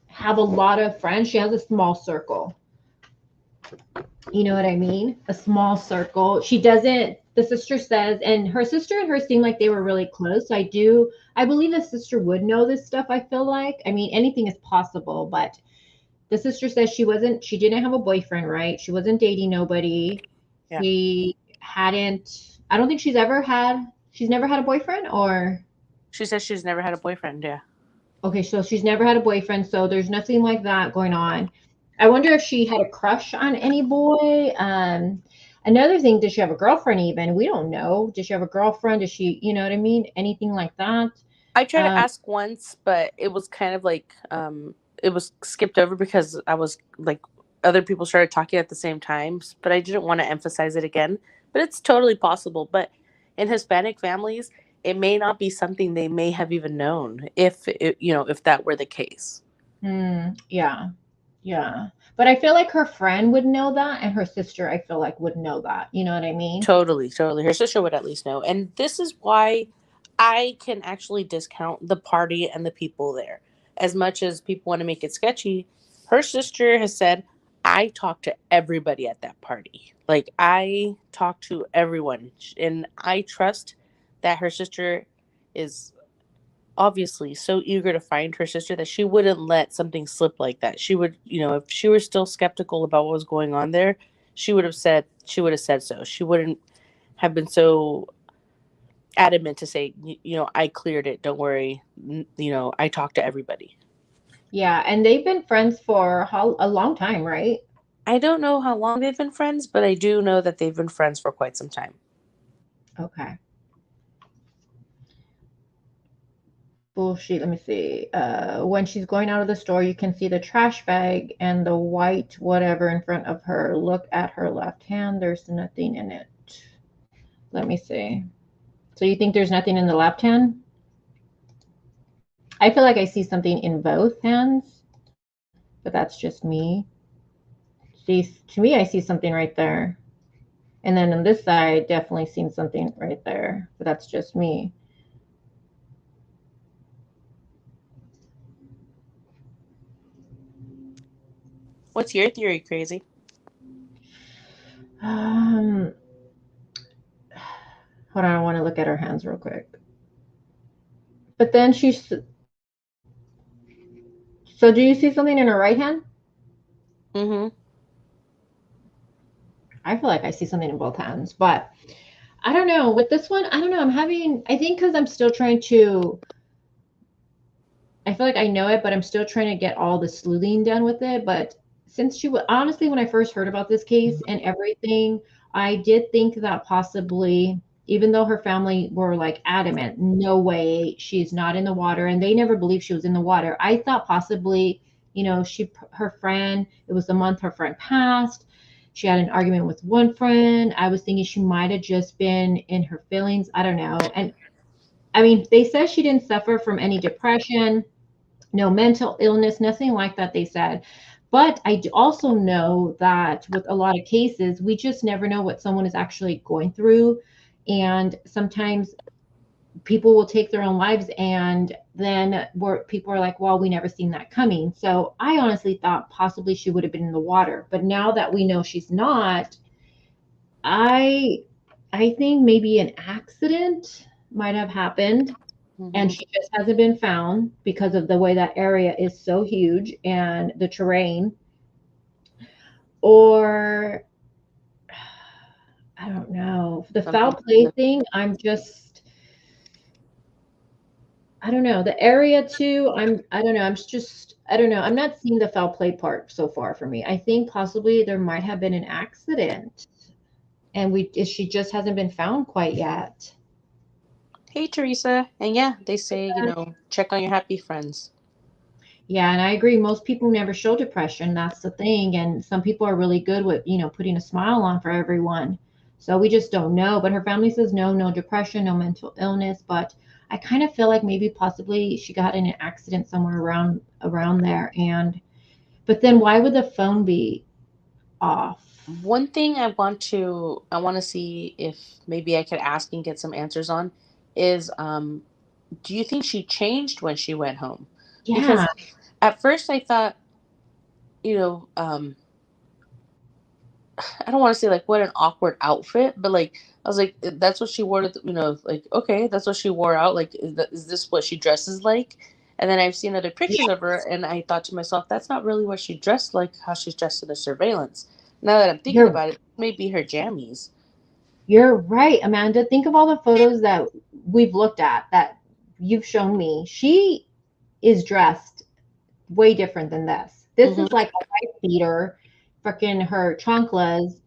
have a lot of friends. She has a small circle. You know what I mean? A small circle. She doesn't, the sister says, and her sister and her seem like they were really close. So I believe the sister would know this stuff, I feel like. I mean, anything is possible, but the sister says she didn't have a boyfriend, right? She wasn't dating nobody. Yeah. I don't think she's never had a boyfriend, or? She says she's never had a boyfriend, yeah. Okay, so she's never had a boyfriend, so there's nothing like that going on. I wonder if she had a crush on any boy. Another thing, does she have a girlfriend even? We don't know. Does she have a girlfriend? Does she, you know what I mean? Anything like that? I tried to ask once, but it was kind of like, it was skipped over because I was like, other people started talking at the same time, but I didn't want to emphasize it again. But it's totally possible. But in Hispanic families, it may not be something they may have even known if that were the case. Yeah. Yeah. But I feel like her friend would know that, and her sister, I feel like, would know that. You know what I mean? Totally. Her sister would at least know. And this is why I can actually discount the party and the people there. As much as people want to make it sketchy, her sister has said, I talked to everybody at that party. Like, I talked to everyone. And I trust that her sister is obviously so eager to find her sister that she wouldn't let something slip like that. She would, if she were still skeptical about what was going on there, she would have said so. She wouldn't have been so adamant to say, I cleared it. Don't worry. I talked to everybody. Yeah, and they've been friends for a long time, right? I don't know how long they've been friends, but I do know that they've been friends for quite some time. Okay. Bullshit. Let me see. When she's going out of the store, you can see the trash bag and the white whatever in front of her. Look at her left hand. There's nothing in it. Let me see. So you think there's nothing in the left hand? I feel like I see something in both hands, but that's just me. See, to me, I see something right there. And then on this side, definitely seen something right there, but that's just me. What's your theory, Crazy? Hold on, I want to look at her hands real quick. But then she's. So do you see something in her right hand? Mm-hmm. I feel like I see something in both hands, but I don't know. With this one, I don't know. I think because I'm still trying to. I feel like I know it, but I'm still trying to get all the sleuthing done with it. But since honestly, when I first heard about this case and everything, I did think that possibly, even though her family were like adamant, no way, she's not in the water, and they never believed she was in the water. I thought possibly You know, her friend, it was the month her friend passed. She had an argument with one friend. I was thinking she might have just been in her feelings. I don't know. And I mean, they said she didn't suffer from any depression, no mental illness, nothing like that, they said. But I also know that with a lot of cases, we just never know what someone is actually going through. And sometimes people will take their own lives, and then people are like, well, we never seen that coming. So I honestly thought possibly she would have been in the water. But now that we know she's not, I I think maybe an accident might have happened and she just hasn't been found because of the way that area is so huge and the terrain. Or I don't know. The foul play thing, I don't know. The area too, I don't know. I don't know. I'm not seeing the foul play part so far for me. I think possibly there might have been an accident and she just hasn't been found quite yet. Hey, Teresa. And yeah, they say, check on your happy friends. Yeah, and I agree. Most people never show depression. That's the thing. And some people are really good with, putting a smile on for everyone. So we just don't know. But her family says no depression, no mental illness. But I kind of feel like maybe possibly she got in an accident somewhere around there. But then why would the phone be off? One thing I want to see if maybe I could ask and get some answers on is do you think she changed when she went home? Because Yeah. at first I thought, you know, I don't want to say like what an awkward outfit, but like I was like, that's what she wore. Like okay, that's what she wore out. Like, is this what she dresses like? And then I've seen other pictures of her, and I thought to myself, that's not really what she dressed like. How she's dressed in the surveillance. Now that I'm thinking You're about it, maybe her jammies. you're right, Amanda. Think of all the photos that we've looked at that you've shown me. She is dressed way different than this. This is like a white beater, freaking her chanclas.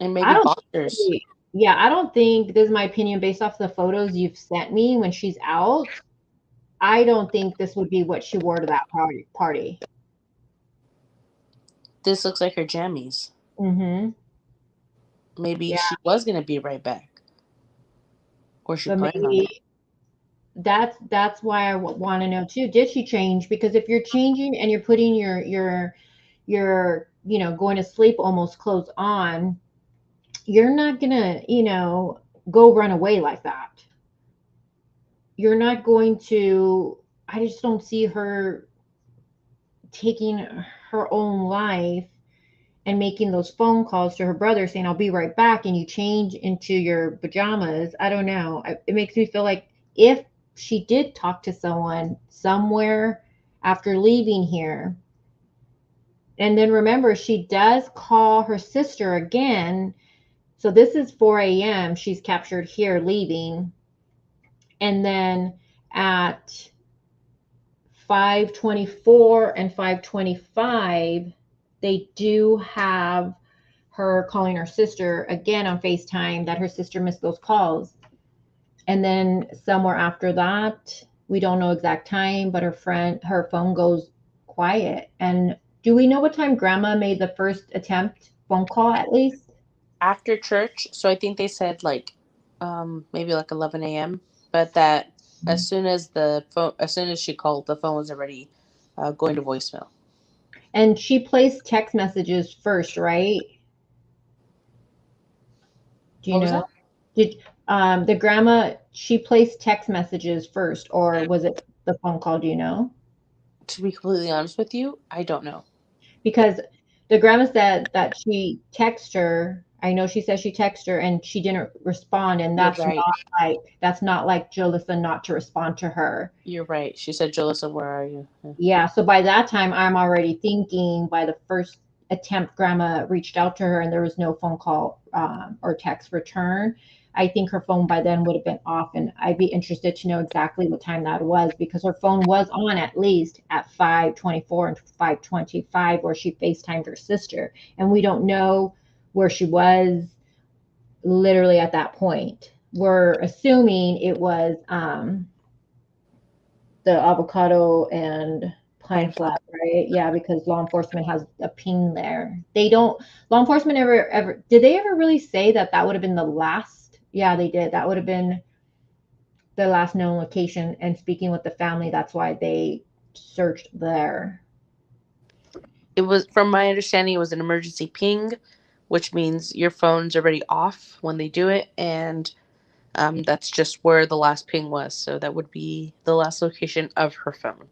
And I maybe don't boxers. think, yeah, I don't think this is my opinion based off the photos you've sent me when she's out. I don't think this would be what she wore to that party. This looks like her jammies. Mm-hmm. Maybe Yeah, she was gonna be right back, or she but planned on it. maybe that's why I want to know too. Did she change? Because if you're changing and you're putting your going to sleep almost clothes on, you're not gonna go run away like that. You're not going to. I just don't see her taking her own life and making those phone calls to her brother saying, I'll be right back, and you change into your pajamas. I don't know. It makes me feel like if she did talk to someone somewhere after leaving here, and then remember, she does call her sister again. So this is 4 a.m. She's captured here leaving. And then at 5:24 and 5:25, they do have her calling her sister again on FaceTime that her sister missed those calls. And then somewhere after that, we don't know exact time, but her phone goes quiet. And do we know what time grandma made the first attempt phone call at least? After church, so I think they said like maybe like 11 a.m. But that as soon as she called, the phone was already going to voicemail. And she placed text messages first, right? Do you What was know? that? Did the grandma she placed text messages first, or was it the phone call? Do you know? To be completely honest with you, I don't know. Because the grandma said that she texted her. I know she said she texted her and she didn't respond, and You're right. that's not like Jalissa not to respond to her. You're right. She said, Jalissa, where are you? Yeah, so by that time, I'm already thinking by the first attempt, grandma reached out to her and there was no phone call or text return. I think her phone by then would have been off, and I'd be interested to know exactly what time that was because her phone was on at least at 5:24 and 5:25, where she FaceTimed her sister, and we don't know where she was literally at that point. We're assuming it was the Avocado and Pine Flat, right? Yeah, because law enforcement has a ping there. They don't. Law enforcement ever did they ever really say that that would have been the last? Yeah, they did. That would have been the last known location. And speaking with the family, that's why they searched there. It was, from my understanding, it was an emergency ping, which means your phone's already off when they do it, and that's just where the last ping was. So that would be the last location of her phone.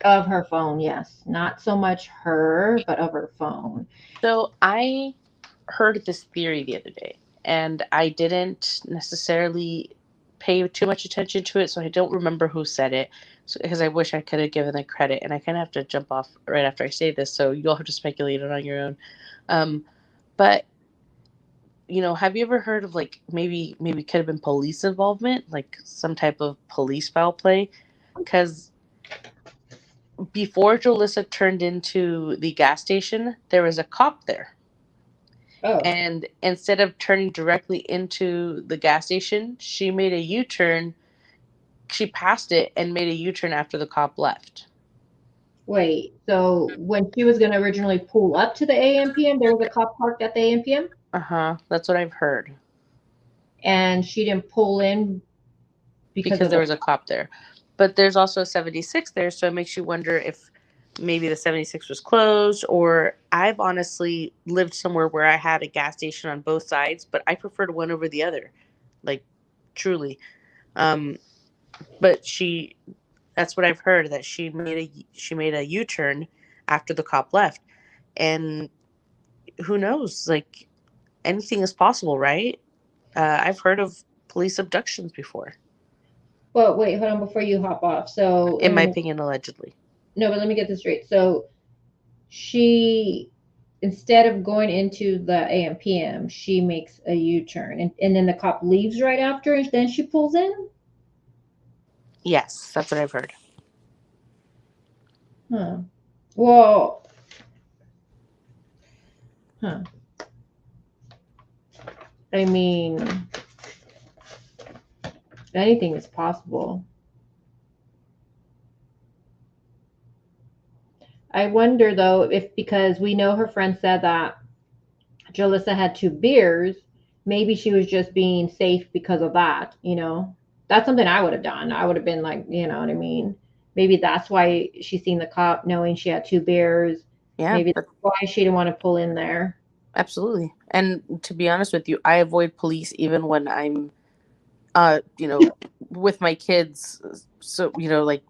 Of her phone, yes. Not so much her, but of her phone. So I heard this theory the other day, and I didn't necessarily pay too much attention to it, so I don't remember who said it. Because I wish I could have given them credit, and I kind of have to jump off right after I say this, so you'll have to speculate it on your own. But have you ever heard of like maybe could have been police involvement, like some type of police foul play? Because before Jolissa turned into the gas station, there was a cop there. Oh. And instead of turning directly into the gas station, she made a U-turn. She passed it and made a U-turn after the cop left. Wait, so when she was going to originally pull up to the AMPM, there was a cop parked at the AMPM? That's what I've heard. And she didn't pull in because there was a cop there. But there's also a 76 there, so it makes you wonder if maybe the 76 was closed, or I've honestly lived somewhere where I had a gas station on both sides, but I preferred one over the other. Like, truly. But that's what I've heard, that she made a U-turn after the cop left. And who knows, like, anything is possible, right? I've heard of police abductions before. Well, wait, hold on before you hop off. So, In my opinion, allegedly. No, but let me get this straight. So, she, instead of going into the AMPM, she makes a U-turn, and then the cop leaves right after, and then she pulls in? Yes, that's what I've heard. Huh. Well, I mean, anything is possible. I wonder though if, because we know her friend said that Jalissa had 2 beers, maybe she was just being safe because of that, That's something I would have done. I would have been like, you know what I mean? Maybe that's why she seen the cop knowing she had 2 beers. Yeah. Maybe that's why she didn't want to pull in there. Absolutely. And to be honest with you, I avoid police even when I'm with my kids. So, like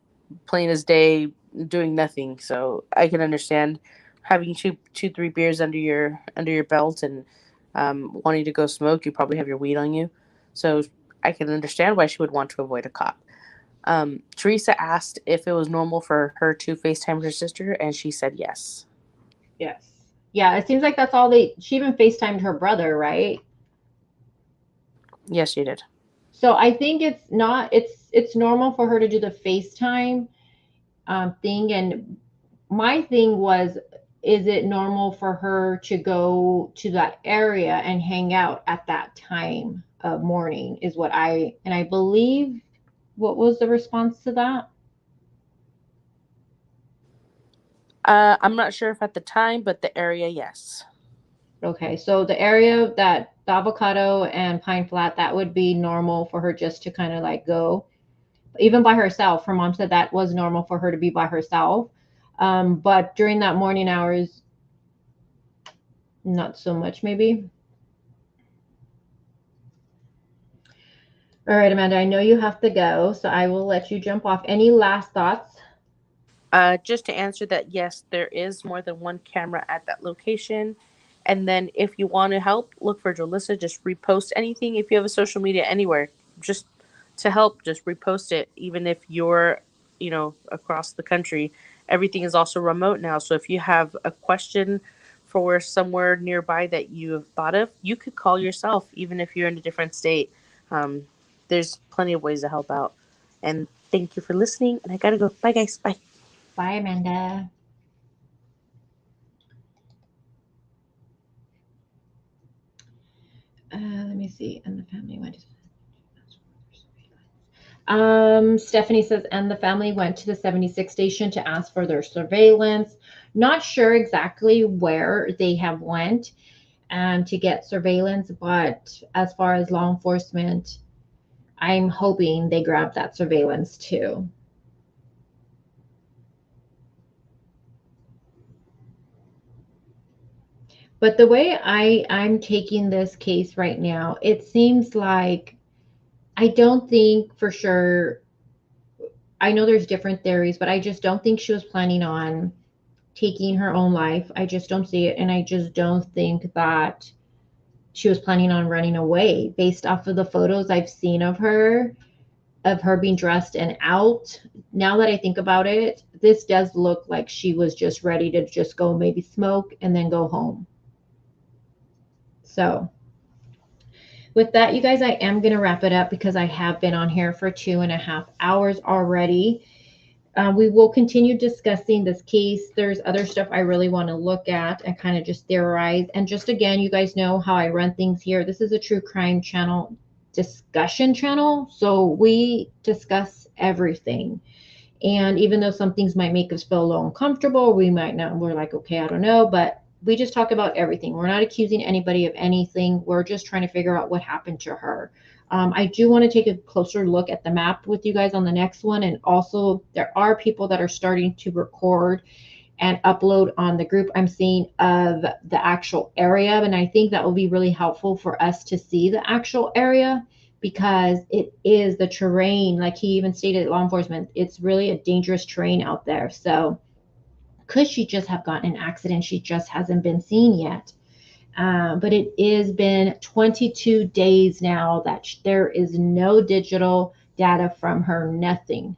plain as day, doing nothing. So I can understand having 3 beers under your belt and wanting to go smoke. You probably have your weed on you. So I can understand why she would want to avoid a cop. Teresa asked if it was normal for her to FaceTime her sister, and she said yes. Yes. Yeah, it seems like that's all she even FaceTimed her brother, right? Yes, she did. So I think it's normal for her to do the FaceTime thing. And my thing was, is it normal for her to go to that area and hang out at that time of morning is what I believe. What was the response to that? I'm not sure if at the time, but the area, yes. Okay, so the area that the Avocado and Pine Flat, that would be normal for her just to kind of like go, even by herself. Her mom said that was normal for her to be by herself. But during that morning hours, not so much, maybe. All right, Amanda, I know you have to go, so I will let you jump off. Any last thoughts? Just to answer that, yes, there is more than one camera at that location. And then if you want to help, look for Jalissa. Just repost anything. If you have a social media anywhere, just to help, just repost it. Even if you're, across the country, everything is also remote now. So if you have a question for somewhere nearby that you have thought of, you could call yourself, even if you're in a different state. There's plenty of ways to help out. And thank you for listening. And I gotta go. Bye, guys. Bye. Bye, Amanda. Let me see. And the family went. Stephanie says, and the family went to the 76 station to ask for their surveillance. Not sure exactly where they have went to get surveillance, but as far as law enforcement, I'm hoping they grab that surveillance too. But the way I'm taking this case right now, it seems like I don't think for sure. I know there's different theories, but I just don't think she was planning on taking her own life. I just don't see it. And I just don't think that she was planning on running away based off of the photos I've seen of her being dressed and out. Now that I think about it, this does look like she was just ready to just go maybe smoke and then go home. So with that, you guys, I am going to wrap it up because I have been on here for 2.5 hours already. We will continue discussing this case. There's other stuff I really want to look at and kind of just theorize. And just again, you guys know how I run things here. This is a true crime channel, discussion channel. So we discuss everything. And even though some things might make us feel a little uncomfortable, we might not, we're like, okay, I don't know, but we just talk about everything. We're not accusing anybody of anything. We're just trying to figure out what happened to her. I do want to take a closer look at the map with you guys on the next one. And also there are people that are starting to record and upload on the group I'm seeing of the actual area. And I think that will be really helpful for us to see the actual area because it is the terrain. Like he even stated, law enforcement, it's really a dangerous terrain out there. So could she just have gotten an accident? She just hasn't been seen yet. But it has been 22 days now that there is no digital data from her, nothing.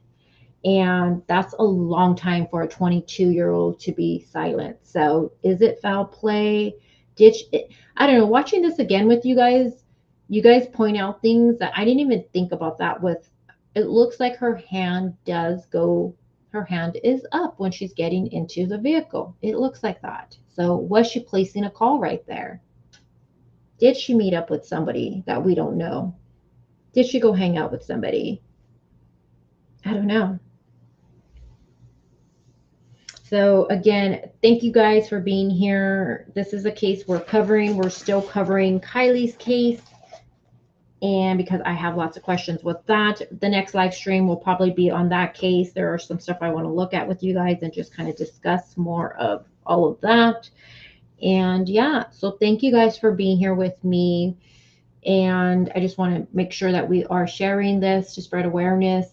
And that's a long time for a 22-year-old to be silent. So is it foul play? I don't know. Watching this again with you guys point out things that I didn't even think about that with. It looks like her hand is up when she's getting into the vehicle. It looks like that. So was she placing a call right there? Did she meet up with somebody that we don't know? Did she go hang out with somebody? I don't know. So again, thank you guys for being here. This is a case we're covering. We're still covering Kylie's case. And because I have lots of questions with that, the next live stream will probably be on that case. There are some stuff I want to look at with you guys and just kind of discuss more of all of that. And yeah, so thank you guys for being here with me. And I just want to make sure that we are sharing this to spread awareness.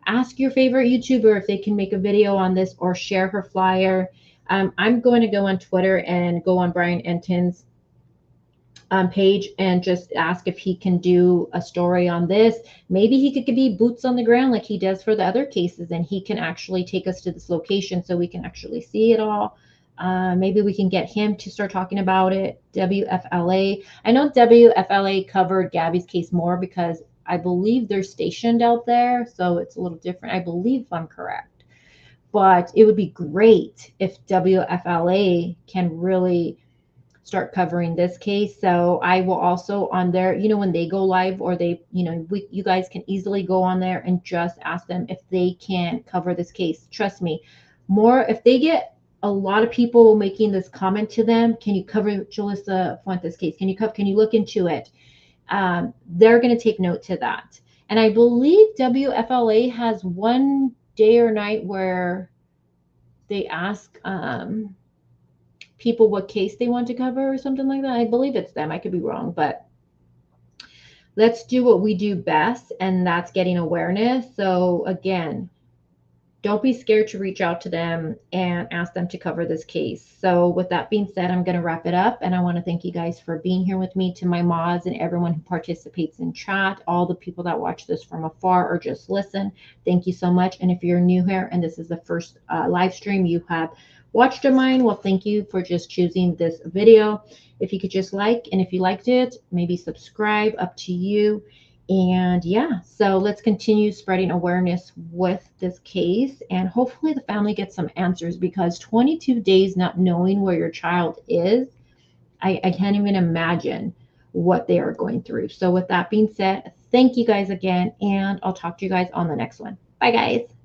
Ask your favorite YouTuber if they can make a video on this or share her flyer. I'm going to go on Twitter and go on Brian Enton's page and just ask if he can do a story on this. Maybe he could be boots on the ground like he does for the other cases, and he can actually take us to this location so we can actually see it all. Maybe we can get him to start talking about it. WFLA. I know WFLA covered Gabby's case more because I believe they're stationed out there, so it's a little different. I believe I'm correct. But it would be great if WFLA can really start covering this case. So I will also on there, when they go live or they, you guys can easily go on there and just ask them if they can cover this case. Trust me, if they get a lot of people making this comment to them, can you cover Julissa Fuentes case? Can you look into it? They're going to take note to that. And I believe WFLA has one day or night where they ask people what case they want to cover or something like that. I believe it's them. I could be wrong, but let's do what we do best, and that's getting awareness. So again, don't be scared to reach out to them and ask them to cover this case. So with that being said, I'm going to wrap it up, and I want to thank you guys for being here with me, to my mods and everyone who participates in chat, all the people that watch this from afar or just listen. Thank you so much. And if you're new here and this is the first live stream you have watched of mine, well, thank you for just choosing this video. If you could just like, and if you liked it, maybe subscribe, up to you. And yeah, so let's continue spreading awareness with this case, and hopefully the family gets some answers, because 22 days not knowing where your child is, I can't even imagine what they are going through. So with that being said, Thank you guys again, and I'll talk to you guys on the next one. Bye, guys.